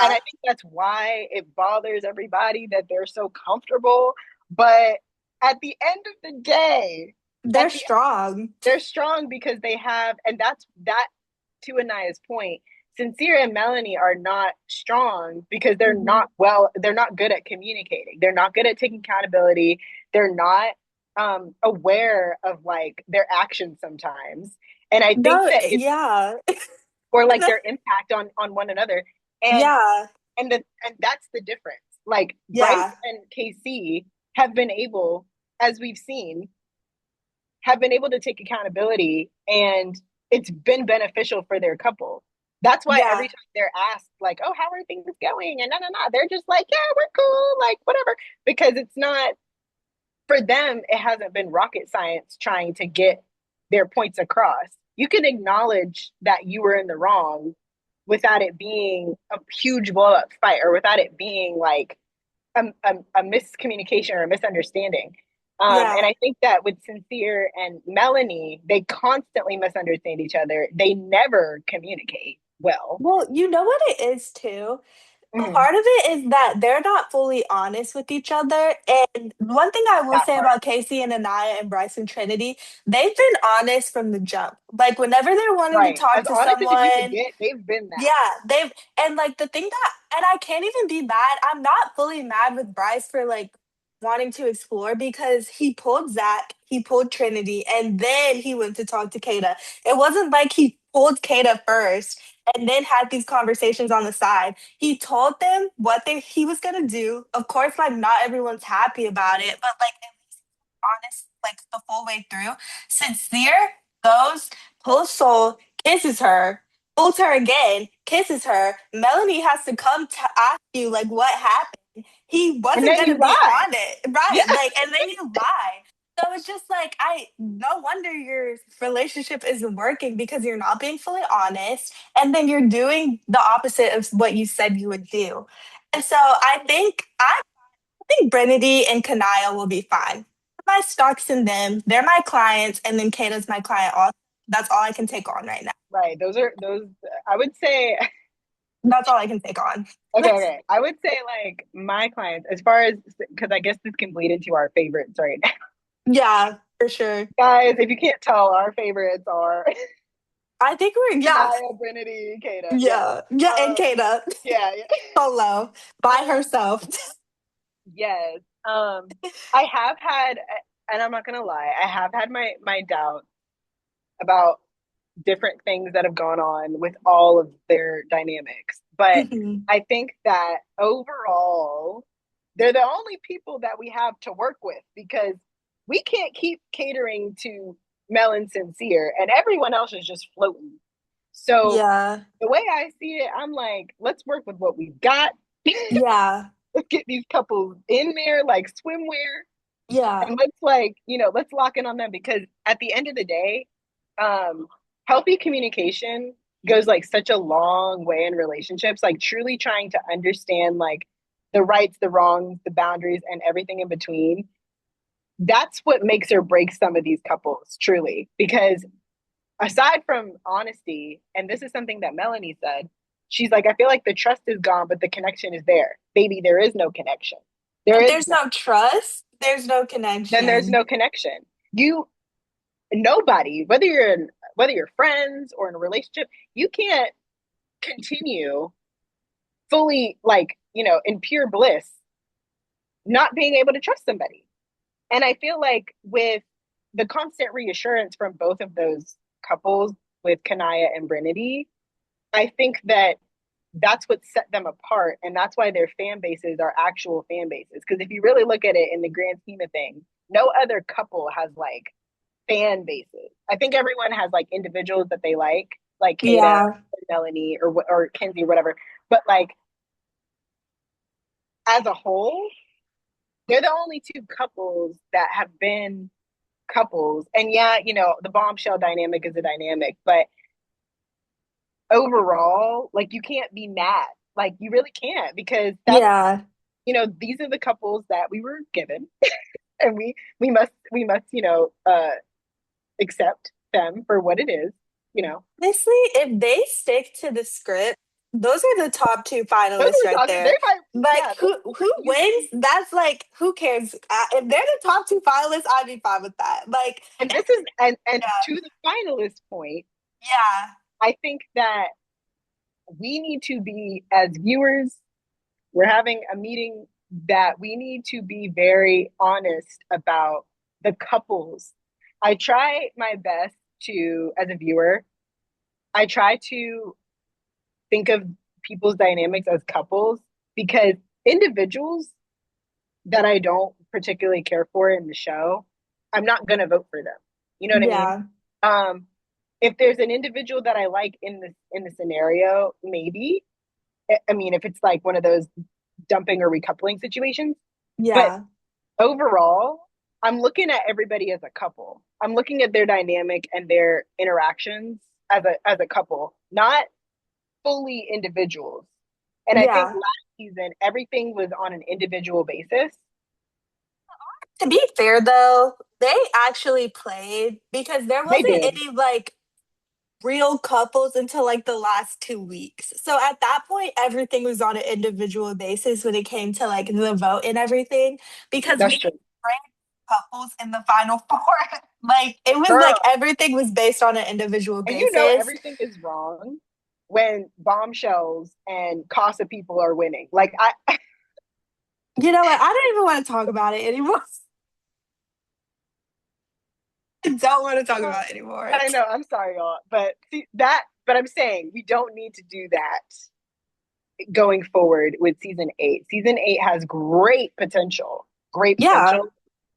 and I yeah, think that's why it bothers everybody that they're so comfortable. But at the end of the day, they're at the strong. they're strong because they have, and that's that to Anaya's point. Sincere and Melanie are not strong because Mhm. they're not good at communicating. They're not good at taking accountability. They're not aware of like their actions sometimes. And I think No, that it's yeah, or like their impact on one another. And yeah, and that's the difference. Like Bryce yeah, and KC have been able, as we've seen, have been able to take accountability, and it's been beneficial for their couple. That's why every yeah. time they're asked, like, oh, how are things going? And no, they're just like, yeah, we're cool, like, whatever. Because it's not, for them, it hasn't been rocket science trying to get their points across. You can acknowledge that you were in the wrong without it being a huge blow up fight or without it being like a miscommunication or a misunderstanding. And Yeah. I think that with Sincere and Melanie, they constantly misunderstand each other. They never communicate well. Well, you know what it is too? A Mm-hmm. part of it is that they're not fully honest with each other. And one thing I will That say part. about Casey and Anaya and Bryce and Trinity, they've been honest from the jump. Like whenever they're wanting to Right. talk As to honest as you could someone, get, they've been that. yeah, and like the thing that, and I can't even be mad. I'm not fully mad with Bryce for like wanting to explore because he pulled Zach, he pulled Trinity, and then he went to talk to Kata. It wasn't like he pulled Kata first and then had these conversations on the side. He told them he was gonna do. Of course, like not everyone's happy about it, but like at least honest, like the full way through. Sincere goes, pulls Soul, kisses her, pulls her again, kisses her. Melanie has to come to ask you like what happened. He And wasn't then gonna you be lie. on it. Yeah. Right. Like, and then you lie. So it's just like I no wonder your relationship isn't working because you're not being fully honest and then you're doing the opposite of what you said you would do. And so I think Brenity and Kanaya will be fine. My stock's in them. They're my clients, and then Kata's my client also. That's all I can take on right now. Right. Those are those I would say That's all I can take on. okay, okay. I would say like my clients, as far as because I guess this can bleed into our favorites right now. Yeah, for sure. Guys, if you can't tell, our favorites are I think yeah, Kanaya, Trinity, Kata. Yeah. yeah, and Kata Yeah, yeah. solo by Um, herself. yes. I have had, and I'm not gonna lie, I have had my doubts about different things that have gone on with all of their dynamics. But Mhm. I think that overall, they're the only people that we have to work with because we can't keep catering to Mel and Sincere, and everyone else is just floating. So Yeah, the way I see it, I'm like, let's work with what we've got. yeah, Let's get these couples in there like swimwear, yeah, and let's like, let's lock in on them because at the end of the day, um, healthy communication goes like such a long way in relationships, like truly trying to understand like the rights, the wrongs, the boundaries, and everything in between. That's what makes or breaks some of these couples, truly. Because aside from honesty, and this is something that Melanie said, she's like, I feel like the trust is gone, but the connection is there. Baby, there is no connection. There if is there's none. no trust, there's no Then there's connection. no connection. You nobody, whether you're friends or in a relationship, you can't continue fully like, in pure bliss, not being able to trust somebody. And I feel like with the constant reassurance from both of those couples with Kanaya and Brinity, I think that that's what set them apart. And that's why their fan bases are actual fan bases. Because if you really look at it in the grand scheme of things, no other couple has like fan bases. I think everyone has like individuals that they like Kata Yeah, or Melanie or Kenzie or whatever. But like as a whole, they're the only two couples that have been couples. And yeah, the bombshell dynamic is a dynamic, but overall, like you can't be mad. Like you really can't because yeah. these are the couples that we were given and we must, accept them for what it is, you know. Honestly, if they stick to the script, those are the top two Those finalists are right talking. They there. might, Like yeah, those who are wins? easily. That's like who cares? If they're the top two finalists, I'd be fine with that. Like, And this is and to yeah, the finalist point, yeah, I think that we need to be as viewers. We're having a meeting that we need to be very honest about the couples. I try my best to, as a viewer, I try to think of people's dynamics as couples because individuals that I don't particularly care for in the show, I'm not gonna vote for them. You know what I mean? yeah, Um, if there's an individual that I like in the scenario, maybe. I mean, if it's like one of those dumping or recoupling situations, but yeah, overall, I'm looking at everybody as a couple. I'm looking at their dynamic and their interactions as a couple, not fully individuals. And I think yeah. last season everything was on an individual basis. To be fair though, they actually played because there They wasn't did. any like real couples until like the last 2 weeks. So at that point, everything was on an individual basis when it came to like the vote and everything because we That's true. didn't couples in the final four. Like it was like Girl, everything was based on an individual and basis. everything is wrong when bombshells and Casa people are winning. Like You know what? I don't even want to talk about it anymore. I don't want to talk Uh, about it anymore. I know, I'm sorry, y'all, but see that. But I'm saying we don't need to do that going forward with season eight. Season eight has great Yeah, potential,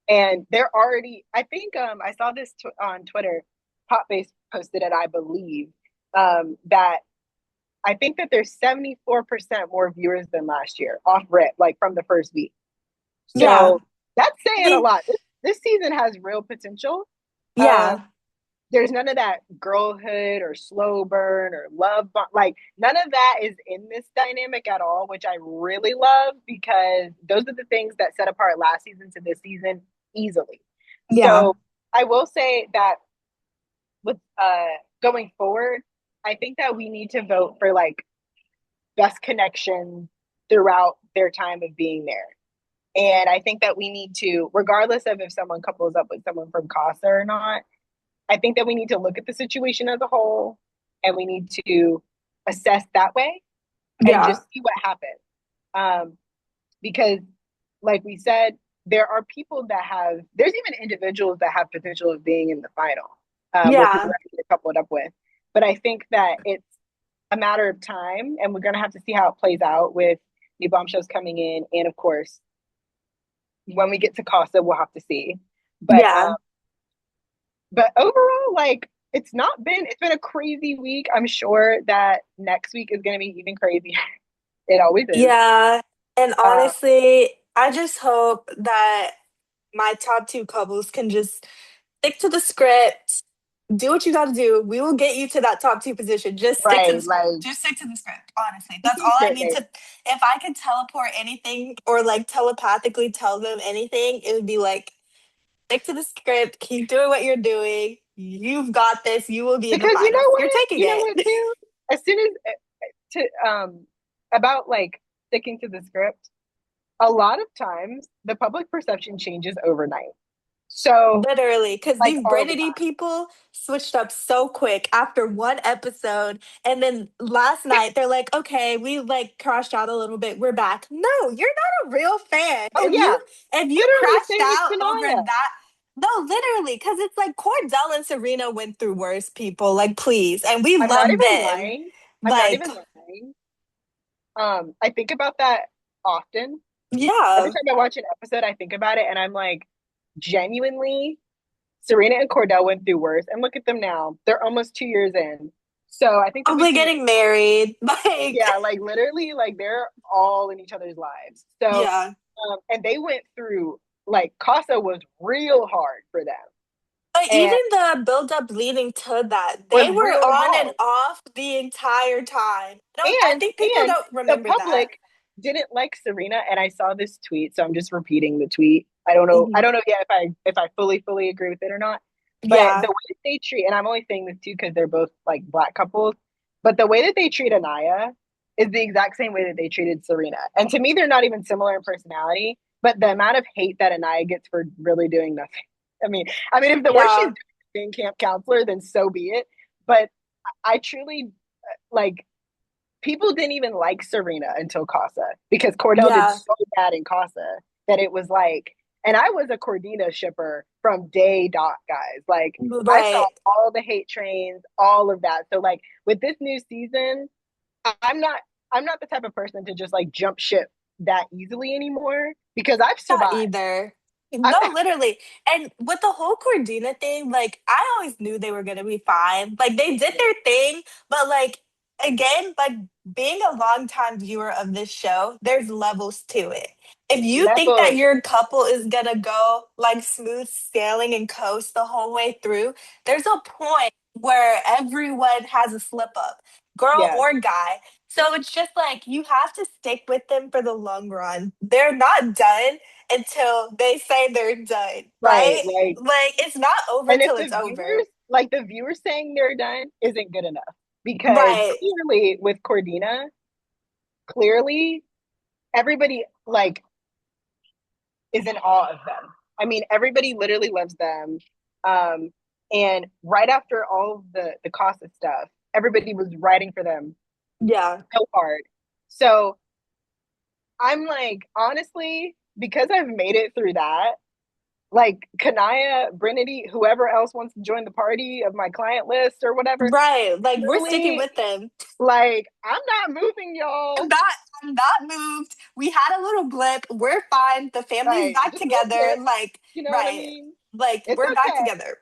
and they're already. I think I saw this on Twitter. Popbase posted it, I believe, that I think that there's 74% more viewers than last year off rip, like from the first week. yeah. So that's I saying a mean, lot. This season has real potential. Um, yeah, there's none of that girlhood or slow burn or like none of that is in this dynamic at all, which I really love because those are the things that set apart last season to this season easily. yeah, So I will say that with going forward, I think that we need to vote for like best connection throughout their time of being there. And I think that we need to, regardless of if someone couples up with someone from Casa or not, I think that we need to look at the situation as a whole and we need to assess that way and yeah, just see what happens. Because, like we said, there are people that have, there's even individuals that have potential of being in the final with whoever yeah, they're coupled up with. But I think that it's a matter of time and we're going to have to see how it plays out with new bombshells coming in. And of course, when we get to Casa, we'll have to see. But yeah, overall, like it's been a crazy week. I'm sure that next week is going to be even crazier. It always is. yeah. And Uh, honestly, I just hope that my top two couples can just stick to the script, do what you got to do. We will get you to that top two position. Just stick to the right, script. like Just stick to the script. Honestly, keep that's the all I straight need face. to. If I could teleport anything or like telepathically tell them anything, it would be like stick to the script. Keep doing what you're doing. You've got this. You will be in the Because finals. You're taking you know what it. too. As soon as to about like sticking to the script, a lot of times the public perception changes overnight. So Literally, because like these all the Brandity time. people switched up so quick after one episode. And then last night, they're like, okay, we like crashed out a little bit. We're back. No, you're not a real fan. Oh yeah, If you literally crashed same with out over Sanaya. that, no, literally, because it's like Cordell and Serena went through worse, people. Like, please. And we I'm not love even them. lying. I'm not Like, even lying. I think about that often. Every yeah, time I watch an episode, I think about it and I'm like, genuinely, Serena and Cordell went through worse. And look at them now. They're almost 2 years in. So I think that we probably can, getting married. Like, yeah, like literally, like they're all in each other's lives. So, yeah. and they went through, like, Casa was real hard for them But even and the build up leading to that, was they were real on and hard. off the entire time. I And think people and don't the remember that. public didn't like Serena, and I saw this tweet, so I'm just repeating the tweet. I Mhm. don't know yet if I fully agree with it or not. But the Yeah. way that they treat, and I'm only saying this too because they're both like black couples, but the way that they treat Anaya is the exact same way that they treated Serena. And to me, they're not even similar in personality, but the amount of hate that Anaya gets for really doing nothing. I mean, if the worst she's Yeah. doing is being camp counselor, then so be it. But I truly like people didn't even like Serena until Casa because Cordell did Yeah. so bad in Casa that it was like, and I was a Cordina shipper from day dot, guys. Like I saw Right. all the hate trains, all of that. So like with this new season, I'm not I'm not the type of person to just like jump ship that easily anymore because I've Not survived. either. I, No, literally. And with the whole Cordina thing, like I always knew they were gonna be fine. Like they did their thing, but like again, like being a longtime viewer of this show, there's levels to it. If you think that levels, your couple is gonna go like smooth sailing and coast the whole way through, there's a point where everyone has a slip up, girl yes, or guy. So it's just like you have to stick with them for the long run. They're not done until they say they're done, right. right? Like, Like it's not over and if till the it's over. viewers, like the viewers saying they're done, isn't good enough because Right. clearly with Cordina, clearly everybody like is in awe of them. I mean, everybody literally loves them. Um, and right after all of the Costa stuff, everybody was writing for them Yeah. so hard. So I'm like, honestly, because I've made it through that, like Kanaya, Brinity, whoever else wants to join the party of my client list or whatever, Right. Like we're sticking literally, with them. like, I'm not moving I'm y'all. not I'm not moved. We had a little blip. We're fine. The family's Right. back Just a little together. blip. Like, You know what I right. mean? Like It's we're back okay. together.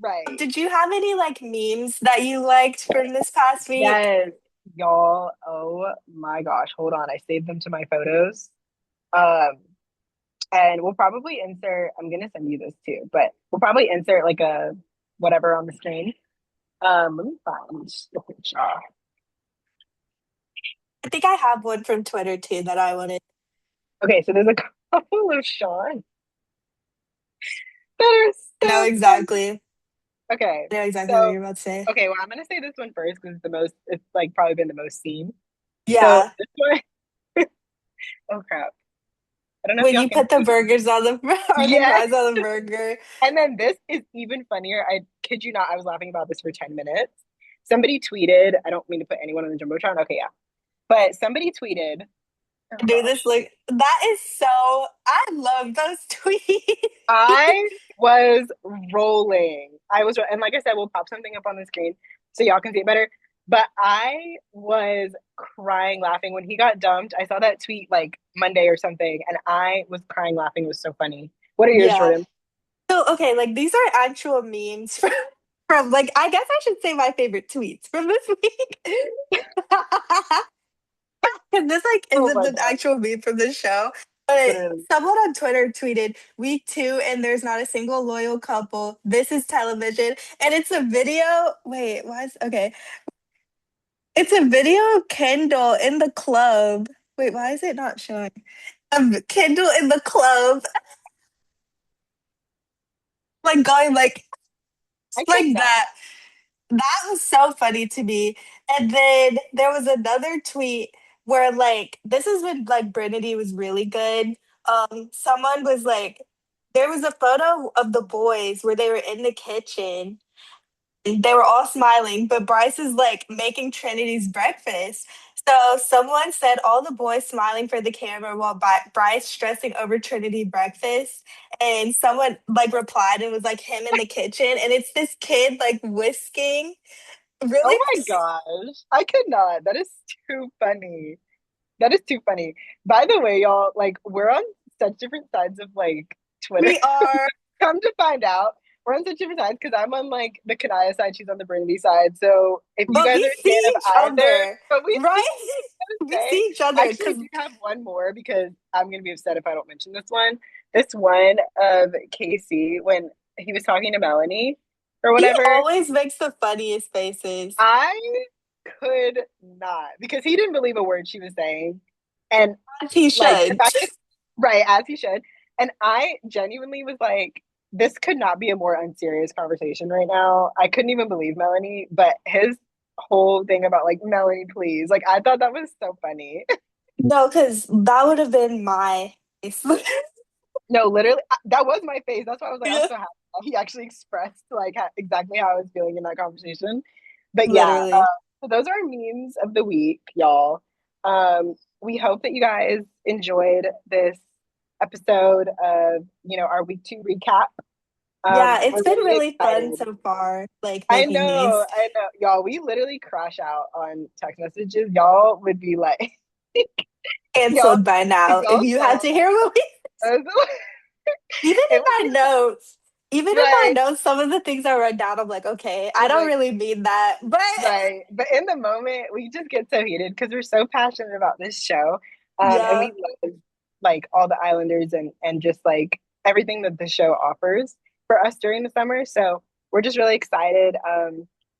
Right. Did you have any like memes that you liked from this past week? Yes, y'all. Oh my gosh. Hold on. I saved them to my photos. Um, and we'll probably insert, I'm gonna send you this too, but we'll probably insert like a whatever on the screen. Let me find the picture. I think I have one from Twitter too that I wanted. Okay, so there's a couple of Sean that are I know so funny. exactly. Okay, I know exactly what so you're about to say. okay, well, I'm gonna say this one first because it's the most, it's like probably been the most seen. So Yeah. this one, oh crap. I don't know if When y'all you can put the see. burgers on the or the Yeah. fries on the burger. And then this is even funnier. I kid you not, I was laughing about this for 10 minutes. Somebody tweeted, I don't mean to put anyone on the Jumbotron. Okay, yeah. But somebody tweeted, oh Do this gosh. look that is so I love those tweets. I was rolling. And like I said, we'll pop something up on the screen so y'all can see it better. But I was crying laughing when he got dumped. I saw that tweet like Monday or something, and I was crying laughing. It was so funny. What are yours, Yeah. Jordan? So okay, like these are actual memes from like I guess I should say my favorite tweets from this week. Because this like Oh isn't my the God, actual meme from the show. But literally. someone on Twitter tweeted, "Week 2, and there's not a single loyal couple. This is television." And it's a video. Wait, why is okay? It's a video of Kendall in the club. Wait, why is it not showing? Kendall in the club, like going I could like not. that. That was so funny to me. And then there was another tweet where like this is when like Brinity was really good. Someone was like there was a photo of the boys where they were in the kitchen. They were all smiling, but Bryce is like making Trinity's breakfast. So someone said all the boys smiling for the camera while Bryce stressing over Trinity breakfast. And someone like replied and was like him in the kitchen. And it's this kid like whisking. Oh Really? my gosh, I could not. That is too funny. That is too funny. By the way, y'all, like we're on such different sides of like Twitter. We are, Come to find out, we're on such different sides because I'm on like the Kanaya side, she's on the Brandy side. So if you but guys we are a fan see of each either, other, but we see, right? We say, see each I other actually because do have one more because I'm gonna be upset if I don't mention this one. This one of Casey when he was talking to Melanie or he whatever. always makes the funniest faces. I could not because he didn't believe a word she was saying. And As he like the should. fact that, right, as he should. And I genuinely was like, this could not be a more unserious conversation right now. I couldn't even believe Melanie, but his whole thing about like, Melanie, please. Like, I thought that was so funny. No, because that would have been my face. No, literally, that was my face. That's why I was like, I'm Yeah. so happy that he actually expressed like exactly how I was feeling in that conversation. But yeah, Literally. so those are our memes of the week, y'all. We hope that you guys enjoyed this episode of our week 2 recap. Yeah, it's We're been really really fun excited. so far, like making these I know, y'all. We literally crash out on text messages. Y'all would be like, y'all, canceled by if now. If y'all you had saw to hear what we us, even it in would my be notes, even in my right. notes, some of the things I wrote down, I'm like, okay, I You're don't like, really mean that. But right. But in the moment, we just get so heated because we're so passionate about this show. And yeah, we love like all the Islanders and just like everything that the show offers for us during the summer. So we're just really excited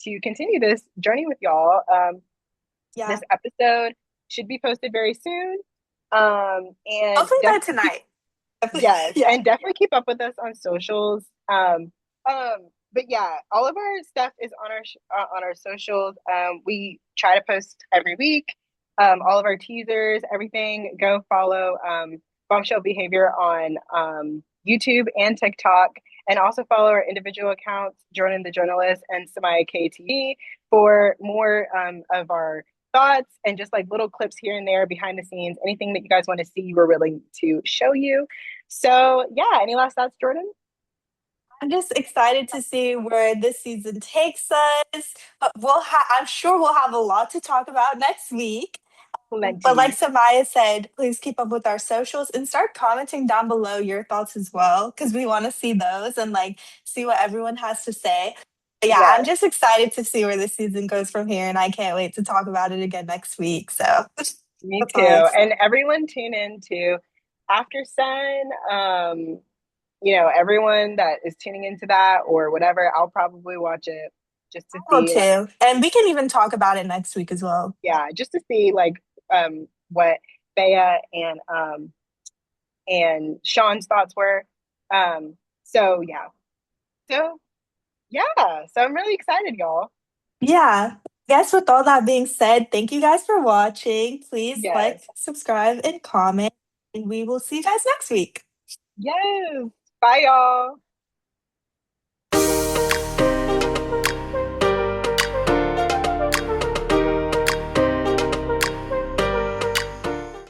to continue this journey with y'all. This yeah. episode should be posted very soon. And Hopefully by definitely keep, tonight. Definitely- yes, yeah. and definitely keep up with us on socials. But yeah, all of our stuff is on our socials. We try to post every week. All of our teasers, everything. Go follow Bombshell Behavior on YouTube and TikTok, and also follow our individual accounts, Jordan the Journalist and Samaya KTV, for more of our thoughts and just like little clips here and there behind the scenes, anything that you guys want to see, we're willing to show you. So, yeah, any last thoughts, Jordan? I'm just excited to see where this season takes us. But I'm sure we'll have a lot to talk about next week. But like Plenty. Samaya said, please keep up with our socials and start commenting down below your thoughts as well, because we want to see those and like see what everyone has to say. But yeah, I'm Yes, just excited to see where this season goes from here, and I can't wait to talk about it again next week. So me that's all I have too. to say. And everyone tune in to After Sun. Everyone that is tuning into that or whatever, I'll probably watch it just to I will see like, too. And we can even talk about it next week as well. yeah, just to see like what Bea and Sean's thoughts were. So yeah. So yeah. So I'm really excited, y'all. Yeah. Guess with all that being said, thank you guys for watching. Please like, Yes. subscribe, and comment. And we will see you guys next week. Yes. Bye y'all.